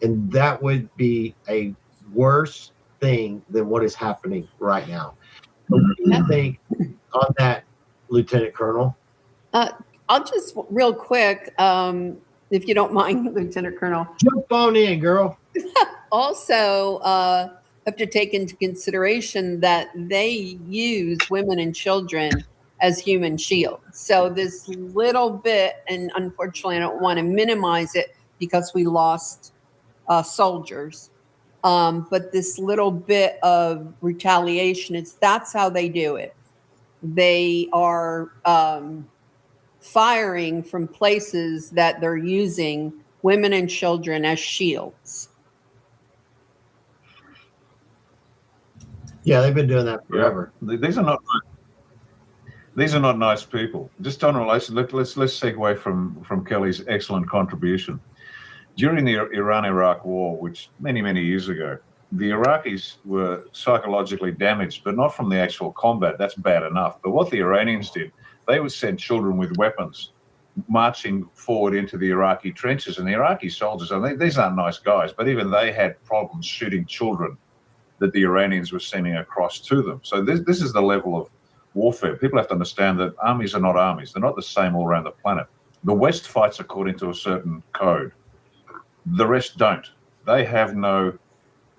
And that would be a worse thing than what is happening right now. So what do you think on that, Lieutenant Colonel? I'll just real quick, if you don't mind, Lieutenant Colonel. Jump on in, girl. Also, have to take into consideration that they use women and children as human shields. So this little bit, and unfortunately I don't want to minimize it because we lost soldiers, but this little bit of retaliation, that's how they do it. They are firing from places that they're using women and children as shields. Yeah, they've been doing that forever. Yeah. These are not nice people. Just on relation, let's segue from Kelly's excellent contribution. During the Iran-Iraq war, which many years ago, the Iraqis were psychologically damaged, but not from the actual combat. That's bad enough. But what the Iranians did, they would send children with weapons marching forward into the Iraqi trenches. And the Iraqi soldiers, I mean, these aren't nice guys, but even they had problems shooting children that the Iranians were sending across to them. So this is the level of warfare. People have to understand that armies are not armies. They're not the same all around the planet. The West fights according to a certain code. The rest don't. They have no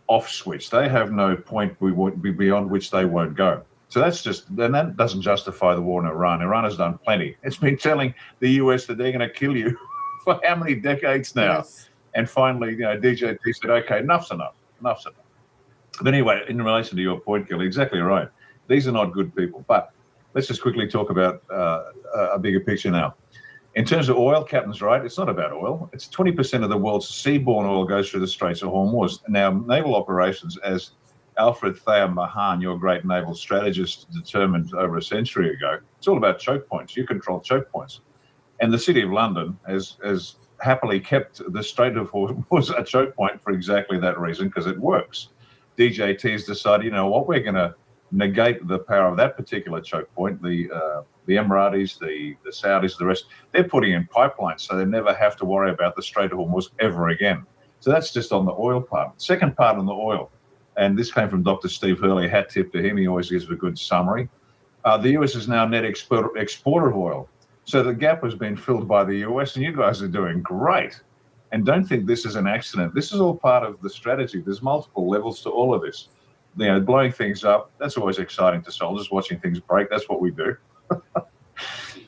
off switch. They have no point beyond which they won't go. So that's just, and that doesn't justify the war in Iran. Iran has done plenty. It's been telling the US that they're going to kill you for how many decades now? Yes. And finally, DJT said, okay, enough's enough. Enough's enough. But anyway, in relation to your point, Kelly, exactly right. These are not good people. But let's just quickly talk about a bigger picture now. In terms of oil, Captain's right. It's not about oil. It's 20% of the world's seaborne oil goes through the Straits of Hormuz. Now, naval operations, as Alfred Thayer Mahan, your great naval strategist, determined over a century ago, it's all about choke points. You control choke points. And the City of London has happily kept the Strait of Hormuz a choke point for exactly that reason, because it works. DJT's decided, you know what, we're going to negate the power of that particular choke point. The Emiratis, the Saudis, the rest, they're putting in pipelines so they never have to worry about the Strait of Hormuz ever again. So that's just on the oil part. Second part on the oil, and this came from Dr. Steve Hurley, hat tip to him, he always gives a good summary. The US is now net exporter of oil. So the gap has been filled by the US, and you guys are doing great. And don't think this is an accident. This is all part of the strategy. There's multiple levels to all of this. Blowing things up, that's always exciting to soldiers. Watching things break, that's what we do.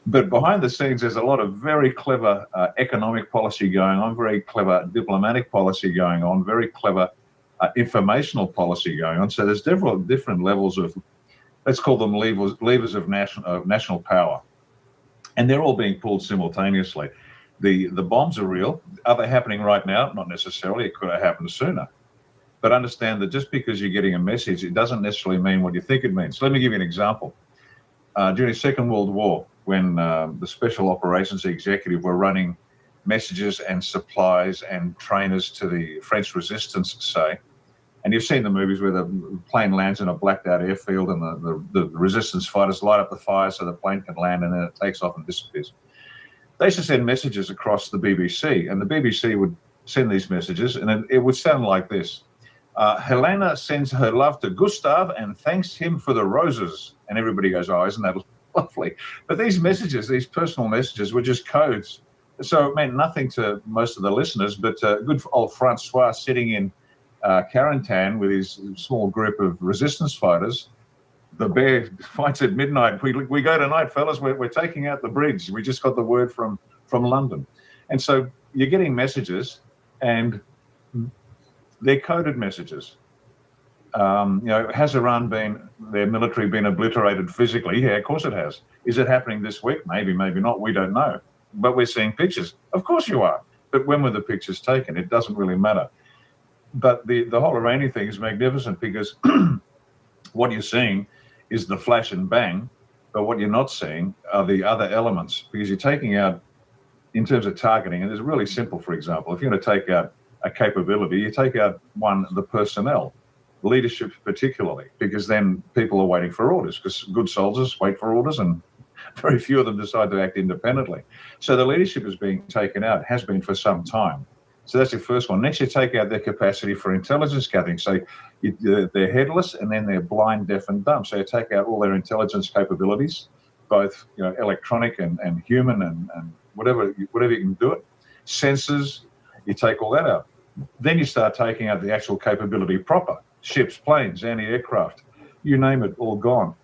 But behind the scenes, there's a lot of very clever economic policy going on, very clever diplomatic policy going on, very clever informational policy going on. So there's different levels of, let's call them levers of national power. And they're all being pulled simultaneously. The bombs are real. Are they happening right now? Not necessarily. It could have happened sooner. But understand that just because you're getting a message, it doesn't necessarily mean what you think it means. So let me give you an example. During the Second World War, when the Special Operations Executive were running messages and supplies and trainers to the French resistance, say, And you've seen the movies where the plane lands in a blacked out airfield and the resistance fighters light up the fire so the plane can land, and then it takes off and disappears. They used to send messages across the BBC, and the BBC would send these messages, and it would sound like this. Helena sends her love to Gustav and thanks him for the roses. And everybody goes, oh, isn't that lovely? But these messages, these personal messages, were just codes. So it meant nothing to most of the listeners, but good old Francois sitting in Carentan with his small group of resistance fighters. The bear fights at midnight. We go tonight, fellas. We're taking out the bridge. We just got the word from London. And so you're getting messages, and they're coded messages. Has Iran their military been obliterated physically? Yeah, of course it has. Is it happening this week? Maybe, maybe not. We don't know. But we're seeing pictures. Of course you are. But when were the pictures taken? It doesn't really matter. But the whole Iranian thing is magnificent, because what you're seeing is the flash and bang, but what you're not seeing are the other elements, because you're taking out, in terms of targeting, and it's really simple. For example, if you're going to take out a capability, you take out the personnel, leadership particularly, because then people are waiting for orders, because good soldiers wait for orders and very few of them decide to act independently. So the leadership is being taken out, has been for some time. So that's the first one. Next, you take out their capacity for intelligence gathering. So they're headless, and then they're blind, deaf, and dumb. So you take out all their intelligence capabilities, both electronic and human and whatever you can do it. Sensors, you take all that out. Then you start taking out the actual capability proper. Ships, planes, anti-aircraft, you name it, all gone.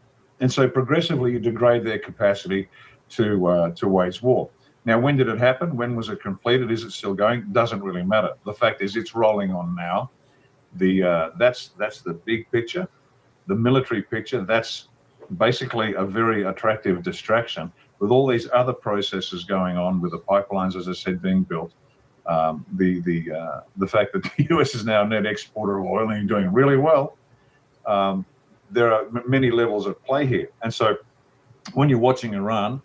And so progressively you degrade their capacity to wage war. Now, when did it happen? When was it completed? Is it still going? Doesn't really matter. The fact is, it's rolling on now. That's the big picture. The military picture, that's basically a very attractive distraction with all these other processes going on, with the pipelines, as I said, being built. The fact that the US is now a net exporter of oil and doing really well. There are many levels at play here. And so when you're watching Iran,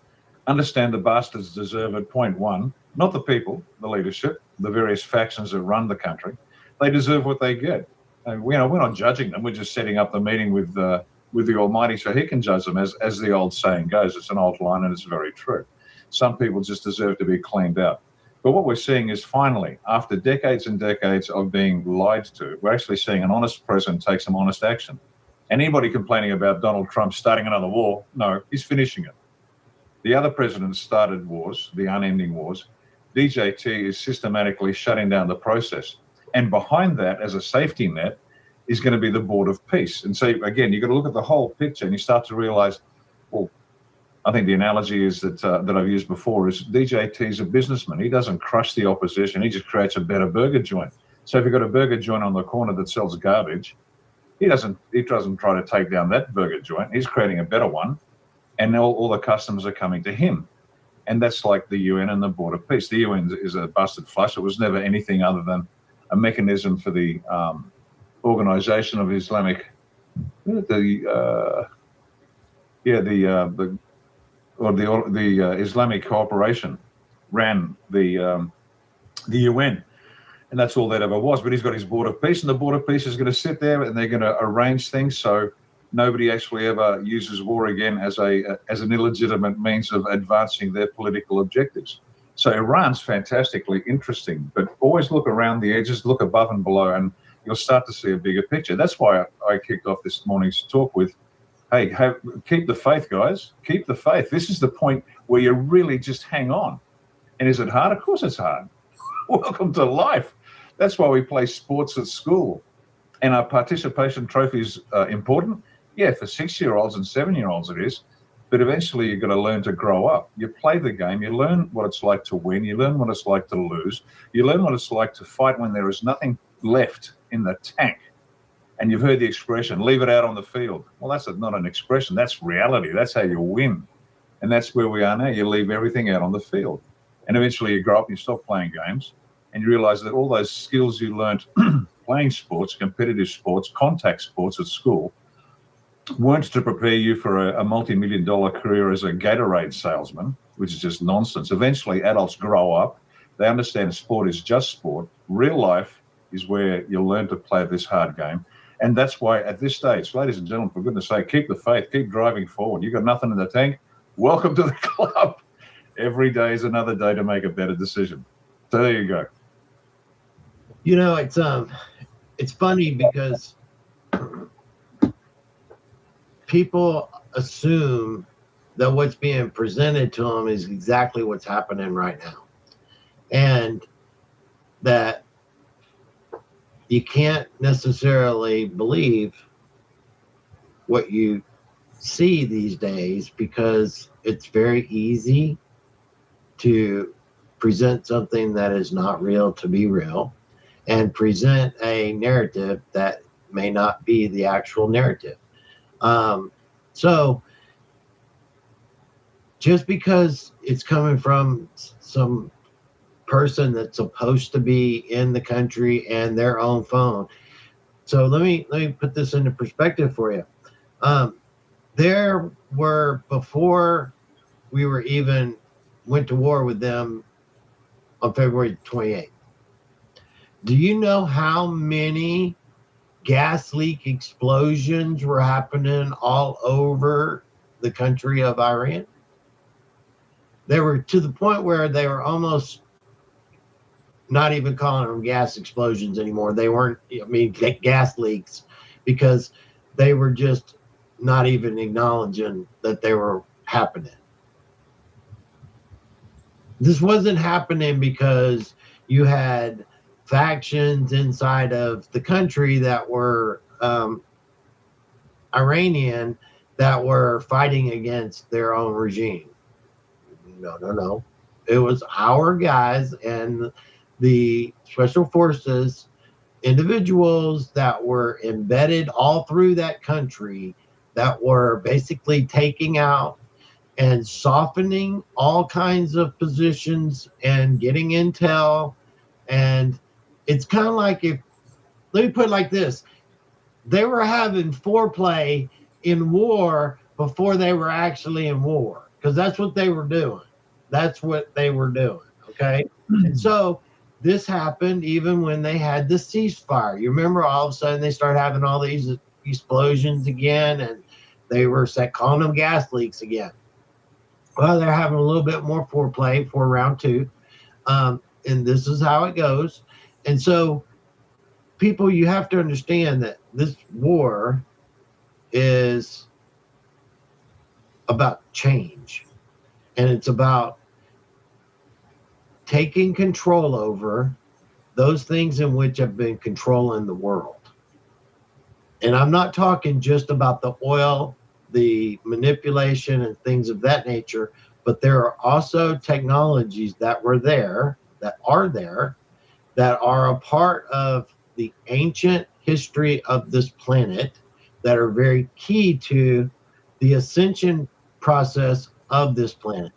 understand the bastards deserve it, point one, not the people, the leadership, the various factions that run the country. They deserve what they get. And we're not judging them. We're just setting up the meeting with the Almighty so he can judge them, as the old saying goes. It's an old line and it's very true. Some people just deserve to be cleaned out. But what we're seeing is, finally, after decades and decades of being lied to, we're actually seeing an honest president take some honest action. Anybody complaining about Donald Trump starting another war, no, he's finishing it. The other presidents started wars, the unending wars. DJT is systematically shutting down the process. And behind that, as a safety net, is going to be the Board of Peace. And so, again, you've got to look at the whole picture, and you start to realize, well, I think the analogy is that I've used before is DJT is a businessman. He doesn't crush the opposition. He just creates a better burger joint. So if you've got a burger joint on the corner that sells garbage, he doesn't try to take down that burger joint. He's creating a better one. And all the customers are coming to him. And that's like the UN and the Board of Peace. The UN is a busted flush. It was never anything other than a mechanism for the Organization of Islamic, Islamic Cooperation ran the UN. And that's all that ever was. But he's got his Board of Peace, and the Board of Peace is going to sit there and they're going to arrange things so nobody actually ever uses war again as an illegitimate means of advancing their political objectives. So Iran's fantastically interesting, but always look around the edges, look above and below, and you'll start to see a bigger picture. That's why I kicked off this morning's talk with, hey, keep the faith, guys. Keep the faith. This is the point where you really just hang on. And is it hard? Of course it's hard. Welcome to life. That's why we play sports at school. And our participation trophy is important. Yeah, for 6-year-olds and 7-year-olds it is. But eventually you've got to learn to grow up. You play the game. You learn what it's like to win. You learn what it's like to lose. You learn what it's like to fight when there is nothing left in the tank. And you've heard the expression, leave it out on the field. Well, that's not an expression. That's reality. That's how you win. And that's where we are now. You leave everything out on the field. And eventually you grow up and you stop playing games. And you realize that all those skills you learned playing sports, competitive sports, contact sports at school, weren't to prepare you for a multi-million-dollar career as a Gatorade salesman, which is just nonsense. Eventually, adults grow up. They understand sport is just sport. Real life is where you learn to play this hard game. And that's why at this stage, ladies and gentlemen, for goodness sake, keep the faith, keep driving forward. You got nothing in the tank. Welcome to the club. Every day is another day to make a better decision. So there you go. You know, it's funny because people assume that what's being presented to them is exactly what's happening right now. And that you can't necessarily believe what you see these days because it's very easy to present something that is not real to be real and present a narrative that may not be the actual narrative. So just because it's coming from some person that's supposed to be in the country and their own phone. So let me put this into perspective for you. There were, before we were even went to war with them on February 28th, do you know how many gas leak explosions were happening all over the country of Iran? They were to the point where they were almost not even calling them gas explosions anymore. They weren't, gas leaks, because they were just not even acknowledging that they were happening. This wasn't happening because you had factions inside of the country that were Iranian that were fighting against their own regime. No. It was our guys and the special forces, individuals that were embedded all through that country that were basically taking out and softening all kinds of positions and getting intel. And it's kind of like, if, let me put it like this, they were having foreplay in war before they were actually in war, because that's what they were doing. That's what they were doing. Okay. And so this happened even when they had the ceasefire. You remember, all of a sudden they started having all these explosions again, and they were calling them gas leaks again. Well, they're having a little bit more foreplay for round two. And this is how it goes. And so, people, you have to understand that this war is about change. And it's about taking control over those things in which have been controlling the world. And I'm not talking just about the oil, the manipulation and things of that nature, but there are also technologies that were there, that are there, that are a part of the ancient history of this planet, that are very key to the ascension process of this planet.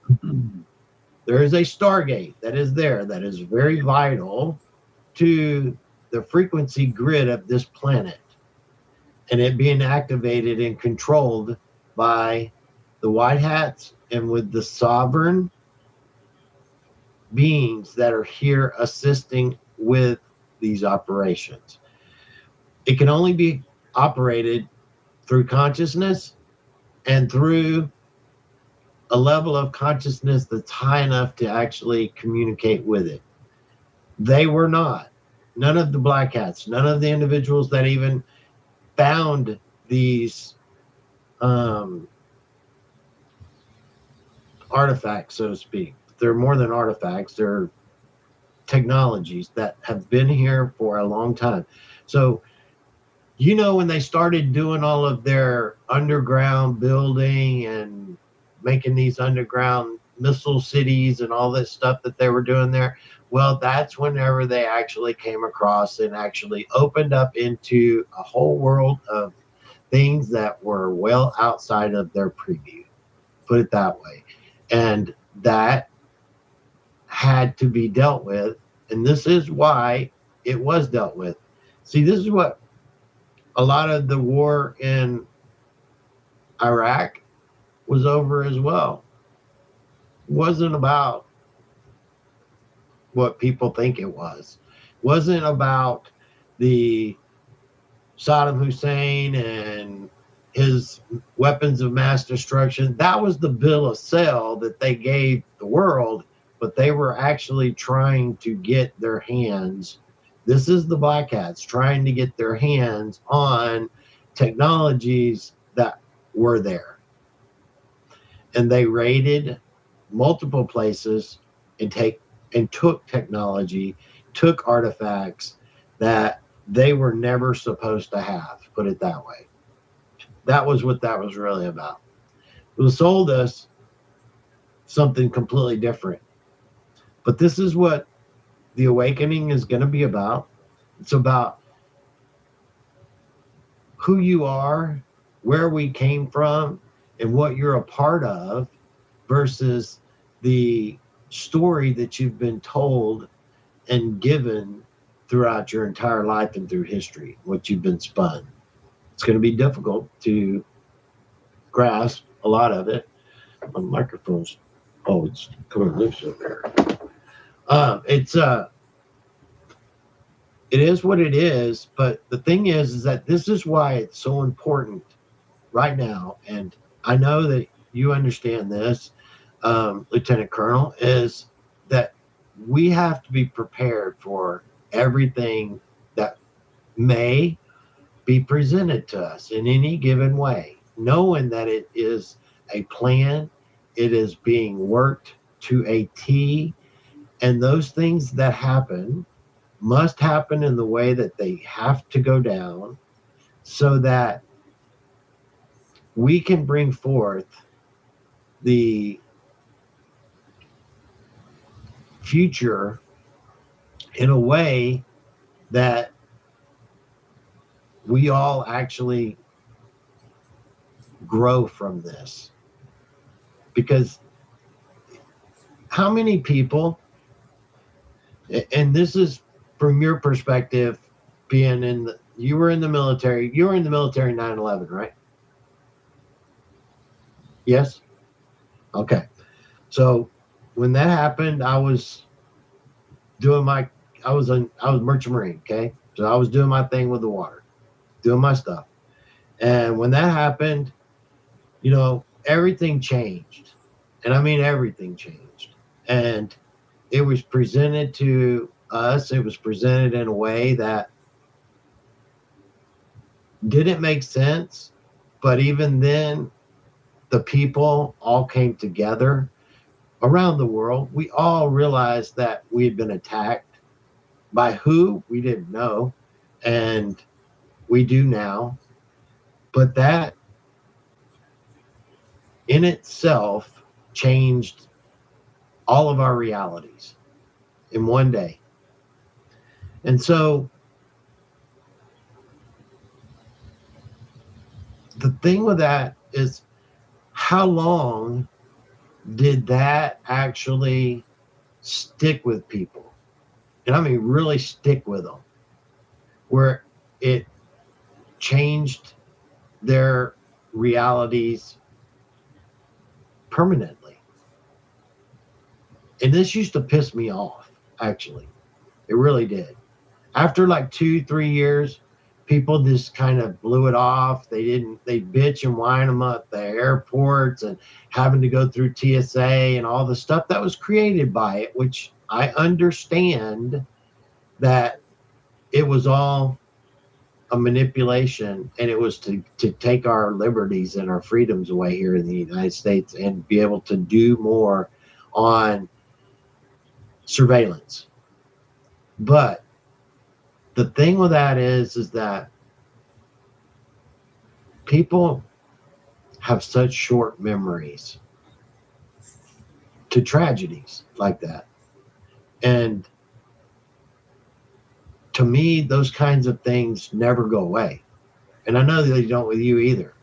There is a Stargate that is there that is very vital to the frequency grid of this planet, and it being activated and controlled by the white hats and with the sovereign beings that are here assisting with these operations. It can only be operated through consciousness and through a level of consciousness that's high enough to actually communicate with it. They were not. None of the black hats, none of the individuals that even found these artifacts, so to speak. They're more than artifacts. They're technologies that have been here for a long time. So, when they started doing all of their underground building and making these underground missile cities and all this stuff that they were doing there, well, that's whenever they actually came across and actually opened up into a whole world of things that were well outside of their preview, put it that way. And that had to be dealt with, and this is why it was dealt with. See, this is what a lot of the war in Iraq was over as well. It wasn't about what people think it was. It wasn't about the Saddam Hussein and his weapons of mass destruction. That was the bill of sale that they gave the world, but they were actually trying to get their hands. This is the Black Hats trying to get their hands on technologies that were there. And they raided multiple places and took technology, took artifacts that they were never supposed to have, put it that way. That was what that was really about. It was sold us something completely different. But this is what the awakening is going to be about. It's about who you are, where we came from, and what you're a part of versus the story that you've been told and given throughout your entire life and through history, what you've been spun. It's going to be difficult to grasp a lot of it. My microphone's, it's coming loose up there. It is what it is, but the thing is that this is why it's so important right now, and I know that you understand this, Lieutenant Colonel, is that we have to be prepared for everything that may be presented to us in any given way, knowing that it is a plan, it is being worked to a T, and those things that happen must happen in the way that they have to go down so that we can bring forth the future in a way that we all actually grow from this. Because how many people, and this is from your perspective, being you were in the military 9/11, right? Yes? Okay. So when that happened, I was merchant marine, okay? So I was doing my thing with the water, doing my stuff. And when that happened, everything changed. And I mean, everything changed. And it was presented to us, it was presented in a way that didn't make sense. But even then, the people all came together around the world. We all realized that we had been attacked. By who, we didn't know. And we do now. But that in itself changed all of our realities in one day. And so the thing with that is, how long did that actually stick with people? And I mean, really stick with them, where it changed their realities permanently. And this used to piss me off, actually. It really did. After like 2-3 years, people just kind of blew it off. They bitch and whine them at the airports and having to go through TSA and all the stuff that was created by it, which I understand that it was all a manipulation, and it was to take our liberties and our freedoms away here in the United States and be able to do more on surveillance. But the thing with that is that people have such short memories to tragedies like that. And to me, those kinds of things never go away. And I know they don't with you either.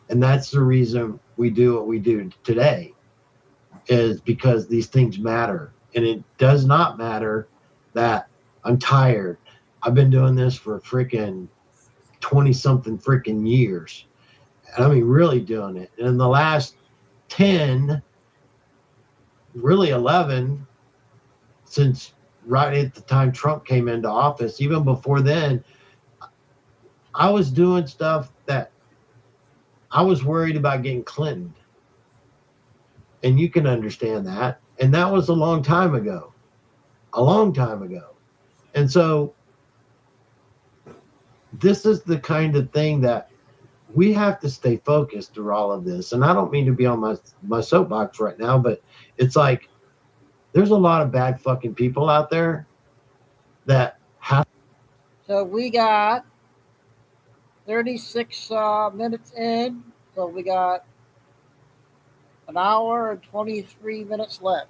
And that's the reason we do what we do today, is because these things matter. And it does not matter that I'm tired. I've been doing this for freaking 20-something freaking years. And I mean, really doing it. And in the last 10, really 11, since right at the time Trump came into office, even before then, I was doing stuff that I was worried about getting Clinton. And you can understand that. And that was a long time ago. And so this is the kind of thing that we have to stay focused through all of this. And I don't mean to be on my soapbox right now, but it's like there's a lot of bad fucking people out there that have. So we got 36 minutes in. So we got an hour and 23 minutes left.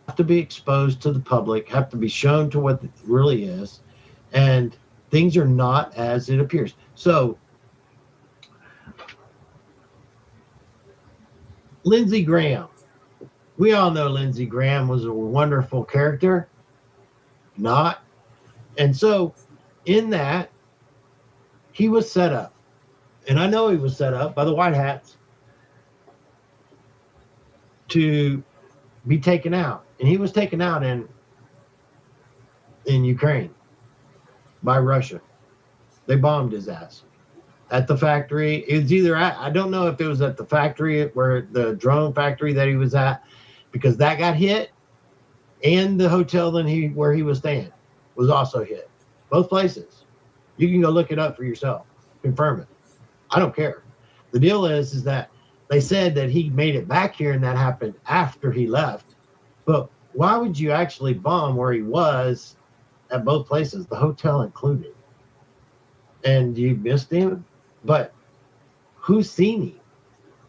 Have to be exposed to the public, have to be shown to what it really is, and things are not as it appears. So Lindsey Graham, we all know Lindsey Graham was a wonderful character, not. And so in that, he was set up, and I know he was set up by the White Hats to be taken out. And he was taken out in Ukraine by Russia. They bombed his ass at the factory. It was either I don't know if it was at the factory where the drone factory that he was at, because that got hit, and the hotel where he was staying was also hit. Both places. You can go look it up for yourself. Confirm it. I don't care. The deal is that they said that he made it back here and that happened after he left. But why would you actually bomb where he was at both places, the hotel included? And you missed him? But who's seen him?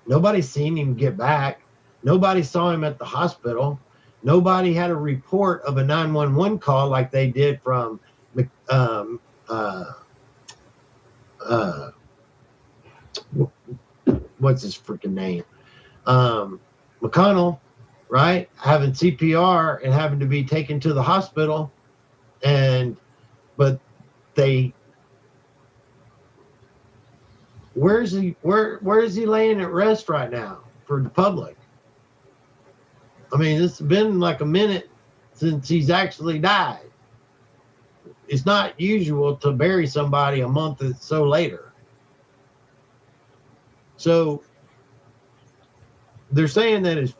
Nobody's seen him get back. Nobody saw him at the hospital. Nobody had a report of a 911 call like they did from what's his freaking name? McConnell, right? Having CPR and having to be taken to the hospital. But where is he laying at rest right now for the public? I mean, it's been like a minute since he's actually died. It's not usual to bury somebody a month or so later. So they're saying that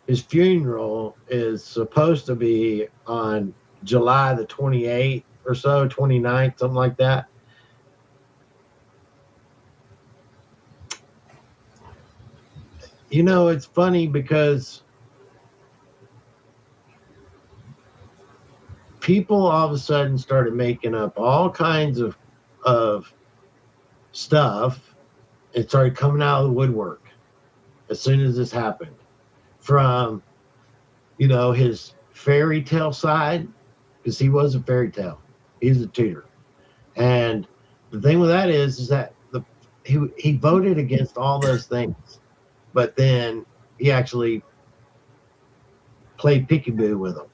his funeral is supposed to be on July the 28th or so, 29th, something like that. You know, it's funny because people all of a sudden started making up all kinds of stuff. It started coming out of the woodwork as soon as this happened. From, his fairy tale side, because he was a fairy tale. He's a tutor. And the thing with that is that he voted against all those things. But then he actually played peekaboo with them.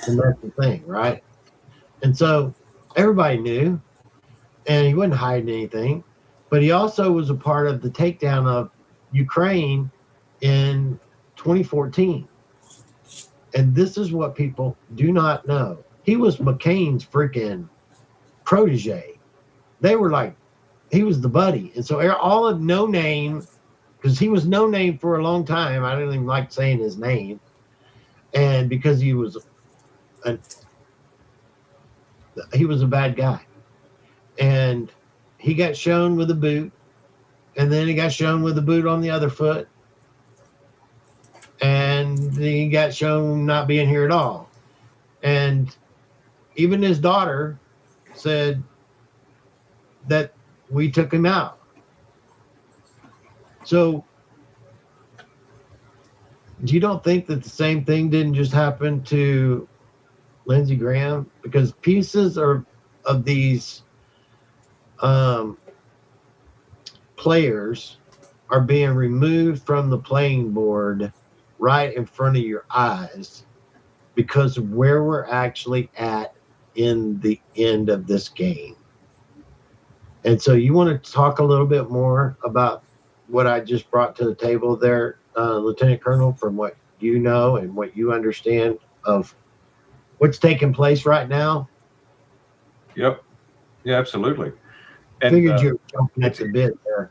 And that's the thing, right? And so everybody knew, and he wasn't hiding anything. But he also was a part of the takedown of Ukraine in 2014. And this is what people do not know. He was McCain's freaking protege. They were like, he was the buddy. And so all of No Name, because he was No Name for a long time. I didn't even like saying his name. And because he was a bad guy. And he got shown with a boot, and then he got shown with a boot on the other foot, and he got shown not being here at all. And even his daughter said that we took him out. So you don't think that the same thing didn't just happen to Lindsey Graham? Because pieces of these players are being removed from the playing board right in front of your eyes because of where we're actually at in the end of this game. And so you want to talk a little bit more about what I just brought to the table there, Lieutenant Colonel, from what you know and what you understand of what's taking place right now? Yep. Yeah, absolutely. And, Figured you were jumping at the bit there.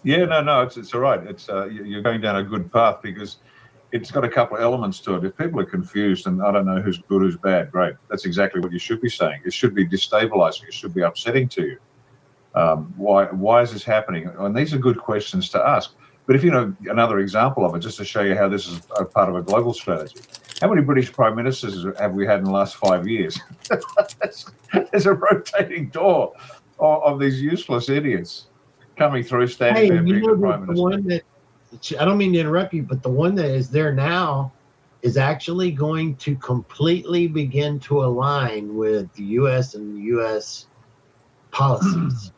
Yeah, no, it's all right. It's you're going down a good path because it's got a couple of elements to it. If people are confused and I don't know who's good, who's bad, great. That's exactly what you should be saying. It should be destabilizing. It should be upsetting to you. Why is this happening? And these are good questions to ask. But if you know another example of it, just to show you how this is a part of a global strategy. How many British prime ministers have we had in the last 5 years? There's a rotating door of these useless idiots coming through, standing Hey, there, you being know the prime the minister. one that, I don't mean to interrupt you, but the one that is there now is actually going to completely begin to align with the U.S. and the U.S. policies.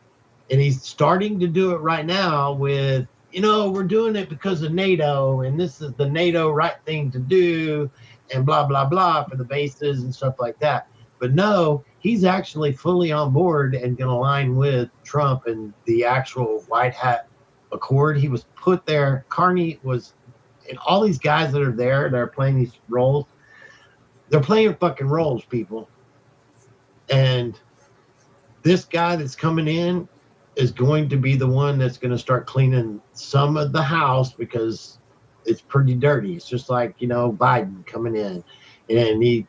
And he's starting to do it right now with, we're doing it because of NATO, and this is the NATO right thing to do, and blah, blah, blah for the bases and stuff like that. But no, he's actually fully on board and going to align with Trump and the actual White Hat Accord. He was put there. Carney was, and all these guys that are there that are playing these roles, they're playing fucking roles, people. And this guy that's coming in is going to be the one that's going to start cleaning some of the house because it's pretty dirty. It's just like, Biden coming in, and he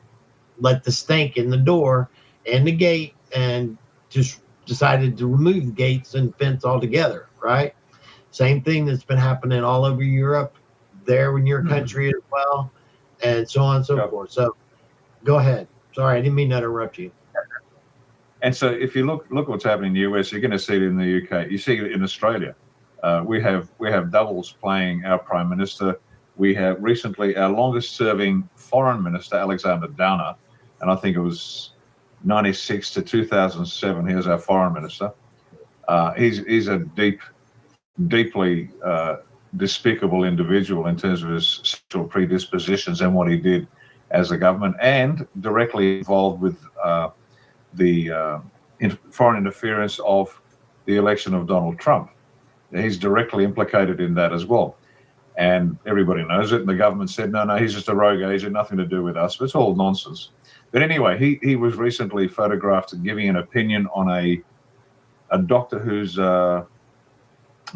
let the stink in the door and the gate and just decided to remove the gates and fence altogether, right? Same thing that's been happening all over Europe, there in your country as well, and so on and so forth. So go ahead. Sorry, I didn't mean to interrupt you. And so if you look what's happening in the US, you're going to see it in the UK. You see it in Australia. We have doubles playing our prime minister. We have recently our longest serving foreign minister, Alexander Downer, and I think it was 96 to 2007. He was our foreign minister. He's a deeply despicable individual in terms of his sexual predispositions and what he did as a government, and directly involved with the foreign interference of the election of Donald Trump. He's directly implicated in that as well. And everybody knows it. And the government said, no, he's just a rogue agent, nothing to do with us. But it's all nonsense. But anyway, he was recently photographed giving an opinion on a doctor who's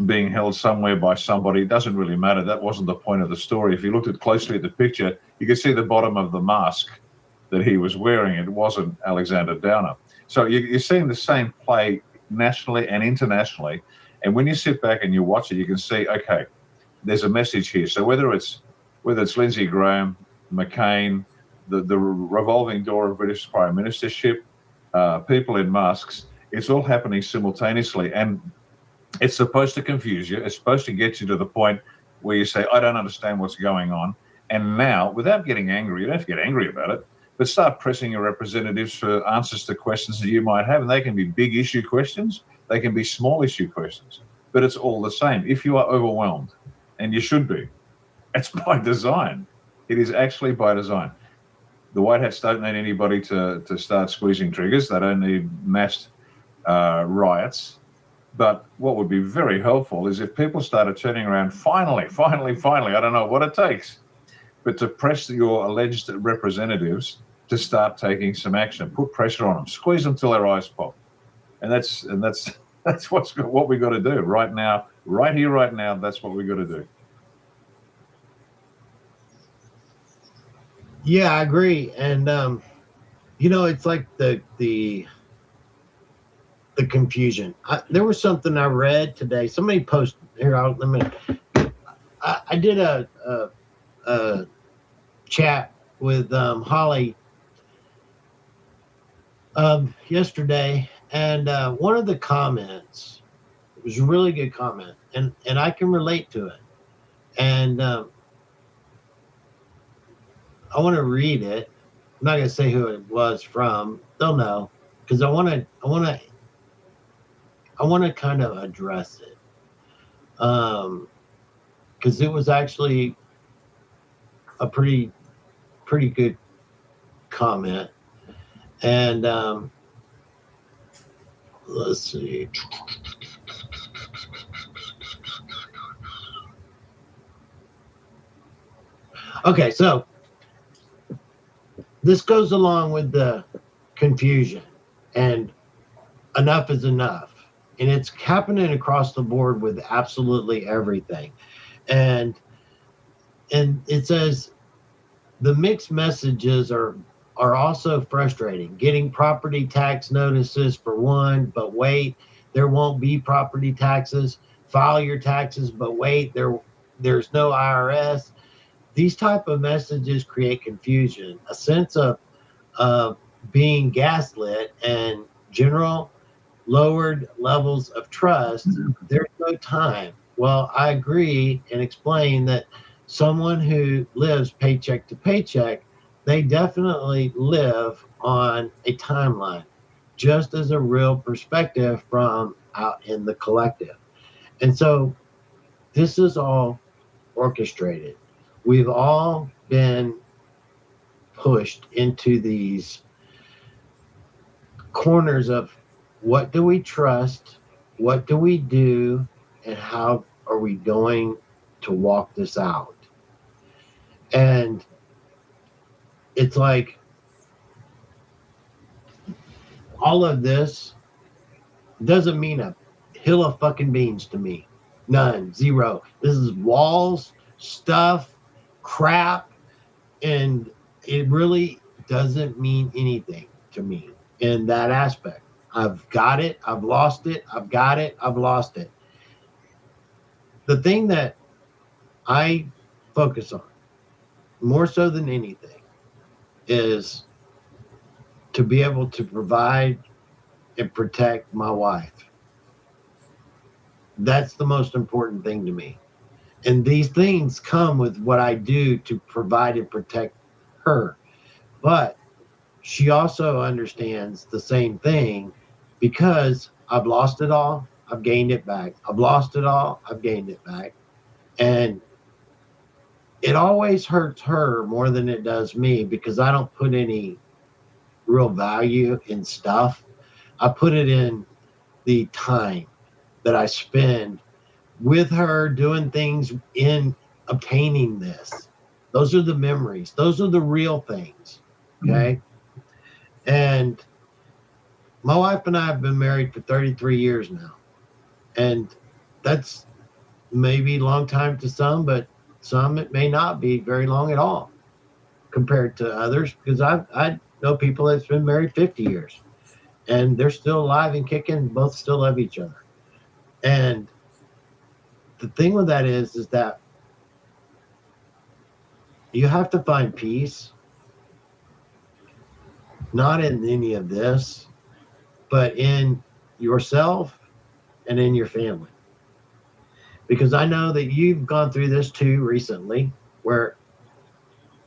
being held somewhere by somebody. It doesn't really matter. That wasn't the point of the story. If you looked closely at the picture, you could see the bottom of the mask that he was wearing. It wasn't Alexander Downer. So you're seeing the same play nationally and internationally. And when you sit back and you watch it, you can see, okay, there's a message here. So whether it's Lindsey Graham, McCain, the revolving door of British prime ministership, people in masks, it's all happening simultaneously. And it's supposed to confuse you. It's supposed to get you to the point where you say, I don't understand what's going on. And now, without getting angry, you don't have to get angry about it, but start pressing your representatives for answers to questions that you might have. And they can be big issue questions. They can be small issue questions, but it's all the same. If you are overwhelmed, and you should be, it's by design. It is actually by design. The White Hats don't need anybody to start squeezing triggers. They don't need mass riots. But what would be very helpful is if people started turning around, finally, I don't know what it takes, but to press your alleged representatives to start taking some action, put pressure on them, squeeze them till their eyes pop. And that's what we got to do right now, right here, right now. That's what we got to do. Yeah, I agree. And it's like the confusion. There was something I read today. Somebody posted here. I did a chat with Holly yesterday, and one of the comments, it was a really good comment, and I can relate to it. And I want to read it. I'm not going to say who it was from. They'll know, because I want to kind of address it, because it was actually a pretty good comment. And let's see. Okay, so this goes along with the confusion, and enough is enough. And it's happening across the board with absolutely everything. And it says the mixed messages are also frustrating. Getting property tax notices for one, but wait, there won't be property taxes. File your taxes, but wait, there's no IRS. These type of messages create confusion, a sense of being gaslit, and general lowered levels of trust. There's no time. Well, I agree and explain that someone who lives paycheck to paycheck, they definitely live on a timeline, just as a real perspective from out in the collective. And so this is all orchestrated. We've all been pushed into these corners of what do we trust, what do we do, and how are we going to walk this out? And it's like all of this doesn't mean a hill of fucking beans to me. None, zero. This is walls, stuff, crap, and it really doesn't mean anything to me in that aspect. I've got it, I've lost it, I've got it, I've lost it. The thing that I focus on more so than anything is to be able to provide and protect my wife. That's the most important thing to me. And these things come with what I do to provide and protect her. But she also understands the same thing, because I've lost it all, I've gained it back. I've lost it all, I've gained it back. And it always hurts her more than it does me, because I don't put any real value in stuff. I put it in the time that I spend with her doing things in obtaining this. Those are the memories. Those are the real things. Okay. And my wife and I have been married for 33 years now. And that's maybe a long time to some, but some it may not be very long at all compared to others, because I know people that's been married 50 years and they're still alive and kicking, both still love each other. And the thing with that is that you have to find peace, not in any of this, but in yourself and in your family. Because I know that you've gone through this too recently, where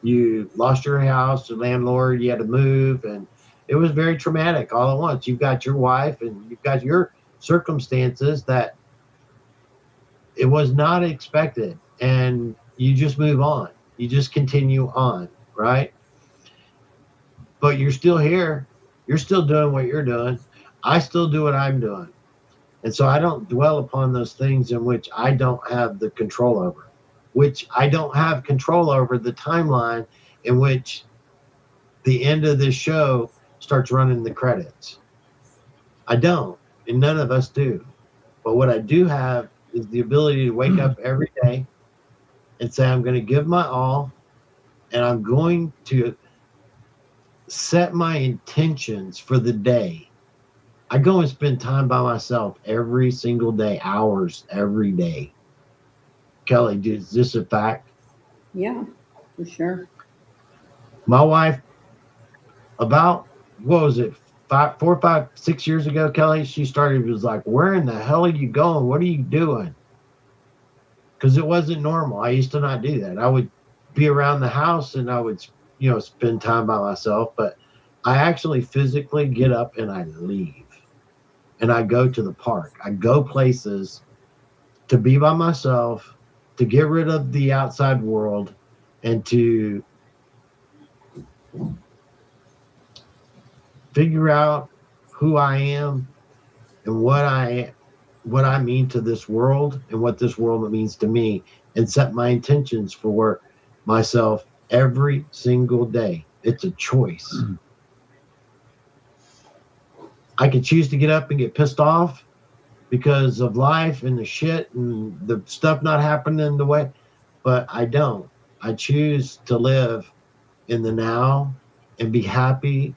you lost your house, the landlord, you had to move, and it was very traumatic all at once. You've got your wife and you've got your circumstances that it was not expected, and you just move on. You just continue on, right? But you're still here. You're still doing what you're doing. I still do what I'm doing. And so I don't dwell upon those things in which I don't have the control over, which I don't have control over the timeline in which the end of this show starts running the credits. I don't, and none of us do. But what I do have is the ability to wake up every day and say, I'm going to give my all, and I'm going to set my intentions for the day. I go and spend time by myself every single day, hours every day. Kelly, is this a fact? Yeah, for sure. My wife, about, what was it, 4, 5, 6 years ago, Kelly, she started, was like, where in the hell are you going? What are you doing? Because it wasn't normal. I used to not do that. I would be around the house and I would, spend time by myself. But I actually physically get up and I leave. And I go to the park. I go places to be by myself, to get rid of the outside world, and to figure out who I am and what I mean to this world and what this world means to me, and set my intentions for myself every single day. It's a choice. I could choose to get up and get pissed off because of life and the shit and the stuff not happening the way, but I don't. I choose to live in the now and be happy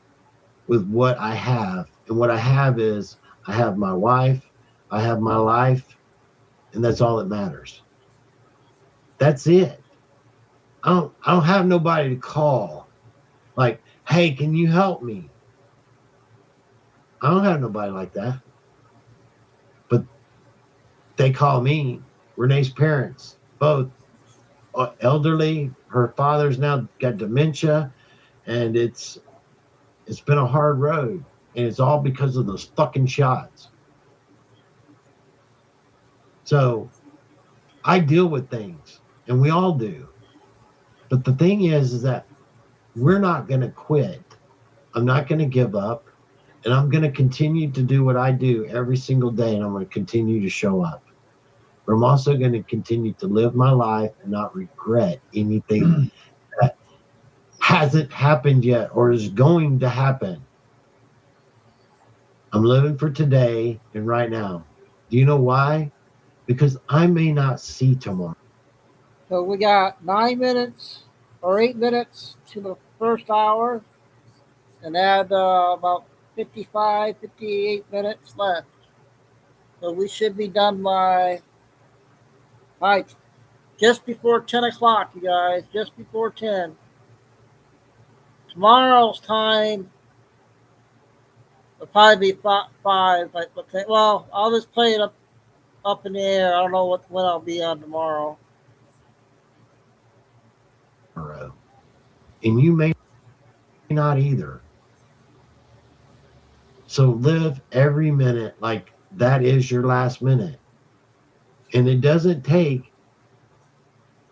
with what I have. And what I have is I have my wife, I have my life, and that's all that matters. That's it. I don't have nobody to call. Like, hey, can you help me? I don't have nobody like that. But they call me. Renee's parents, both elderly. Her father's now got dementia, and it's been a hard road, and it's all because of those fucking shots. So I deal with things, and we all do. But the thing is that we're not going to quit. I'm not going to give up, and I'm going to continue to do what I do every single day, and I'm going to continue to show up. But I'm also going to continue to live my life and not regret anything that hasn't happened yet or is going to happen. I'm living for today and right now. Do you know why? Because I may not see tomorrow. So we got 9 minutes or 8 minutes to the first hour and add about 55, 58 minutes left. So we should be done by just before 10 o'clock, you guys, just before 10. Tomorrow's time will probably be 5. Well, I'll just play it up in the air. I don't know when I'll be on tomorrow. And you may not either. So live every minute like that is your last minute. And it doesn't take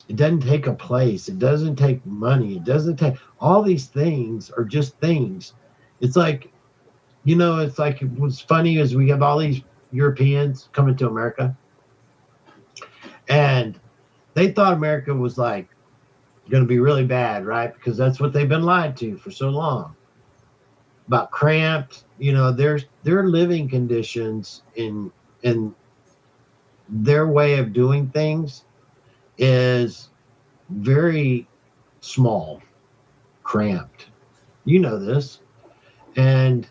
a place. It doesn't take money. It doesn't take all these things are just things. It's like, it's like what's funny is we have all these Europeans coming to America. And they thought America was like going to be really bad, right? Because that's what they've been lied to for so long. About cramped, their living conditions in their way of doing things is very small, cramped. You know this. And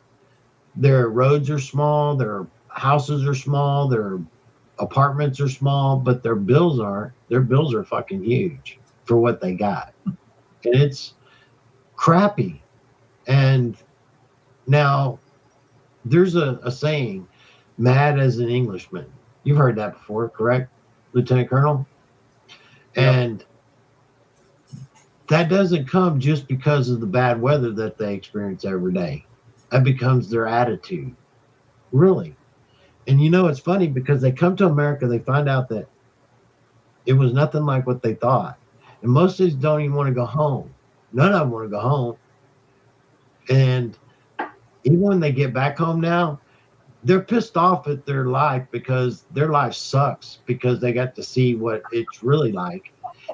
their roads are small, their houses are small, their apartments are small, but their bills aren't. Their bills are fucking huge for what they got. And it's crappy. And now there's a saying, mad as an Englishman. You've heard that before, correct, Lieutenant Colonel? Yep. And that doesn't come just because of the bad weather that they experience every day. That becomes their attitude. Really. And it's funny because they come to America, they find out that it was nothing like what they thought. And most of these don't even want to go home. None of them want to go home. And even when they get back home now, they're pissed off at their life because their life sucks because they got to see what it's really like.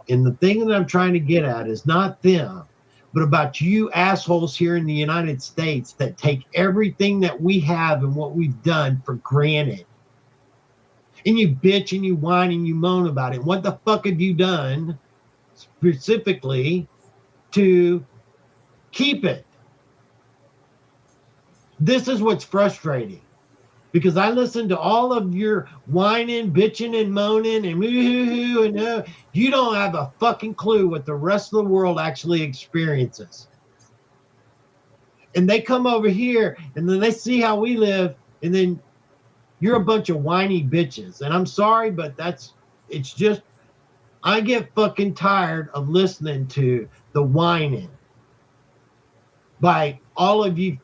And the thing that I'm trying to get at is not them, but about you assholes here in the United States that take everything that we have and what we've done for granted. And you bitch and you whine and you moan about it. What the fuck have you done specifically to keep it? This is what's frustrating. Because I listen to all of your whining, bitching, and moaning, and woo-hoo-hoo, and you don't have a fucking clue what the rest of the world actually experiences. And they come over here, and then they see how we live, and then you're a bunch of whiny bitches. And I'm sorry, but it's just, I get fucking tired of listening to the whining by all of you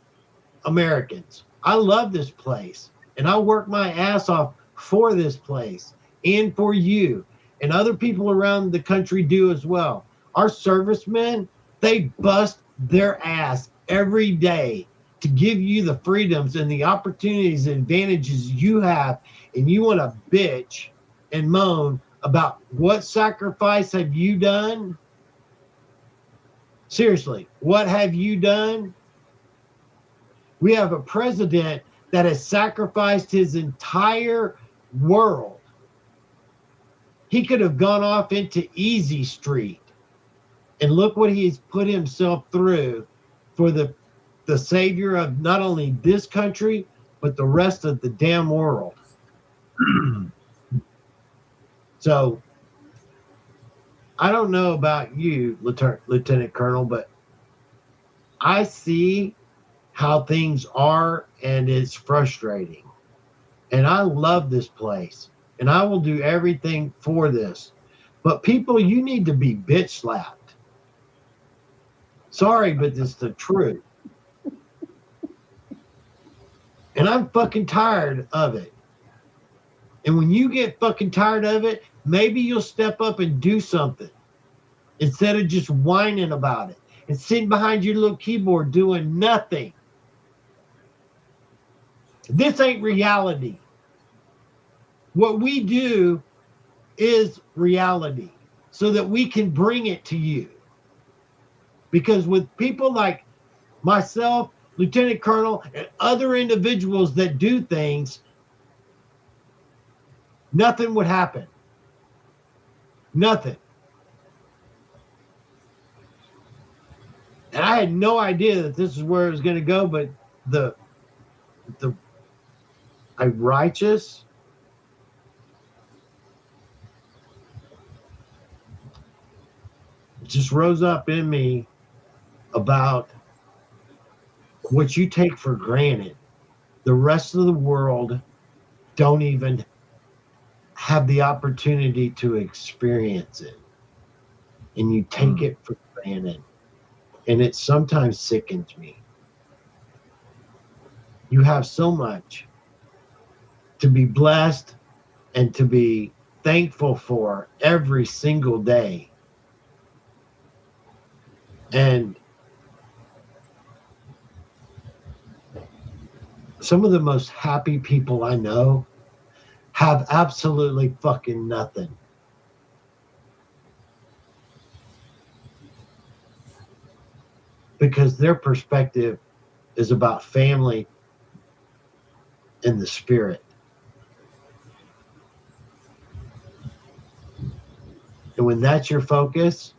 Americans. I love this place. And I work my ass off for this place and for you. And other people around the country do as well. Our servicemen, they bust their ass every day to give you the freedoms and the opportunities and advantages you have. And you want to bitch and moan about what sacrifice have you done? Seriously, what have you done? We have a president that has sacrificed his entire world. He could have gone off into Easy Street, and look what he's put himself through for the savior of not only this country, but the rest of the damn world. So I don't know about you, Lieutenant Colonel, but I see how things are, and it's frustrating. And I love this place, and I will do everything for this. But people, you need to be bitch slapped. Sorry, but it's the truth. And I'm fucking tired of it. And when you get fucking tired of it, maybe you'll step up and do something instead of just whining about it and sitting behind your little keyboard doing nothing. This ain't reality. What we do is reality so that we can bring it to you. Because with people like myself, Lieutenant Colonel, and other individuals that do things, nothing would happen. Nothing. And I had no idea that this is where it was going to go, but the righteous just rose up in me about what you take for granted. The rest of the world don't even have the opportunity to experience it. And you take it for granted. And it sometimes sickens me. You have so much to be blessed and to be thankful for every single day. And some of the most happy people I know have absolutely fucking nothing. Because their perspective is about family and the spirit. And when that's your focus,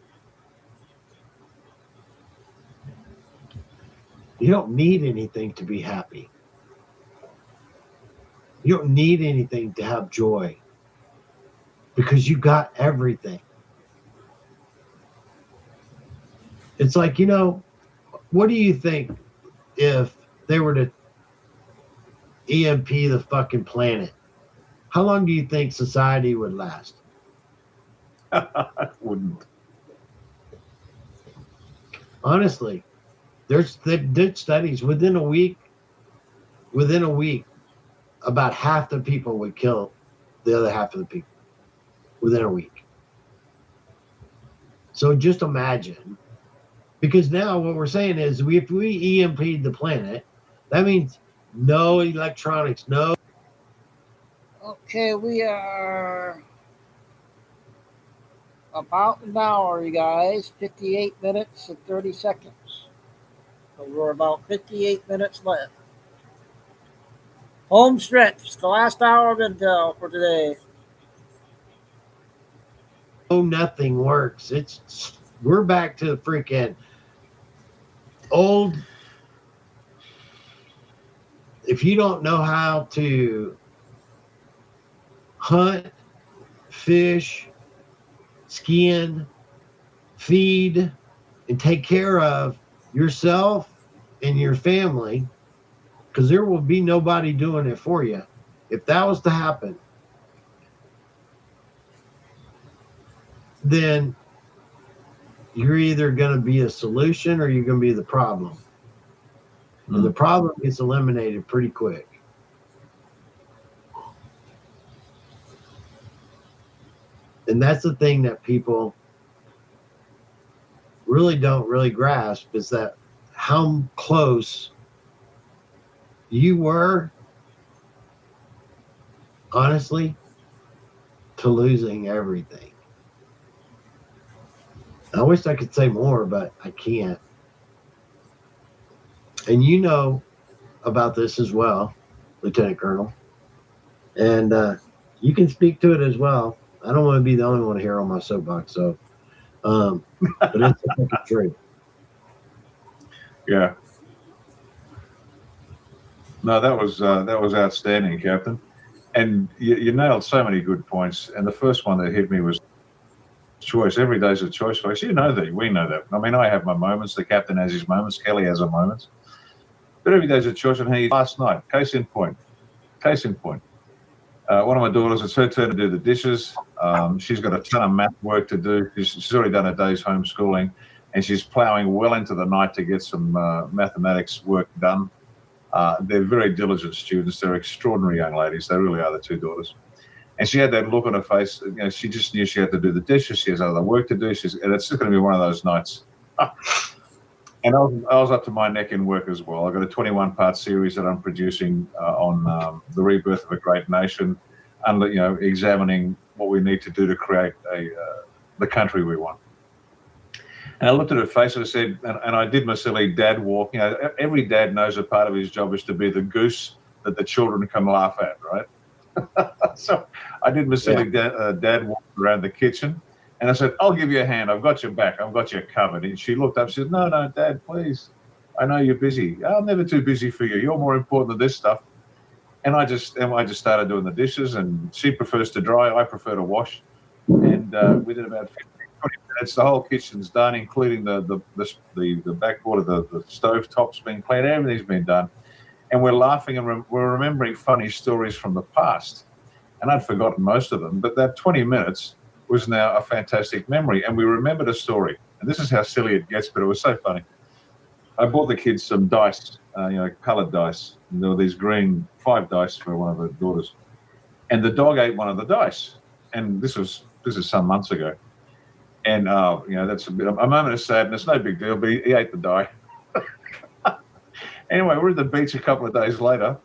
you don't need anything to be happy. You don't need anything to have joy because you got everything. It's like, what do you think if they were to EMP the fucking planet? How long do you think society would last? Wouldn't. Honestly, they did studies within a week, about half the people would kill the other half of the people within a week. So just imagine, because now what we're saying is if we EMP'd the planet, that means no electronics, no. Okay, we are about an hour, you guys. 58 minutes and 30 seconds. So we're about 58 minutes left. Home stretch, the last hour of Intel for today. Oh, nothing works. We're back to the freaking old. If you don't know how to hunt, fish, skin, feed, and take care of yourself and your family, because there will be nobody doing it for you. If that was to happen, then you're either going to be a solution or you're going to be the problem. And the problem gets eliminated pretty quick. And that's the thing that people really don't grasp, is that how close you were, honestly, to losing everything. I wish I could say more, but I can't. And you know about this as well. Lieutenant Colonel. And you can speak to it as well. I don't want to be the only one here on my soapbox, so but it's the fucking truth. Yeah. No, that was outstanding, Captain. And you nailed so many good points. And the first one that hit me was choice. Every day's a choice, folks. You know that. We know that. I mean, I have my moments. The captain has his moments. Kelly has her moments. But every day's a choice on how you. Last night, case in point. One of my daughters, it's her turn to do the dishes. She's got a ton of math work to do. She's already done a day's homeschooling, and she's plowing well into the night to get some mathematics work done. They're very diligent students. They're extraordinary young ladies. They really are, the two daughters. And she had that look on her face. You know, she just knew she had to do the dishes. She has other work to do. And it's just going to be one of those nights. And I was up to my neck in work as well. I've got a 21-part series that I'm producing on the rebirth of a great nation, examining what we need to do to create the country we want. And I looked at her face and I said, and I did my silly dad walk. You know, every dad knows a part of his job is to be the goose that the children can laugh at, right? So I did my silly dad walk around the kitchen. And I said, I'll give you a hand. I've got your back. I've got you covered. And she looked up. She said, no, Dad, please. I know you're busy. I'm never too busy for you. You're more important than this stuff. And I just started doing the dishes. And she prefers to dry. I prefer to wash. And we did about 15, 20 minutes. The whole kitchen's done, including the backboard of the stove top's been cleaned. Everything's been done. And we're laughing and we're remembering funny stories from the past. And I'd forgotten most of them. But that 20 minutes was now a fantastic memory. And we remembered a story. And this is how silly it gets, but it was so funny. I bought the kids some dice, colored dice. And there were these green 5 dice for one of the daughters. And the dog ate one of the dice. And this is some months ago. And, that's a moment of sadness. No big deal, but he ate the die. Anyway, we're at the beach a couple of days later.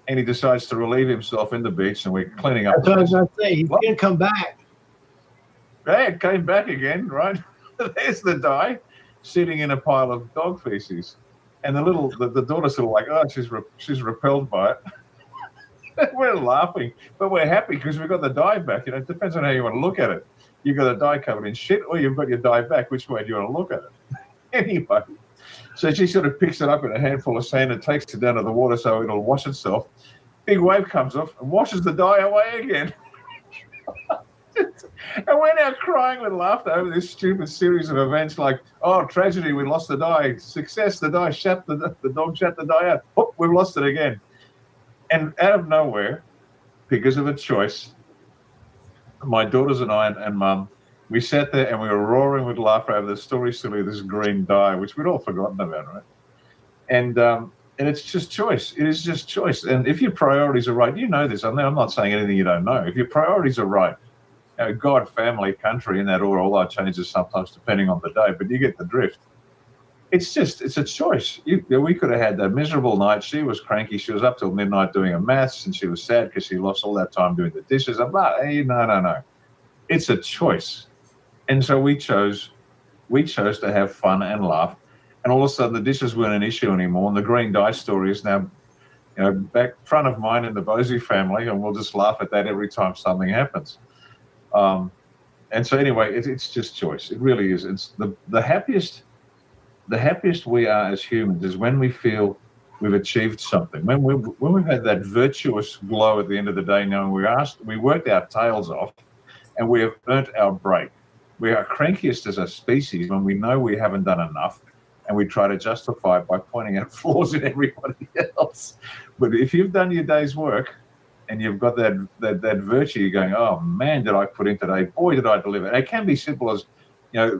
And he decides to relieve himself in the beach. And we're cleaning up. That's what I was going to say. He's going to come back. Yeah, it came back again, right? There's the die sitting in a pile of dog feces. And the daughter's sort of like, oh, she's repelled by it. We're laughing, but we're happy because we've got the die back. You know, it depends on how you want to look at it. You've got a die covered in shit or you've got your die back. Which way do you want to look at it? Anyway, so she sort of picks it up in a handful of sand and takes it down to the water so it'll wash itself. Big wave comes off and washes the die away again. And we're now crying with laughter over this stupid series of events like, oh, tragedy, we lost the die. Success, the die shut, the dog shut the die out. Oh, we've lost it again. And out of nowhere, because of a choice, my daughters and I and Mum, we sat there and we were roaring with laughter over the story silly of this green die, which we'd all forgotten about, right? And it's just choice. It is just choice. And if your priorities are right, you know this. I'm not saying anything you don't know. If your priorities are right, God, family, country, in that order, although it changes sometimes depending on the day, but you get the drift. It's a choice. We could have had that miserable night. She was cranky. She was up till midnight doing her maths, and she was sad because she lost all that time doing the dishes. I'm like, hey, no. It's a choice. And so we chose to have fun and laugh. And all of a sudden, the dishes weren't an issue anymore. And the green die story is now, back front of mind in the Bosey family, and we'll just laugh at that every time something happens. And so anyway, it's just choice. It really is. It's the happiest we are as humans is when we feel we've achieved something. When we've had that virtuous glow at the end of the day, knowing we worked our tails off, and we have earned our break. We are crankiest as a species when we know we haven't done enough, and we try to justify it by pointing out flaws in everybody else. But if you've done your day's work, and you've got that virtue, you're going, oh man, did I put in today? Boy, did I deliver. And it can be simple as,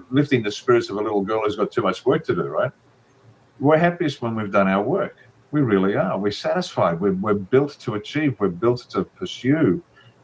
lifting the spirits of a little girl who's got too much work to do, right? We're happiest when we've done our work. We really are. We're satisfied. We're built to achieve. We're built to pursue.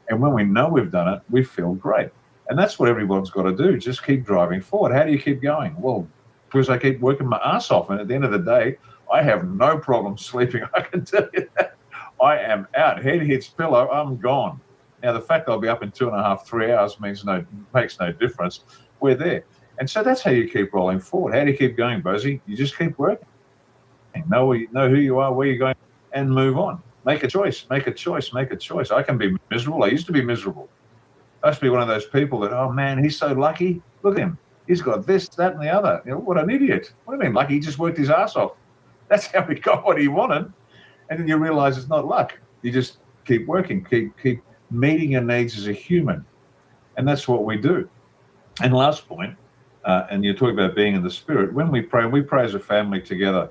And when we know we've done it, we feel great. And that's what everyone's got to do. Just keep driving forward. How do you keep going? Well, because I keep working my ass off. And at the end of the day, I have no problem sleeping. I can tell you that. I am out. Head hits pillow, I'm gone. Now, the fact I'll be up in 2.5, 3 hours makes no difference. We're there. And so that's how you keep rolling forward. How do you keep going, Bosey? You just keep working. Know who you are, where you're going, and move on. Make a choice, make a choice, make a choice. I can be miserable. I used to be miserable. I used to be one of those people that, oh man, he's so lucky. Look at him. He's got this, that, and the other. You know, what an idiot. What do you mean lucky? He just worked his ass off. That's how he got what he wanted. And then you realize it's not luck. You just keep working, keep meeting your needs as a human. And that's what we do. And last point, and you're talking about being in the spirit. When we pray as a family together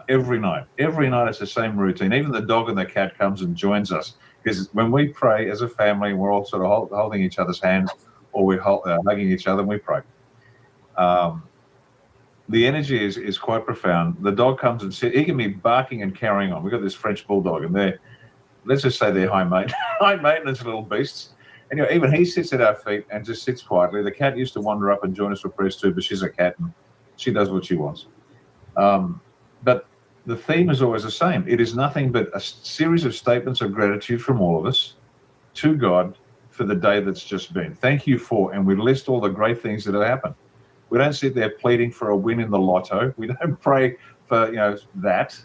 every night. Every night it's the same routine. Even the dog and the cat comes and joins us. Because when we pray as a family, we're all sort of holding each other's hands, or we're hugging each other and we pray. The energy is quite profound. The dog comes and sits. He can be barking and carrying on. We've got this French bulldog, and let's just say they're high maintenance little beasts. Anyway, even he sits at our feet and just sits quietly. The cat used to wander up and join us for prayers too, but she's a cat and she does what she wants. But the theme is always the same. It is nothing but a series of statements of gratitude from all of us to God for the day that's just been. Thank you for, and we list all the great things that have happened. We don't sit there pleading for a win in the lotto. We don't pray for, that.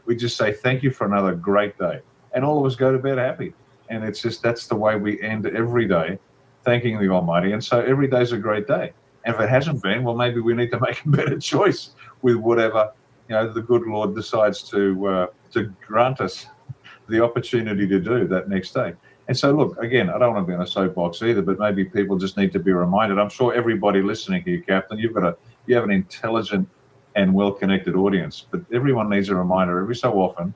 We just say, thank you for another great day. And all of us go to bed happy. And it's just, that's the way we end every day, thanking the Almighty. And so every day's a great day. And if it hasn't been, well, maybe we need to make a better choice with whatever, the good Lord decides to grant us the opportunity to do that next day. And so, look, again, I don't want to be on a soapbox either, but maybe people just need to be reminded. I'm sure everybody listening here, Captain, you have an intelligent and well-connected audience, but everyone needs a reminder every so often.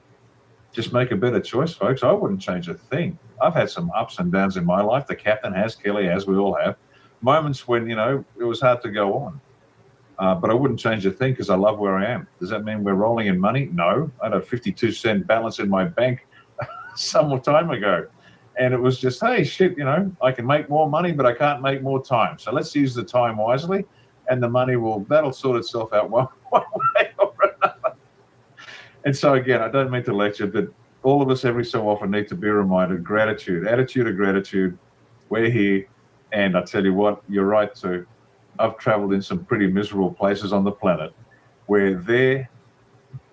Just make a better choice, folks. I wouldn't change a thing. I've had some ups and downs in my life. The Captain has, Kelly has, we all have. Moments when, it was hard to go on. But I wouldn't change a thing because I love where I am. Does that mean we're rolling in money? No. I had a 52-cent balance in my bank some time ago. And it was just, hey, shit, I can make more money, but I can't make more time. So let's use the time wisely, and the money that'll sort itself out one way or another. And so, again, I don't mean to lecture, but all of us every so often need to be reminded, gratitude, attitude of gratitude. We're here, and I tell you what, you're right too. I've traveled in some pretty miserable places on the planet where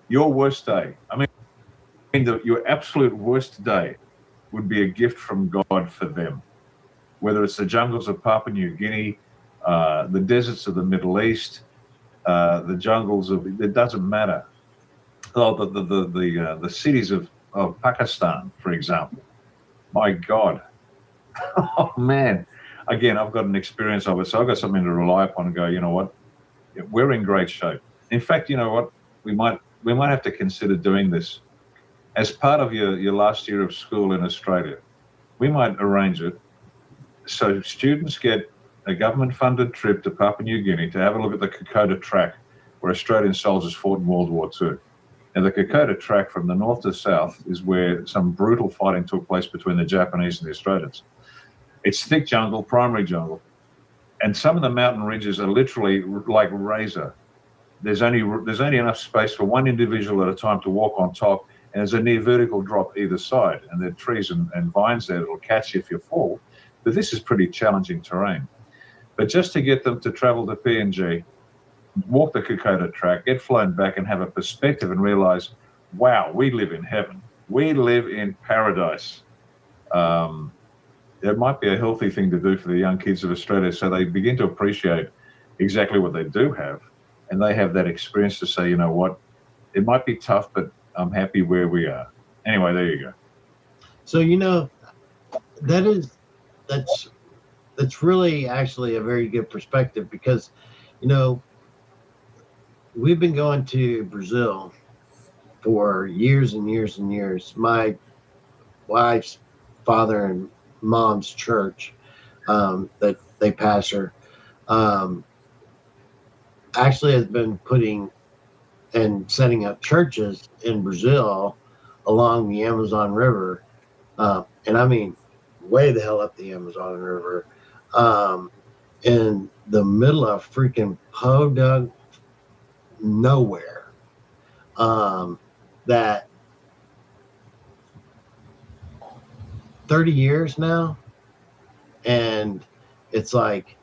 your worst day, your absolute worst day would be a gift from God for them. Whether it's the jungles of Papua New Guinea, the deserts of the Middle East, the jungles it doesn't matter. Oh, the cities of Pakistan, for example. My God. Oh, man. Again, I've got an experience of it, so I've got something to rely upon and go, you know what? We're in great shape. In fact, you know what? We might have to consider doing this. As part of your last year of school in Australia, we might arrange it so students get a government-funded trip to Papua New Guinea to have a look at the Kokoda Track, where Australian soldiers fought in World War II. Now, the Kokoda Track from the north to south is where some brutal fighting took place between the Japanese and the Australians. It's thick jungle, primary jungle, and some of the mountain ridges are literally like razor. There's only enough space for one individual at a time to walk on top, and there's a near vertical drop either side, and there are trees and vines there that will catch you if you fall. But this is pretty challenging terrain. But just to get them to travel to PNG, walk the Kokoda Track, get flown back and have a perspective and realize, wow, we live in heaven. We live in paradise. It might be a healthy thing to do for the young kids of Australia so they begin to appreciate exactly what they do have. And they have that experience to say, you know what, it might be tough, but I'm happy where we are. Anyway, there you go. So, that's really actually a very good perspective because, we've been going to Brazil for years and years and years. My wife's father and mom's church that they pastor actually has been putting and setting up churches in Brazil along the Amazon River. And I mean, way the hell up the Amazon River, in the middle of freaking podunk nowhere. That 30 years now. And it's like,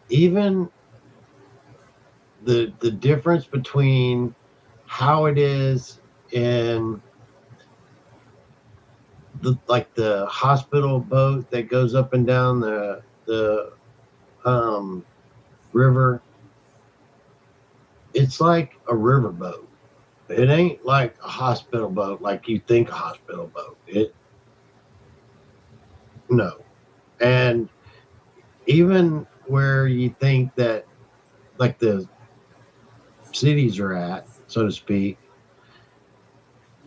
even the difference between how it is in the hospital boat that goes up and down the river. It's like a river boat. It ain't like a hospital boat like you think a hospital boat. No. And even where you think that like the cities are at, so to speak,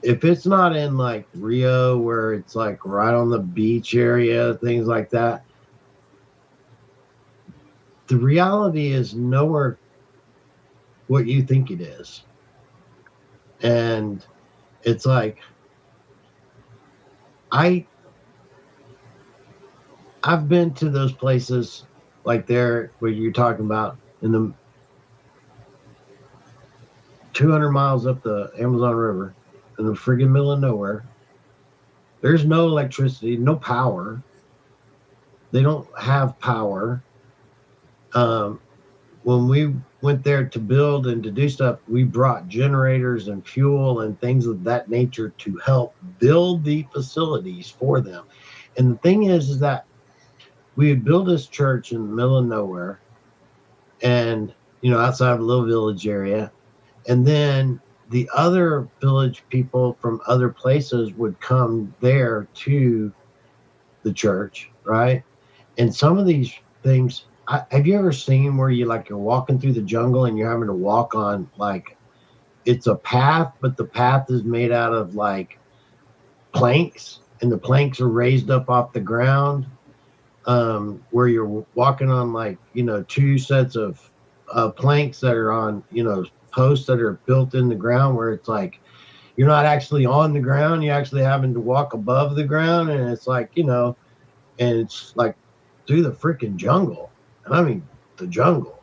if it's not in like Rio where it's like right on the beach area, things like that, the reality is nowhere what you think it is. And it's like I've been to those places like there where you're talking about in the 200 miles up the Amazon River in the friggin' middle of nowhere. There's no electricity, no power. They don't have power. When we went there to build and to do stuff, we brought generators and fuel and things of that nature to help build the facilities for them. And the thing is that we would build this church in the middle of nowhere and, outside of a little village area. And then the other village people from other places would come there to the church, right? And some of these things, have you ever seen where you're walking through the jungle and you're having to walk on it's a path, but the path is made out of planks, and the planks are raised up off the ground, where you're walking on two sets of planks that are on posts that are built in the ground, where it's like you're not actually on the ground, you're actually having to walk above the ground, and it's and it's like through the freaking jungle. And I mean the jungle.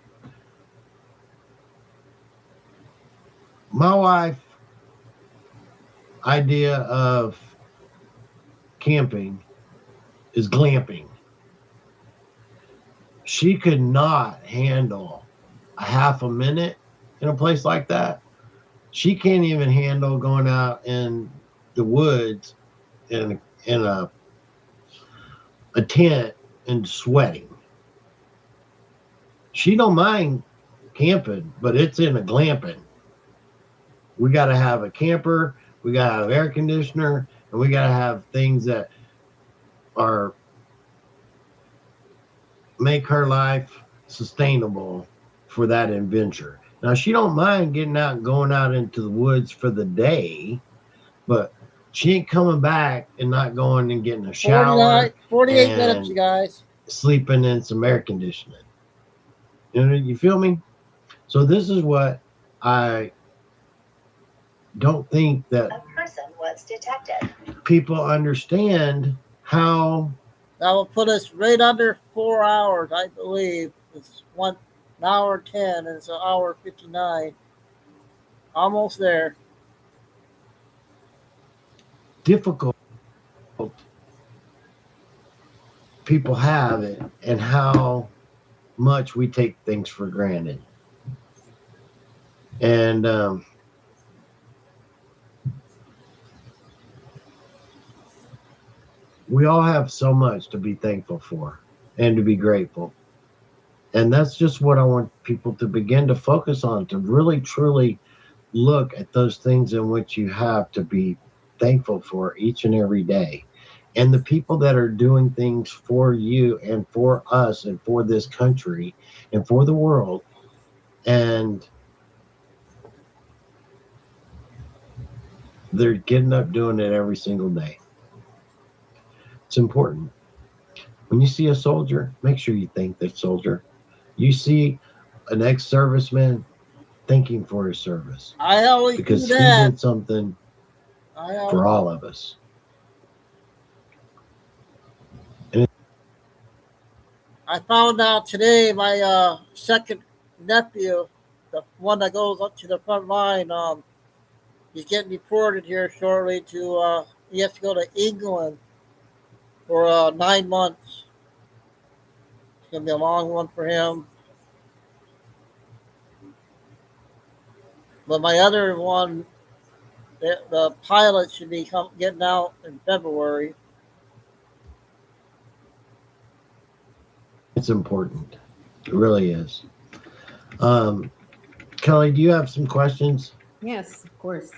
My wife's idea of camping is glamping. She could not handle a half a minute in a place like that. She can't even handle going out in the woods in a tent and sweating. She don't mind camping, but it's in a glamping. We got to have a camper, we got to have air conditioner, and we got to have things that are make her life sustainable for that adventure. Now, she don't mind getting out and going out into the woods for the day, but she ain't coming back and not going and getting a shower. 48 minutes, you guys. Sleeping in some air conditioning. You feel me? So this is what I don't think that a person was detected. People understand how. That will put us right under 4 hours, I believe. It's 1 hour 10, and it's an hour 59. Almost there. Difficult people have it, and how much we take things for granted. And we all have so much to be thankful for and to be grateful. And that's just what I want people to begin to focus on, to really, truly look at those things in which you have to be thankful for each and every day. And the people that are doing things for you and for us and for this country and for the world. And they're getting up doing it every single day. It's important. When you see a soldier, make sure you thank that soldier. You see an ex-serviceman, thank him for his service. I always because do that. He did something for all of us. And I found out today my second nephew, the one that goes up to the front line, he's getting deported here shortly to, he has to go to England for 9 months. It's going to be a long one for him. But my other one, the pilot should be getting out in February. It's important. It really is. Kelly, do you have some questions? Yes, of course.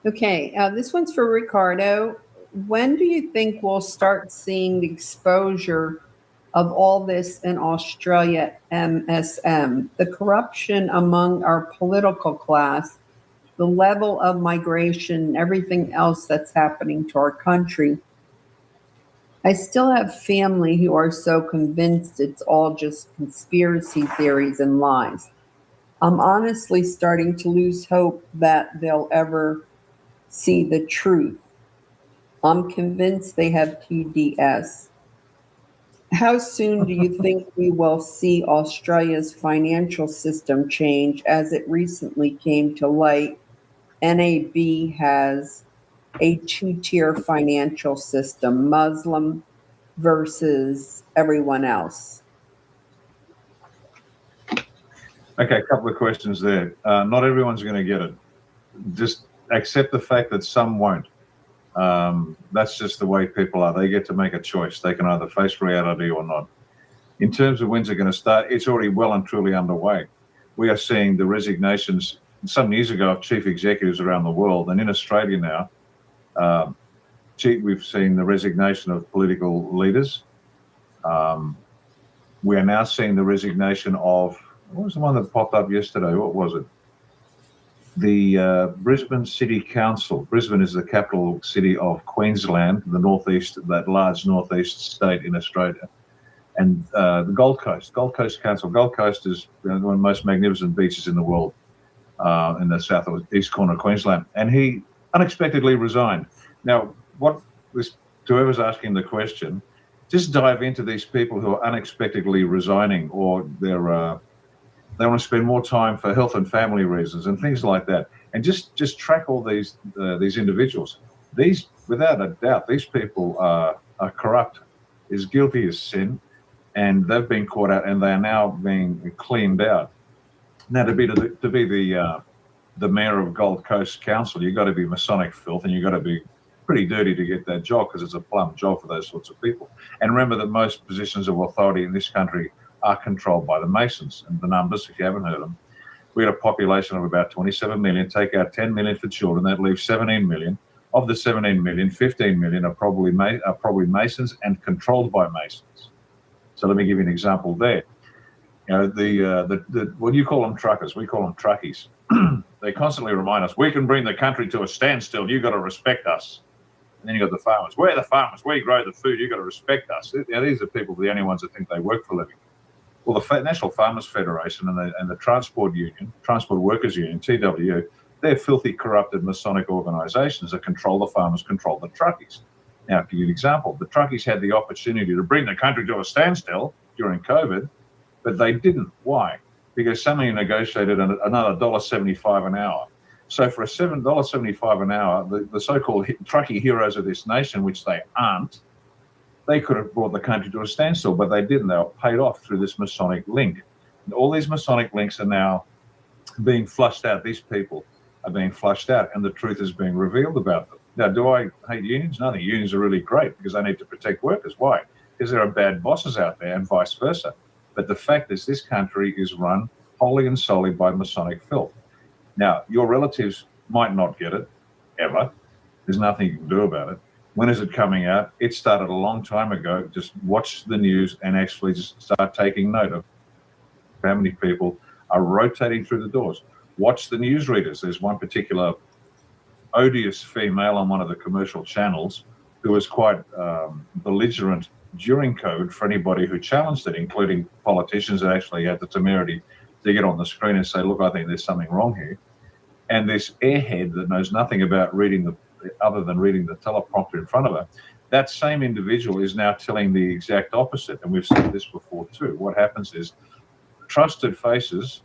Okay, this one's for Ricardo. When do you think we'll start seeing the exposure of all this in Australia, MSM? The corruption among our political class, the level of migration, everything else that's happening to our country. I still have family who are so convinced it's all just conspiracy theories and lies. I'm honestly starting to lose hope that they'll ever see the truth. I'm convinced they have PDS. How soon do you think we will see Australia's financial system change? As it recently came to light, NAB has a two-tier financial system, Muslim versus everyone else. Okay, a couple of questions there. Not everyone's going to get it. Just accept the fact that some won't. That's just the way people are. They get to make a choice. They can either face reality or not. In terms of when's it going to start, it's already well and truly underway. We are seeing the resignations some years ago of chief executives around the world, and in Australia now, we've seen the resignation of political leaders. We are now seeing the resignation of, what was the one that popped up yesterday? What was it? The Brisbane City Council. Brisbane is the capital city of Queensland, the northeast, that large northeast state in Australia. And the Gold Coast Council. Gold Coast is one of the most magnificent beaches in the world, in the south or east corner of Queensland. And he unexpectedly resigned. Now, what this, to whoever's asking the question, just dive into these people who are unexpectedly resigning, or they want to spend more time for health and family reasons and things like that. And just track all these individuals. These, without a doubt, these people are corrupt, as guilty as sin, and they've been caught out, and they are now being cleaned out. Now, to be the mayor of Gold Coast Council, you've got to be Masonic filth, and you've got to be pretty dirty to get that job, because it's a plum job for those sorts of people. And remember that most positions of authority in this country are controlled by the Masons. And the numbers, if you haven't heard them, we got a population of about 27 million. Take out 10 million for children, that leaves 17 million. Of the 17 million, 15 million are probably Masons and controlled by Masons. So let me give you an example there. You know, what do you call them? Truckers. We call them truckies. They constantly remind us, we can bring the country to a standstill. You've got to respect us. And then you got the farmers. We're the farmers. We grow the food. You've got to respect us. You know, these are people, the only ones that think they work for a living. Well, the National Farmers Federation and the Transport Workers Union, TWU, they're filthy, corrupted Masonic organisations that control the farmers, control the truckies. Now, to give you an example, the truckies had the opportunity to bring the country to a standstill during COVID, but they didn't. Why? Because somebody negotiated another $1.75 an hour. So for a $7.75 an hour, the so-called truckie heroes of this nation, which they aren't, they could have brought the country to a standstill, but they didn't. They were paid off through this Masonic link. And all these Masonic links are now being flushed out. These people are being flushed out, and the truth is being revealed about them. Now, do I hate unions? No, the unions are really great because they need to protect workers. Why? Because there are bad bosses out there and vice versa. But the fact is this country is run wholly and solely by Masonic filth. Now, your relatives might not get it, ever. There's nothing you can do about it. When is it coming out? It started a long time ago. Just watch the news and actually just start taking note of how many people are rotating through the doors. Watch the newsreaders. There's one particular odious female on one of the commercial channels who was quite belligerent during COVID for anybody who challenged it, including politicians that actually had the temerity to get on the screen and say, look, I think there's something wrong here. And this airhead that knows nothing about other than reading the teleprompter in front of her, that same individual is now telling the exact opposite. And we've seen this before too. What happens is trusted faces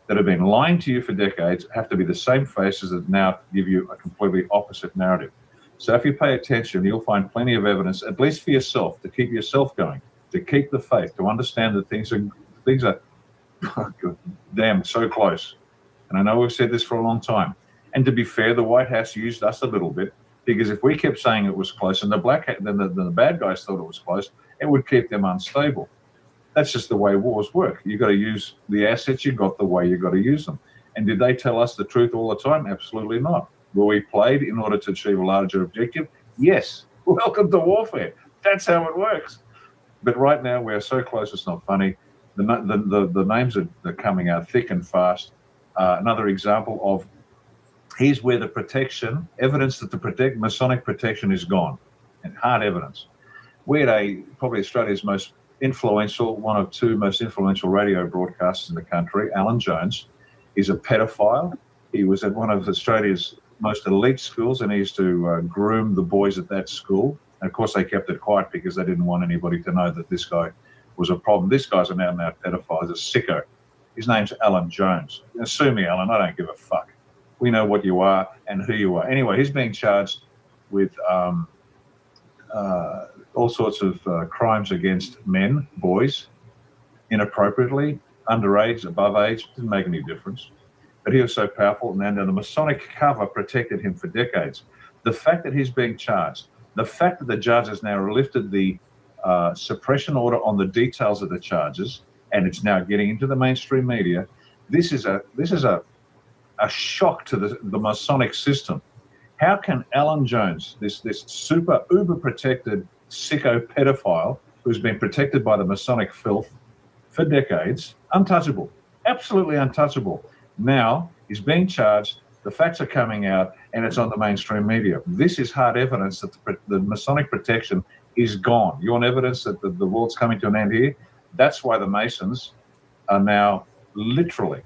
that have been lying to you for decades have to be the same faces that now give you a completely opposite narrative. So if you pay attention, you'll find plenty of evidence, at least for yourself, to keep yourself going, to keep the faith, to understand that things are damn so close. And I know we've said this for a long time. And to be fair, the White House used us a little bit, because if we kept saying it was close and then the bad guys thought it was close, it would keep them unstable. That's just the way wars work. You've got to use the assets you got the way you've got to use them. And did they tell us the truth all the time? Absolutely not. Were we played in order to achieve a larger objective? Yes. Welcome to warfare. That's how it works. But right now, we're so close, it's not funny. The names are coming out thick and fast. Another example of, here's where the protection, evidence that the Masonic protection is gone, and hard evidence. We had probably Australia's most influential, one of two most influential radio broadcasters in the country, Alan Jones. He's a pedophile. He was at one of Australia's most elite schools, and he used to groom the boys at that school. And of course, they kept it quiet because they didn't want anybody to know that this guy was a problem. This guy's an out-and-out pedophile. He's a sicko. His name's Alan Jones. Now, sue me, Alan. I don't give a fuck. We know what you are and who you are. Anyway, he's being charged with all sorts of crimes against men, boys, inappropriately, underage, above age, didn't make any difference. But he was so powerful, and the Masonic cover protected him for decades. The fact that he's being charged, the fact that the judge has now lifted the suppression order on the details of the charges, and it's now getting into the mainstream media, this is a shock to the Masonic system. How can Alan Jones, this super uber protected sicko pedophile who's been protected by the Masonic filth for decades, untouchable, absolutely untouchable, now he's being charged, the facts are coming out, and it's on the mainstream media. This is hard evidence that the Masonic protection is gone. You want evidence that the world's coming to an end here? That's why the Masons are now literally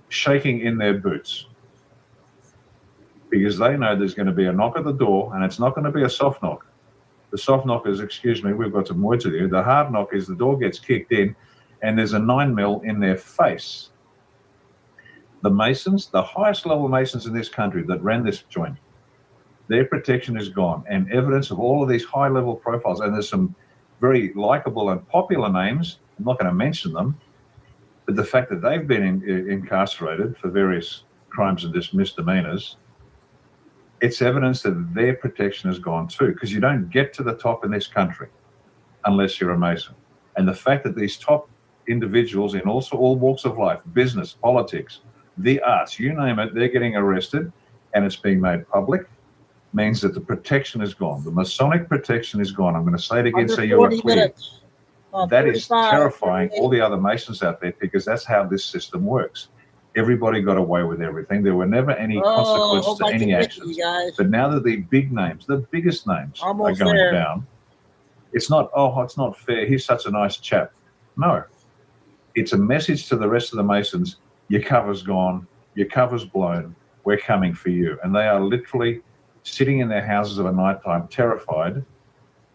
shaking in their boots, because they know there's going to be a knock at the door, and it's not going to be a soft knock. The soft knock is, excuse me, we've got some words with you. The hard knock is the door gets kicked in and there's a 9mm in their face. The Masons, the highest level Masons in this country that ran this joint, their protection is gone, and evidence of all of these high level profiles, and there's some very likable and popular names, I'm not going to mention them, but the fact that they've been incarcerated for various crimes and misdemeanors, it's evidence that their protection is gone too, because you don't get to the top in this country unless you're a Mason. And the fact that these top individuals in also all walks of life, business, politics, the arts, you name it, they're getting arrested and it's being made public, means that the protection is gone. The Masonic protection is gone. I'm going to say it again so you are clear. That is terrifying all the other Masons out there, because that's how this system works. Everybody got away with everything. There were never any consequences to any actions. But now that the big names, the biggest names are going down, it's not, oh, it's not fair, he's such a nice chap. No. It's a message to the rest of the Masons, your cover's gone, your cover's blown, we're coming for you. And they are literally sitting in their houses of a nighttime, terrified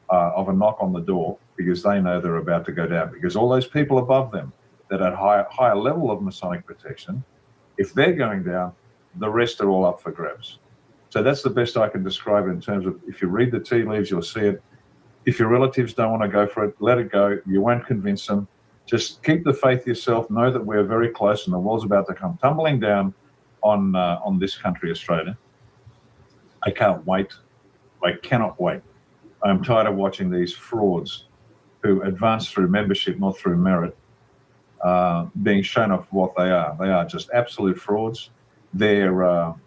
of a knock on the door, because they know they're about to go down. Because all those people above them that are higher level of Masonic protection, if they're going down, the rest are all up for grabs. So that's the best I can describe it in terms of, if you read the tea leaves, you'll see it. If your relatives don't want to go for it, let it go. You won't convince them. Just keep the faith yourself. Know that we're very close and the world's about to come tumbling down on this country, Australia. I can't wait. I cannot wait. I'm tired of watching these frauds who advance through membership, not through merit, being shown off what they are. They are just absolute frauds. Their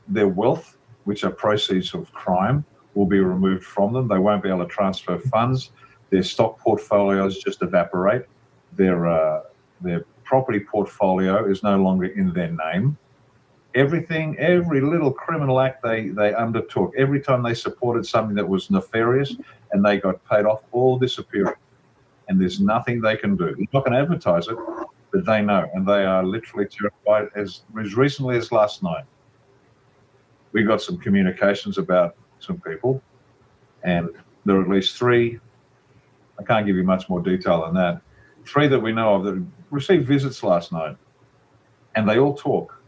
wealth, which are proceeds of crime, will be removed from them. They won't be able to transfer funds. Their stock portfolios just evaporate. Their property portfolio is no longer in their name. Everything, every little criminal act they undertook, every time they supported something that was nefarious and they got paid off, all disappearing. And there's nothing they can do. They're not going to advertise it, but they know, and they are literally terrified. As recently as last night, we got some communications about some people, and there are at least 3, I can't give you much more detail than that, 3 that we know of that received visits last night, and they all talk.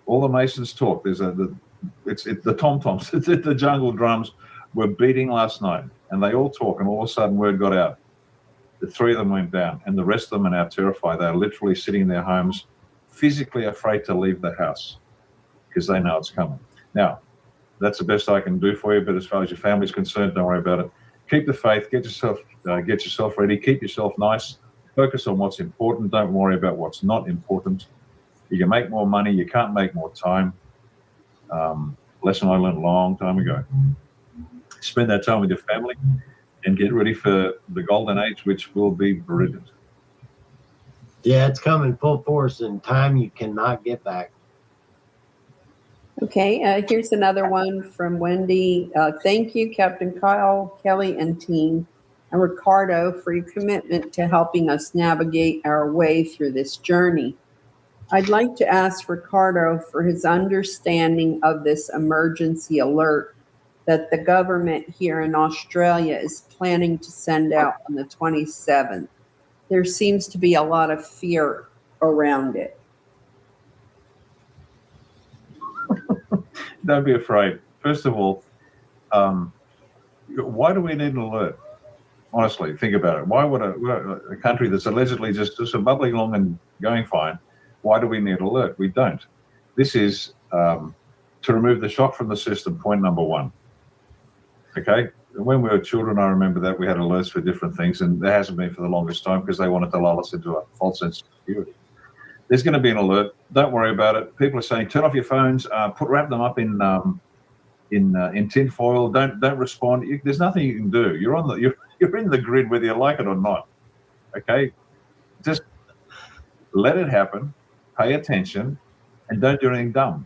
All the Masons talk. There's the tom-toms, the jungle drums were beating last night, and they all talk, and all of a sudden word got out. The 3 of them went down, and the rest of them are now terrified. They're literally sitting in their homes, physically afraid to leave the house. because they know it's coming. Now, that's the best I can do for you, but as far as your family's concerned, don't worry about it. Keep the faith, get yourself ready, keep yourself nice, focus on what's important, don't worry about what's not important. You can make more money, you can't make more time. Lesson I learned a long time ago. Spend that time with your family and get ready for the golden age, which will be brilliant. Yeah, it's coming full force in time you cannot get back. Okay, here's another one from Wendy. Thank you, Captain Kyle, Kelly, and team, and Ricardo for your commitment to helping us navigate our way through this journey. I'd like to ask Ricardo for his understanding of this emergency alert that the government here in Australia is planning to send out on the 27th. There seems to be a lot of fear around it. Don't be afraid. First of all, why do we need an alert? Honestly, think about it. Why would a country that's allegedly just bubbling along and going fine, why do we need an alert? We don't. This is to remove the shock from the system, point number one. Okay? When we were children, I remember that we had alerts for different things, and there hasn't been for the longest time because they wanted to lull us into a false sense of security. There's going to be an alert. Don't worry about it. People are saying, turn off your phones, wrap them up in tin foil. Don't respond. There's nothing you can do. You're in the grid whether you like it or not. Okay, just let it happen. Pay attention, and don't do anything dumb.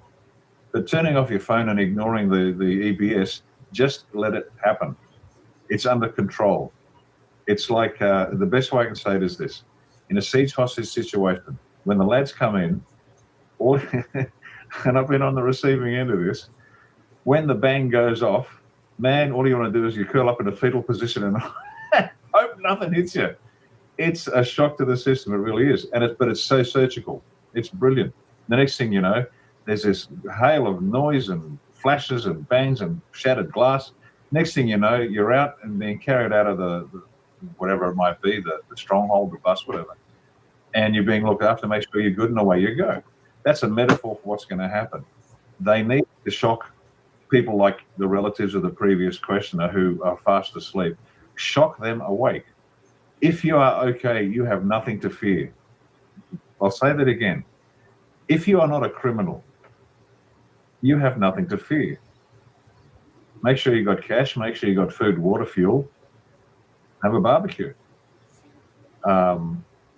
But turning off your phone and ignoring the EBS, just let it happen. It's under control. It's like the best way I can say it is this: in a siege hostage situation, when the lads come in, and I've been on the receiving end of this, when the bang goes off, man, all you want to do is you curl up in a fetal position and hope nothing hits you. It's a shock to the system, it really is. But it's so surgical. It's brilliant. The next thing you know, there's this hail of noise and flashes and bangs and shattered glass. Next thing you know, you're out and being carried out of the whatever it might be, the stronghold, the bus, whatever. And you're being looked after, make sure you're good, and away you go. That's a metaphor for what's going to happen. They need to shock people like the relatives of the previous questioner who are fast asleep. Shock them awake. If you are okay, you have nothing to fear. I'll say that again. If you are not a criminal, you have nothing to fear. Make sure you got cash, make sure you got food, water, fuel. Have a barbecue.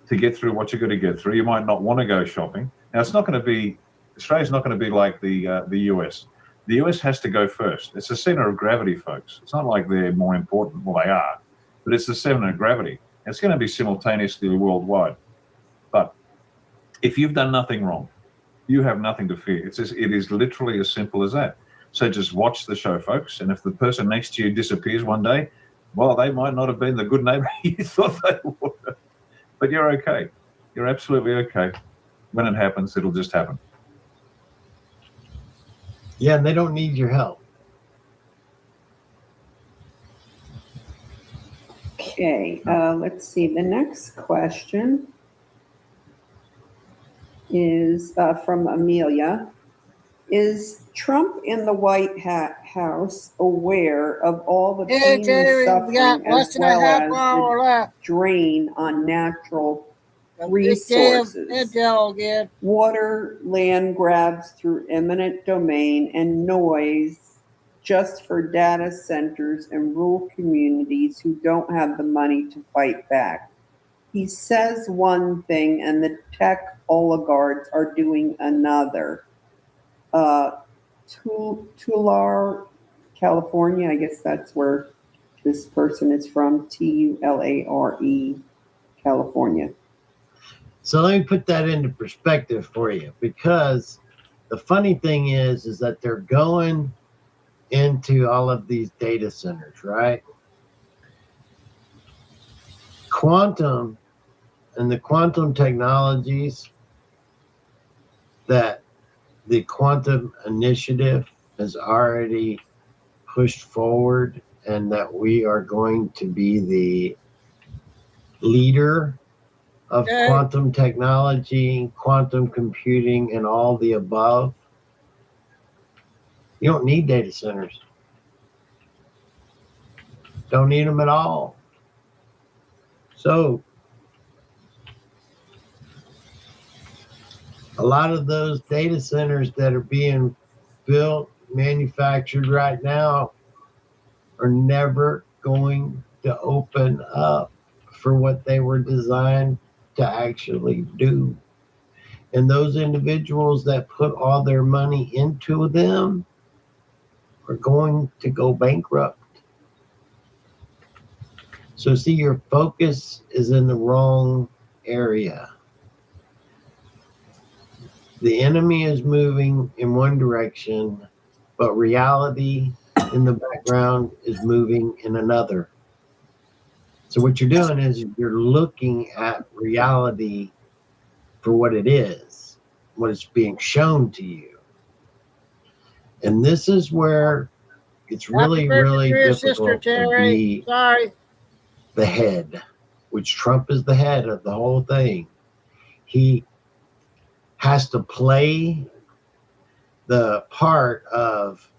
To get through what you're going to get through. You might not want to go shopping. Now, Australia's not going to be like the US. The US has to go first. It's the center of gravity, folks. It's not like they're more important. Well, they are, but it's the center of gravity. It's going to be simultaneously worldwide. But if you've done nothing wrong, you have nothing to fear. It is literally as simple as that. So just watch the show, folks. And if the person next to you disappears one day, well, they might not have been the good neighbor you thought they were. But you're okay. You're absolutely okay. When it happens, it'll just happen. Yeah, and they don't need your help. Okay, let's see. The next question is from Amelia. Is Trump in the White House aware of all the pain and suffering as well as the drain on natural resources, water, land grabs through eminent domain, and noise just for data centers and rural communities who don't have the money to fight back? He says one thing and the tech oligarchs are doing another. Tulare, California, I guess that's where this person is from, Tulare, California. So let me put that into perspective for you, because the funny thing is that they're going into all of these data centers, right? Quantum and the quantum technologies that the quantum initiative has already pushed forward, and that we are going to be the leader of quantum technology, quantum computing, and all the above. You don't need data centers. Don't need them at all. So a lot of those data centers that are being built, manufactured right now are never going to open up for what they were designed to actually do. And those individuals that put all their money into them are going to go bankrupt. So see, your focus is in the wrong area. The enemy is moving in one direction, but reality in the background is moving in another. So what you're doing is you're looking at reality for what it is, what is being shown to you. And this is where it's really, really difficult to be the head, which Trump is the head of the whole thing. He has to play the part of,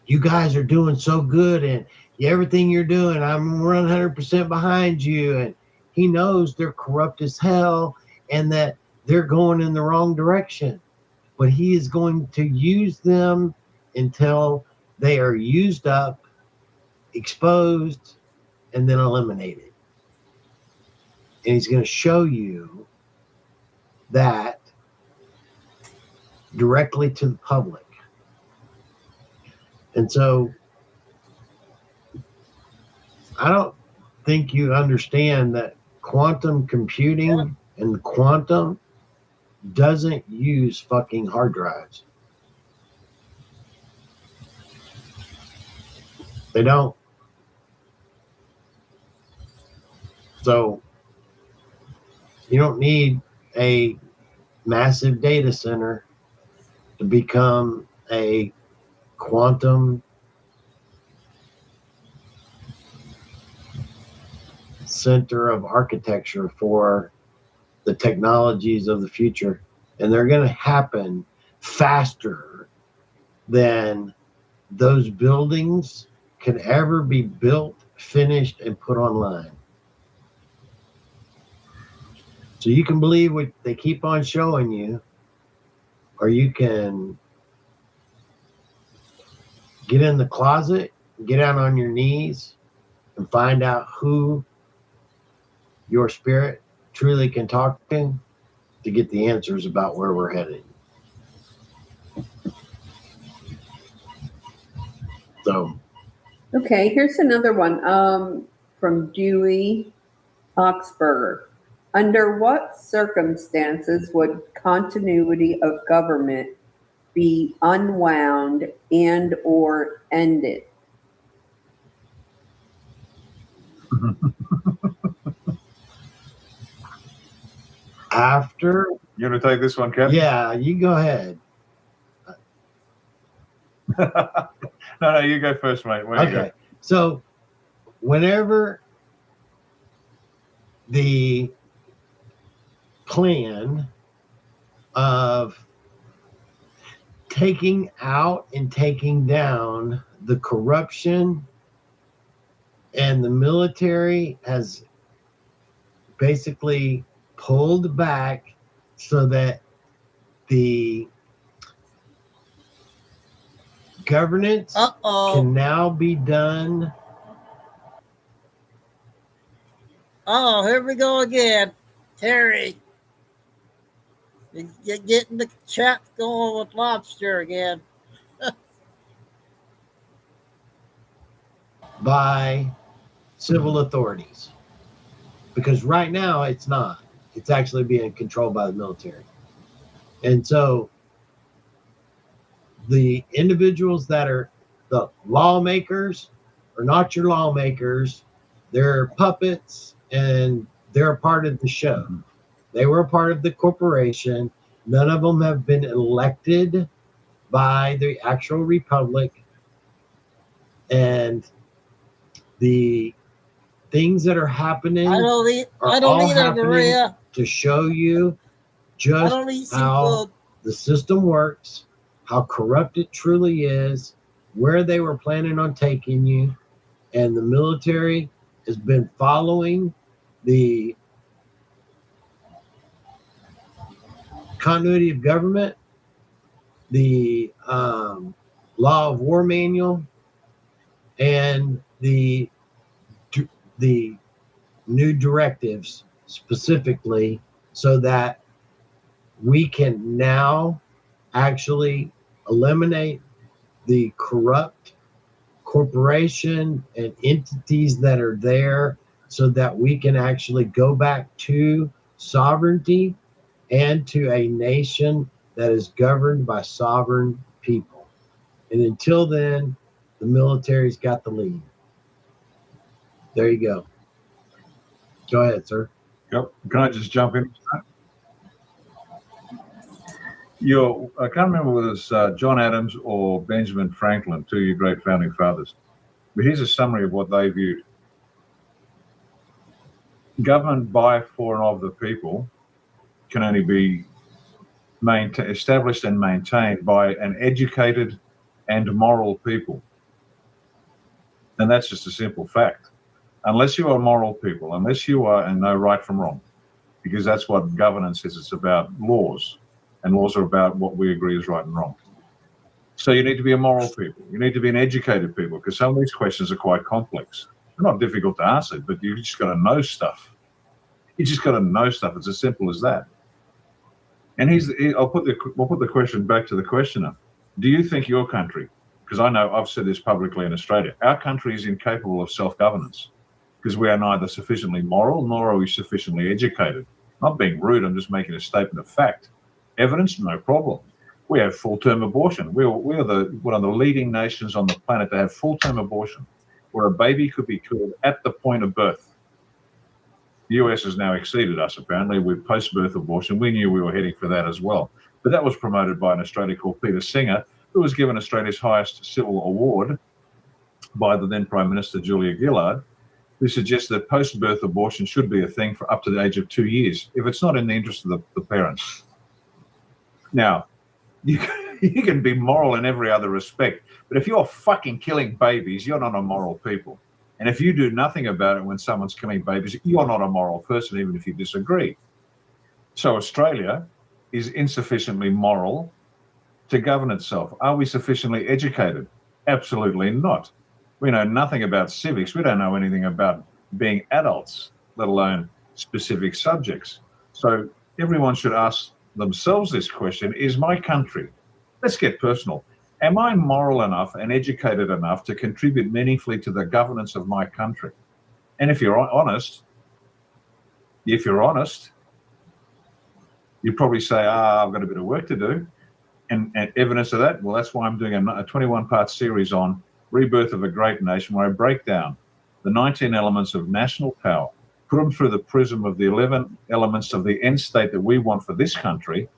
you guys are doing so good and everything you're doing, I'm 100% behind you. And he knows they're corrupt as hell and that they're going in the wrong direction. But he is going to use them until they are used up, exposed, and then eliminated. And he's going to show you that directly to the public. And so I don't think you understand that quantum computing and the quantum doesn't use fucking hard drives. They don't. So you don't need a massive data center to become a quantum center of architecture for the technologies of the future. And they're going to happen faster than those buildings can ever be built, finished, and put online. So you can believe what they keep on showing you, or you can get in the closet, get out on your knees, and find out who your spirit truly can talk to get the answers about where we're headed. So, okay, here's another one from Dewey Oxburger. Under what circumstances would continuity of government be unwound and or ended? After, you want to take this one, Kevin? Yeah, you go ahead. No, you go first, mate. Where Okay, so whenever the plan of taking out and taking down the corruption and the military has basically pulled back so that the governance can now be done. Oh, here we go again. Terry. You're getting the chat going with Lobster again. By civil authorities. Because right now it's not. It's actually being controlled by the military. And so the individuals that are the lawmakers are not your lawmakers. They're puppets and they're a part of the show. They were a part of the corporation. None of them have been elected by the actual republic. And the things that are happening are all happening to show you just how the system works how corrupt it truly is, where they were planning on taking you, and the military has been following the continuity of government, the law of war manual, and the new directives specifically, so that we can now actually eliminate the corrupt corporation and entities that are there, so that we can actually go back to sovereignty and to a nation that is governed by sovereign people. And until then, the military's got the lead. There you go. Go ahead, sir. Yep. Can I just jump in? I can't remember whether it's John Adams or Benjamin Franklin, two of your great founding fathers. But here's a summary of what they viewed. Government by, for, and of the people can only be established and maintained by an educated and moral people. And that's just a simple fact. Unless you are moral people, unless you are and know right from wrong, because that's what governance is. It's about laws, and laws are about what we agree is right and wrong. So you need to be a moral people. You need to be an educated people, because some of these questions are quite complex. They're not difficult to answer, but you just got to know stuff. You just got to know stuff. It's as simple as that. And we'll put the question back to the questioner. Do you think your country, because I know I've said this publicly in Australia, our country is incapable of self-governance because we are neither sufficiently moral nor are we sufficiently educated. Not being rude, I'm just making a statement of fact. Evidence, no problem. We have full-term abortion. We are one of the leading nations on the planet to have full-term abortion, where a baby could be killed at the point of birth. The US has now exceeded us, apparently, with post-birth abortion. We knew we were heading for that as well. But that was promoted by an Australian called Peter Singer, who was given Australia's highest civil award by the then Prime Minister, Julia Gillard, who suggests that post-birth abortion should be a thing for up to the age of 2 years, if it's not in the interest of the parents. Now, you can be moral in every other respect, but if you're fucking killing babies, you're not a moral people. And if you do nothing about it when someone's killing babies, you're not a moral person, even if you disagree. So Australia is insufficiently moral to govern itself. Are we sufficiently educated? Absolutely not. We know nothing about civics. We don't know anything about being adults, let alone specific subjects. So everyone should ask themselves this question: is my country, let's get personal, am I moral enough and educated enough to contribute meaningfully to the governance of my country? And if you're honest, you'd probably say, I've got a bit of work to do. And evidence of that, well, that's why I'm doing a 21-part series on Rebirth of a Great Nation, where I break down the 19 elements of national power, put them through the prism of the 11 elements of the end state that we want for this country,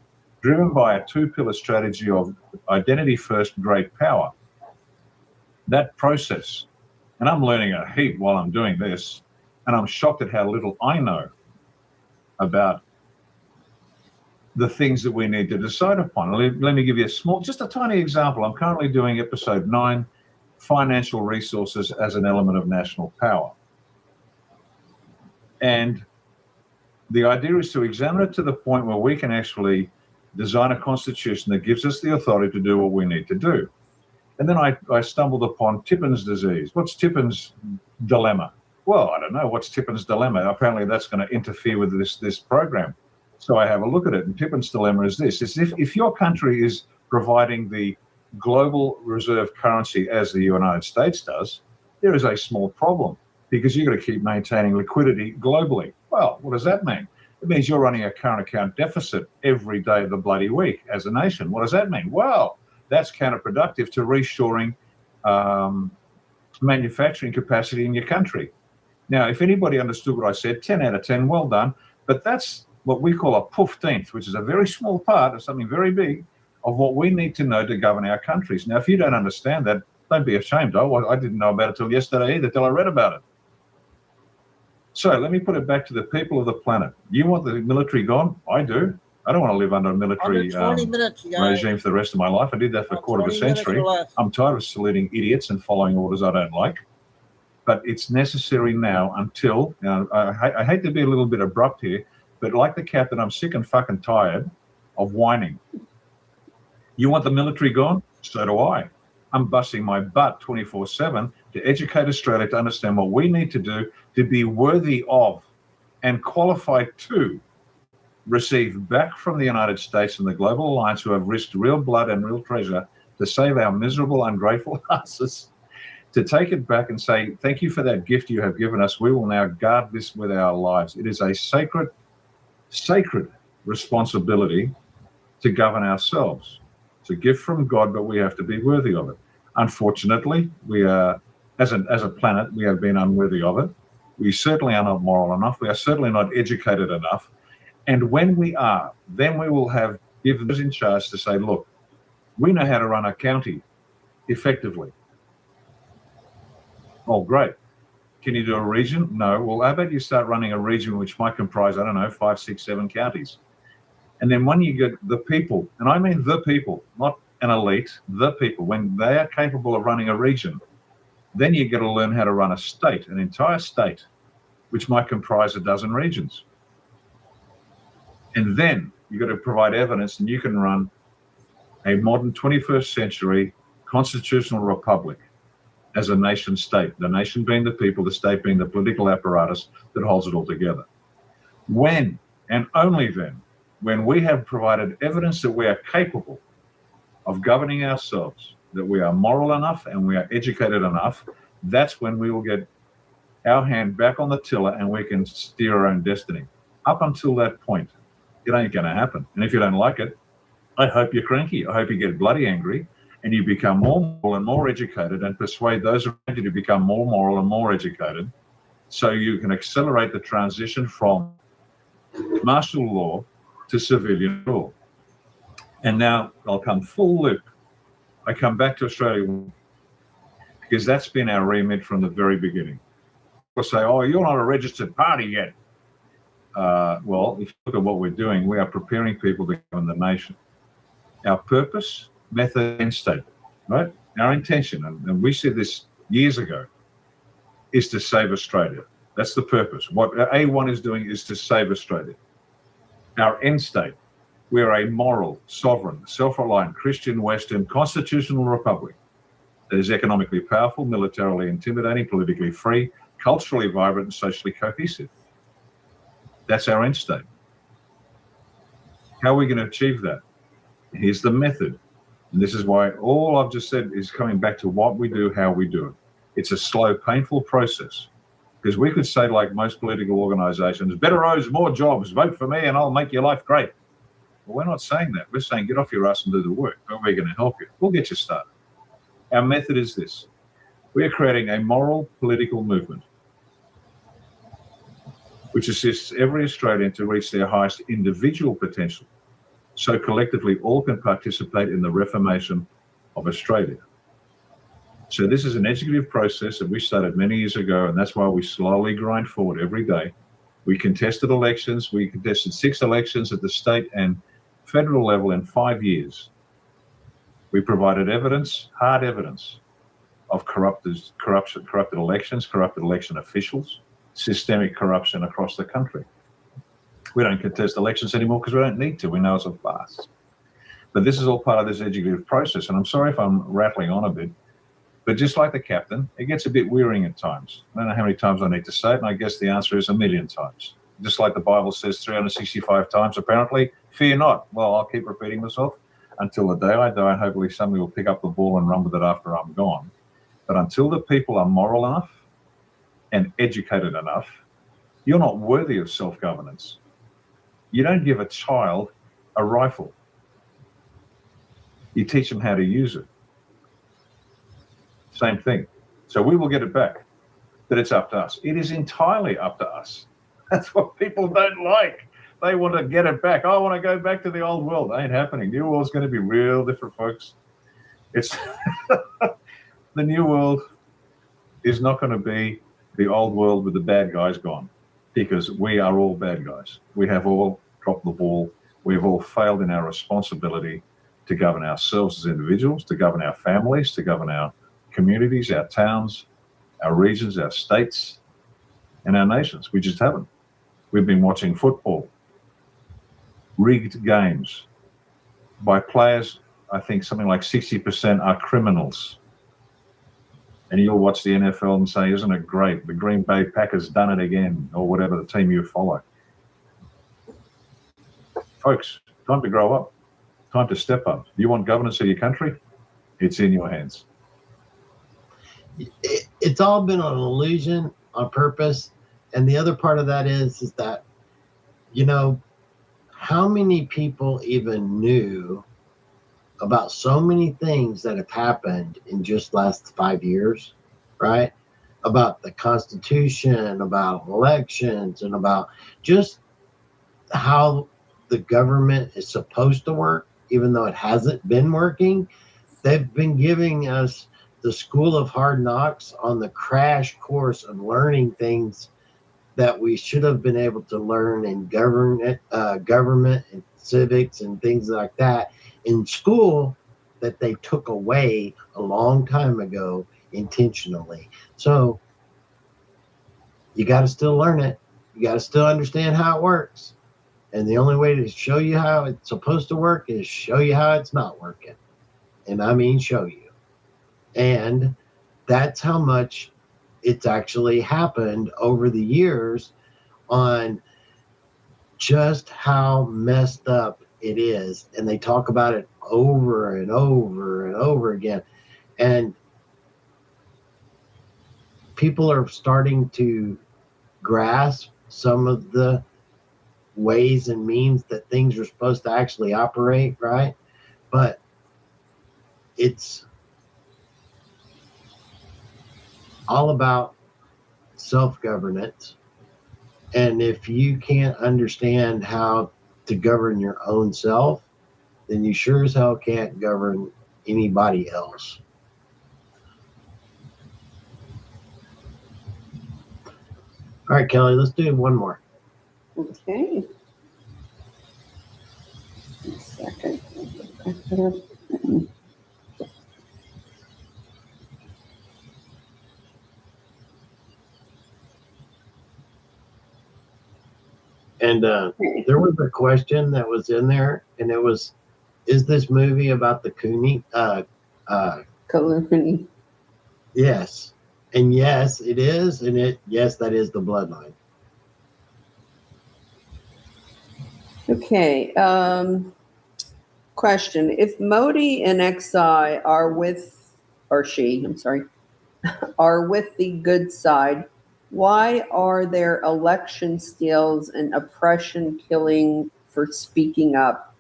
driven by a two-pillar strategy of identity first, great power. That process, and I'm learning a heap while I'm doing this, and I'm shocked at how little I know about the things that we need to decide upon. Let me give you just a tiny example. I'm currently doing episode 9, Financial Resources as an Element of National Power. And the idea is to examine it to the point where we can actually design a constitution that gives us the authority to do what we need to do. And then I stumbled upon Tippin's disease. What's Tippin's dilemma? Well, I don't know. What's Tippin's dilemma? Apparently that's going to interfere with this program. So I have a look at it, and Tippin's dilemma is this: is if your country is providing the global reserve currency as the United States does, there is a small problem, because you've got to keep maintaining liquidity globally. Well, what does that mean? It means you're running a current account deficit every day of the bloody week as a nation. What does that mean? Well, that's counterproductive to reshoring manufacturing capacity in your country. Now, if anybody understood what I said, 10 out of 10, well done. But that's what we call a 15th, which is a very small part of something very big of what we need to know to govern our countries. Now, if you don't understand that, don't be ashamed. I didn't know about it till yesterday either, till I read about it. So let me put it back to the people of the planet. You want the military gone? I do. I don't want to live under a military Under 20 minutes, you guys. regime for the rest of my life. I did that for a quarter of a 20 minutes century. or less. I'm tired of saluting idiots and following orders I don't like. But it's necessary now until, I hate to be a little bit abrupt here, but like the captain, I'm sick and fucking tired of whining. You want the military gone? So do I. I'm busting my butt 24/7 to educate Australia to understand what we need to do to be worthy of and qualified to receive back from the United States and the global alliance, who have risked real blood and real treasure to save our miserable, ungrateful asses, to take it back and say, thank you for that gift you have given us. We will now guard this with our lives. It is a sacred responsibility to govern ourselves. It's a gift from God, but we have to be worthy of it. Unfortunately, we are, as a planet, we have been unworthy of it. We certainly are not moral enough. We are certainly not educated enough. And when we are, then we will give those in charge to say, look, we know how to run a county effectively. Oh, great. Can you do a region? No. Well, how about you start running a region which might comprise, I don't know, 5, 6, 7 counties. And then when you get the people, and I mean the people, not an elite, the people, when they are capable of running a region, then you got to learn how to run a state, an entire state, which might comprise a dozen regions. And then you've got to provide evidence, and you can run a modern 21st century constitutional republic as a nation state, the nation being the people, the state being the political apparatus that holds it all together. When, and only then, when we have provided evidence that we are capable of governing ourselves, that we are moral enough and we are educated enough, that's when we will get our hand back on the tiller and we can steer our own destiny. Up until that point, it ain't going to happen. And if you don't like it, I hope you're cranky. I hope you get bloody angry and you become more moral and more educated and persuade those around you to become more moral and more educated, so you can accelerate the transition from martial law to civilian rule. And now I'll come full loop. I come back to Australia because that's been our remit from the very beginning. People say, oh, you're not a registered party yet. Well, if you look at what we're doing, we are preparing people to govern the nation. Our purpose, method, and state, right? Our intention, and we said this years ago, is to save Australia. That's the purpose. What A1 is doing is to save Australia. Our end state, we're a moral, sovereign, self-reliant, Christian, Western, constitutional republic that is economically powerful, militarily intimidating, politically free, culturally vibrant, and socially cohesive. That's our end state. How are we going to achieve that? Here's the method. And this is why all I've just said is coming back to what we do, how we do it. It's a slow, painful process. Because we could say, like most political organizations, better roads, more jobs, vote for me and I'll make your life great. Well, we're not saying that. We're saying get off your ass and do the work. But we're going to help you. We'll get you started. Our method is this. We are creating a moral political movement which assists every Australian to reach their highest individual potential, so collectively all can participate in the reformation of Australia. So this is an educative process that we started many years ago, and that's why we slowly grind forward every day. We contested elections. We contested 6 elections at the state and federal level in 5 years. We provided evidence, hard evidence, of corrupted elections, corrupted election officials, systemic corruption across the country. We don't contest elections anymore because we don't need to. We know it's a farce. But this is all part of this educative process. And I'm sorry if I'm rattling on a bit, but just like the captain, it gets a bit wearying at times. I don't know how many times I need to say it, and I guess the answer is 1,000,000 times. Just like the Bible says 365 times, apparently, fear not. Well, I'll keep repeating myself until the day I die, and hopefully somebody will pick up the ball and run with it after I'm gone. But until the people are moral enough and educated enough, you're not worthy of self-governance. You don't give a child a rifle. You teach them how to use it. Same thing. So we will get it back, but it's up to us. It is entirely up to us. That's what people don't like. They want to get it back. I want to go back to the old world. It ain't happening. New world's going to be real different, folks. It's the new world is not going to be the old world with the bad guys gone, because we are all bad guys. We have all dropped the ball We've all failed in our responsibility to govern ourselves as individuals, to govern our families, to govern our communities, our towns, our regions, our states, and our nations. We just haven't. We've been watching football, rigged games by players. I think something like 60% are criminals. And you'll watch the NFL and say, isn't it great? The Green Bay Packers done it again, or whatever the team you follow. Folks, time to grow up. Time to step up. You want governance of your country? It's in your hands. It's all been an illusion on purpose. And the other part of that is that, you know, how many people even knew about so many things that have happened in just last 5 years, right? About the Constitution, about elections, and about just how the government is supposed to work, even though it hasn't been working. They've been giving us the school of hard knocks on the crash course of learning things that we should have been able to learn in government and civics and things like that in school, that they took away a long time ago intentionally. So you got to still learn it. You got to still understand how it works. And the only way to show you how it's supposed to work is show you how it's not working. And I mean show you. And that's how much it's actually happened over the years on just how messed up it is. And they talk about it over and over and over again. And people are starting to grasp some of the ways and means that things are supposed to actually operate, right? But it's all about self-governance. And if you can't understand how to govern your own self, then you sure as hell can't govern anybody else. All right, Kelly, let's do one more. Okay. A second. And there was a question that was in there, and it was, is this movie about the Cooney? Kaluni. Yes. And yes, it is. And yes, that is the bloodline. Okay. Question. If Modi and Xi are with, or she, I'm sorry, are with the good side, why are there election steals and oppression killing for speaking up,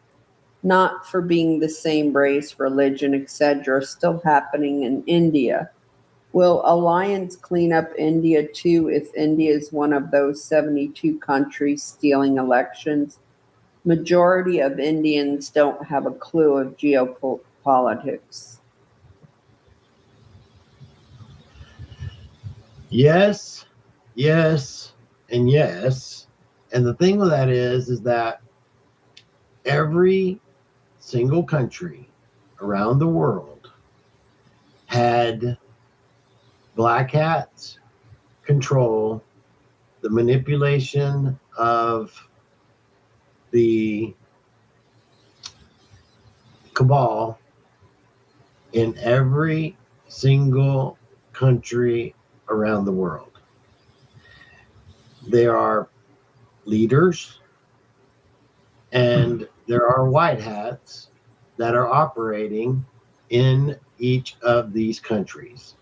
not for being the same race, religion, etc., still happening in India? Will Alliance clean up India too if India is one of those 72 countries stealing elections? Majority of Indians don't have a clue of geopolitics. Yes, yes, and yes. And the thing with that is that every single country around the world had black hats control the manipulation of the cabal in every single country around the world. There are leaders and there are white hats that are operating in each of these countries.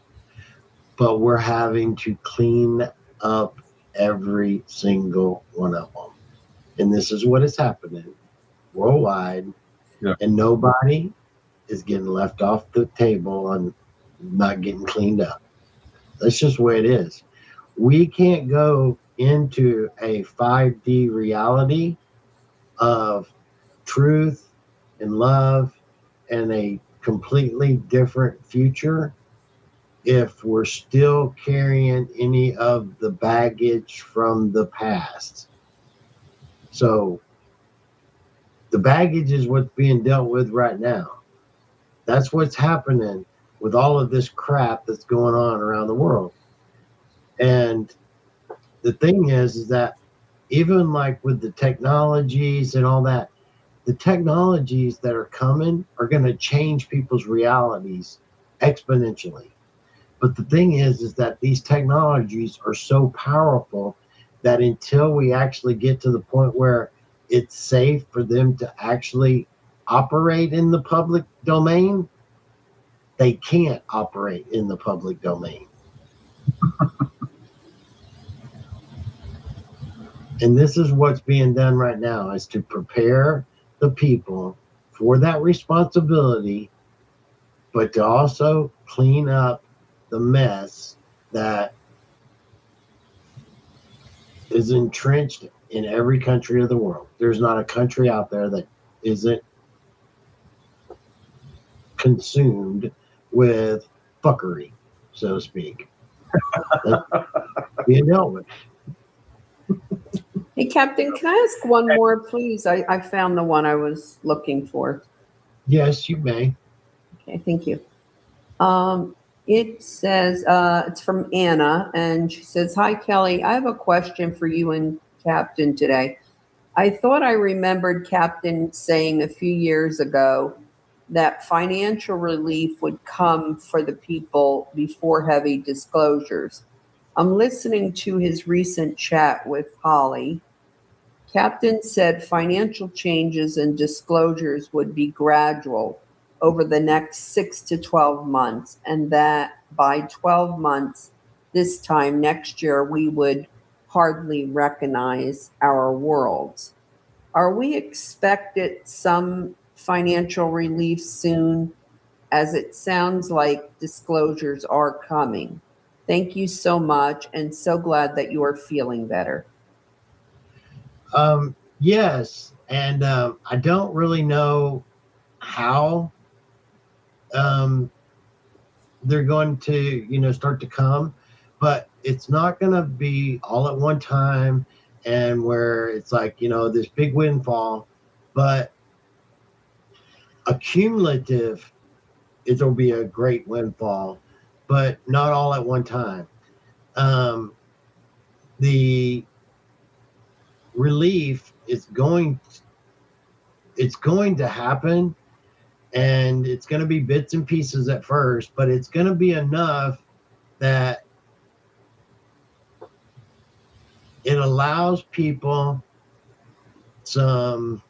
But we're having to clean up every single one of them. And this is what is happening worldwide. Yeah. And nobody is getting left off the table on not getting cleaned up. That's just the way it is. We can't go into a 5D reality of truth and love and a completely different future if we're still carrying any of the baggage from the past. So The baggage is what's being dealt with right now. That's what's happening with all of this crap that's going on around the world. And the thing is that even like with the technologies and all that, the technologies that are coming are going to change people's realities exponentially. But the thing is that these technologies are so powerful that until we actually get to the point where it's safe for them to actually operate in the public domain, they can't operate in the public domain. And this is what's being done right now, is to prepare the people for that responsibility, but to also clean up the mess that is entrenched in every country of the world. There's not a country out there that isn't consumed with fuckery, so to speak. Being dealt with. Hey, Captain, can I ask one more, please? I found the one I was looking for. Yes, you may. Okay, thank you. It says, it's from Anna, and she says, "Hi, Kelly. I have a question for you and Captain today. I thought I remembered Captain saying a few years ago that financial relief would come for the people before heavy disclosures. I'm listening to his recent chat with Holly. Captain said financial changes and disclosures would be gradual over the next 6 to 12 months, and that by 12 months, this time next year, we would hardly recognize our worlds. Are we expected some financial relief soon, as it sounds like disclosures are coming? Thank you so much, and so glad that you are feeling better." Yes, and I don't really know how they're going to, start to come, but it's not going to be all at one time and where it's like, this big windfall, but accumulative, it'll be a great windfall, but not all at one time. The relief is going to happen, and it's going to be bits and pieces at first, but it's going to be enough that it allows people some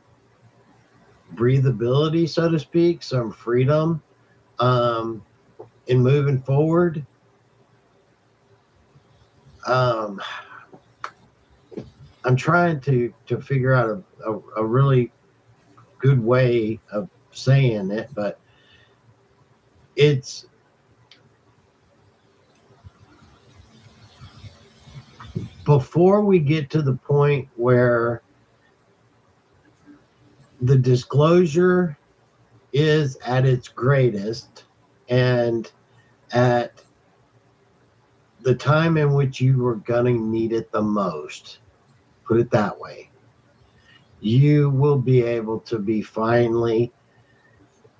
breathability, so to speak, some freedom in moving forward. I'm trying to figure out a really good way of saying it, but it's before we get to the point where the disclosure is at its greatest and at the time in which you were going to need it the most, put it that way, you will be able to be finally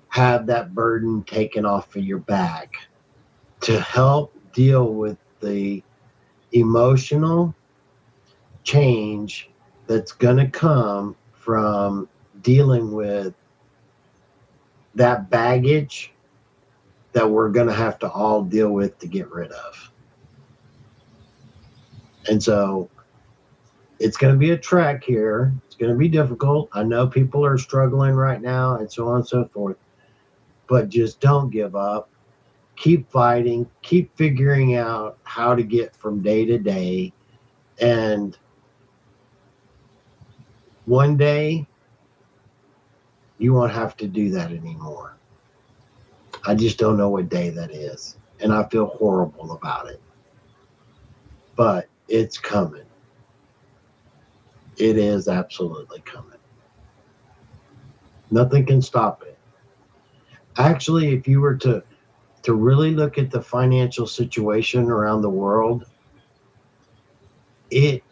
have that burden taken off of your back to help deal with the emotional change that's going to come from dealing with that baggage that we're going to have to all deal with to get rid of. And so it's going to be a trek here. It's going to be difficult. I know people are struggling right now and so on and so forth, but just don't give up. Keep fighting, keep figuring out how to get from day to day. And one day you won't have to do that anymore. I just don't know what day that is. And I feel horrible about it. But it's coming. It is absolutely coming. Nothing can stop it. Actually, if you were to really look at the financial situation around the world, it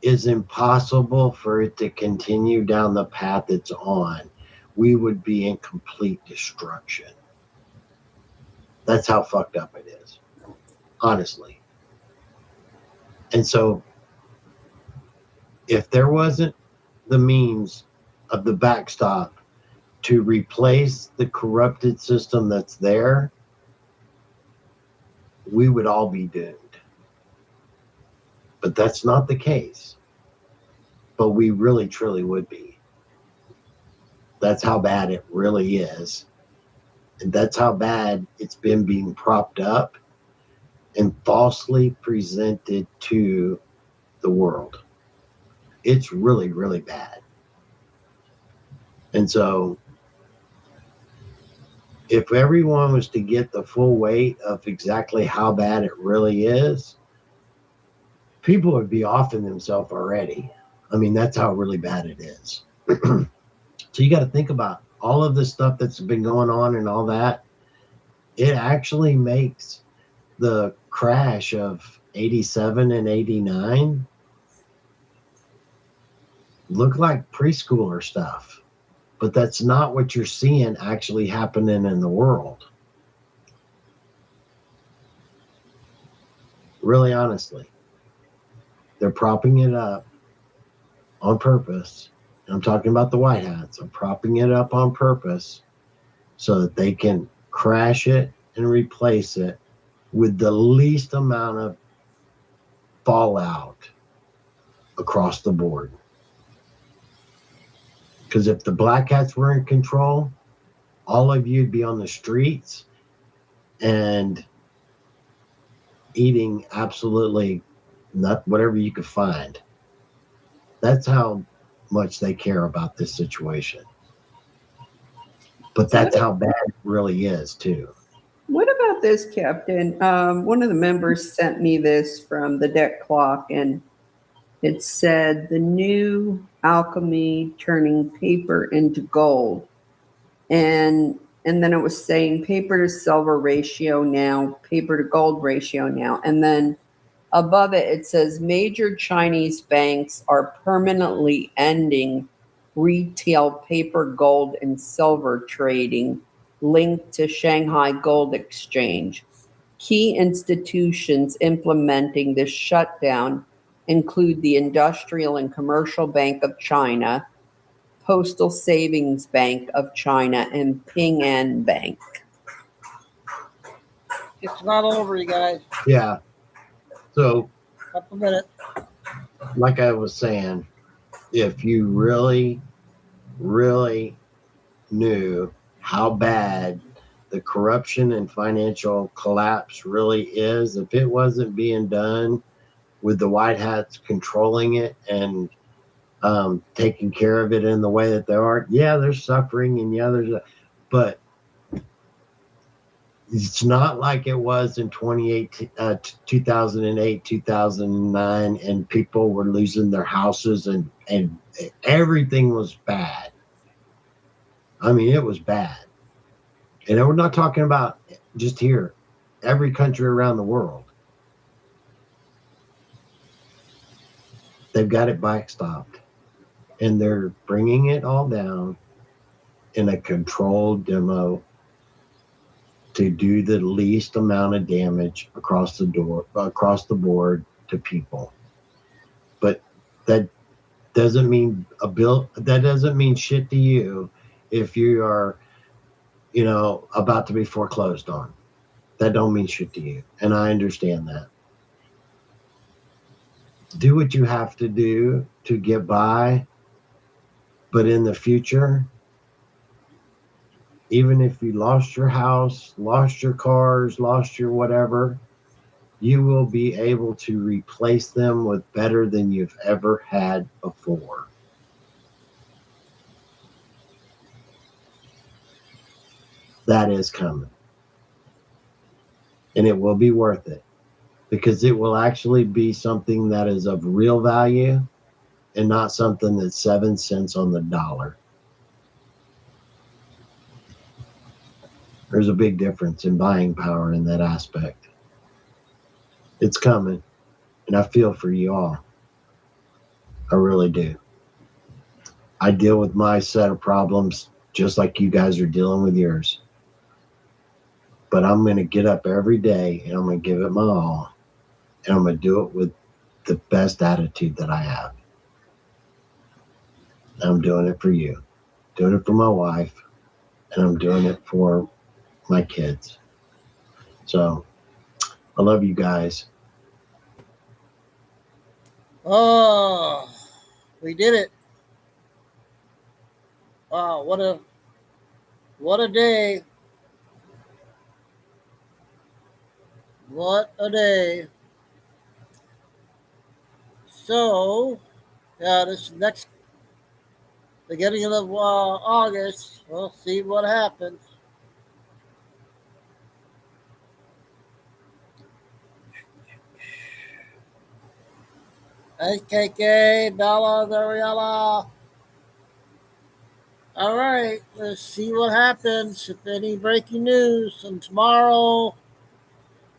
is impossible for it to continue down the path it's on. We would be in complete destruction. That's how fucked up it is, honestly. And so if there wasn't the means of the backstop to replace the corrupted system that's there, we would all be doomed. But that's not the case. But we really, truly would be. That's how bad it really is. And that's how bad it's been being propped up and falsely presented to the world. It's really, really bad. And so if everyone was to get the full weight of exactly how bad it really is, people would be offing themselves already. I mean, that's how really bad it is. So you got to think about all of this stuff that's been going on and all that. It actually makes the crash of 87 and 89 look like preschooler stuff. But that's not what you're seeing actually happening in the world. Really, honestly. They're propping it up on purpose. And I'm talking about the White Hats. I'm propping it up on purpose so that they can crash it and replace it with the least amount of fallout across the board. Because if the Black Hats were in control, all of you'd be on the streets and eating absolutely whatever you could find. That's how much they care about this situation. But that's how bad it really is, too. What about this, Captain? One of the members sent me this from the deck clock, and it said the new alchemy turning paper into gold. And then it was saying paper to silver ratio now, paper to gold ratio now. And then above it, it says major Chinese banks are permanently ending retail paper, gold, and silver trading linked to Shanghai Gold Exchange. Key institutions implementing this shutdown include the Industrial and Commercial Bank of China, Postal Savings Bank of China, and Ping An Bank. It's not over, you guys. Yeah. So, Couple minutes. like I was saying, if you really, really knew how bad the corruption and financial collapse really is, if it wasn't being done with the White Hats controlling it and taking care of it in the way that they are, yeah, there's suffering and yeah, but it's not like it was in 2008, 2009, and people were losing their houses and everything was bad. I mean, it was bad. And we're not talking about just here, every country around the world. They've got it backstopped. And they're bringing it all down in a controlled demo to do the least amount of damage across the board to people. But that doesn't mean that doesn't mean shit to you if you are, about to be foreclosed on. That don't mean shit to you. And I understand that. Do what you have to do to get by. But in the future, even if you lost your house, lost your cars, lost your whatever, you will be able to replace them with better than you've ever had before. That is coming. And it will be worth it because it will actually be something that is of real value and not something that's 7 cents on the dollar. There's a big difference in buying power in that aspect. It's coming, and I feel for you all. I really do. I deal with my set of problems just like you guys are dealing with yours. But I'm going to get up every day and I'm going to give it my all. And I'm going to do it with the best attitude that I have. I'm doing it for you, doing it for my wife, and I'm doing it for my kids. So I love you guys. Oh, we did it. Wow, what a day. What a day. So, yeah, this next beginning of August, we'll see what happens. Hey, KK, Bella, Ariella. All right, let's see what happens. If any breaking news, and tomorrow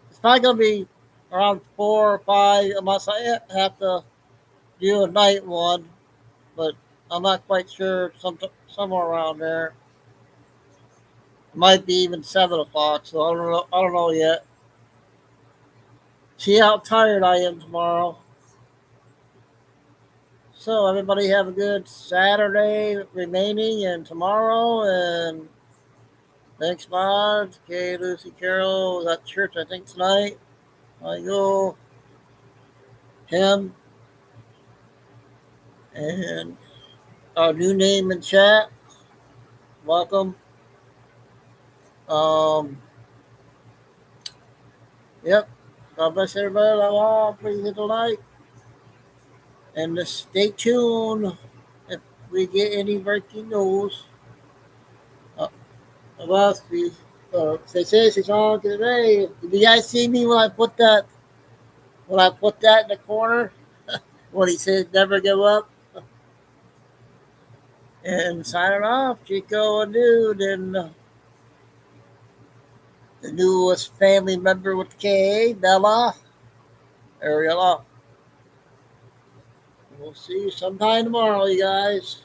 it's not going to be around 4 or 5 unless I have to do a night one, but I'm not quite sure. Somewhere around there. It might be even 7 o'clock, so I don't know. I don't know yet. See how tired I am tomorrow. So everybody have a good Saturday remaining and tomorrow, and thanks, Mods. Okay, Lucy Carroll was at church, I think, tonight. I go. Tim. And our new name in chat. Welcome. Yep. God bless everybody. Love all. Please hit the like. And stay tuned if we get any breaking news. About the they say she's on today. Did you guys see me when I put that in the corner? When he said never give up? And signing off, Chico and Dude, and the newest family member with K, Bella, Ariella. We'll see you sometime tomorrow, you guys.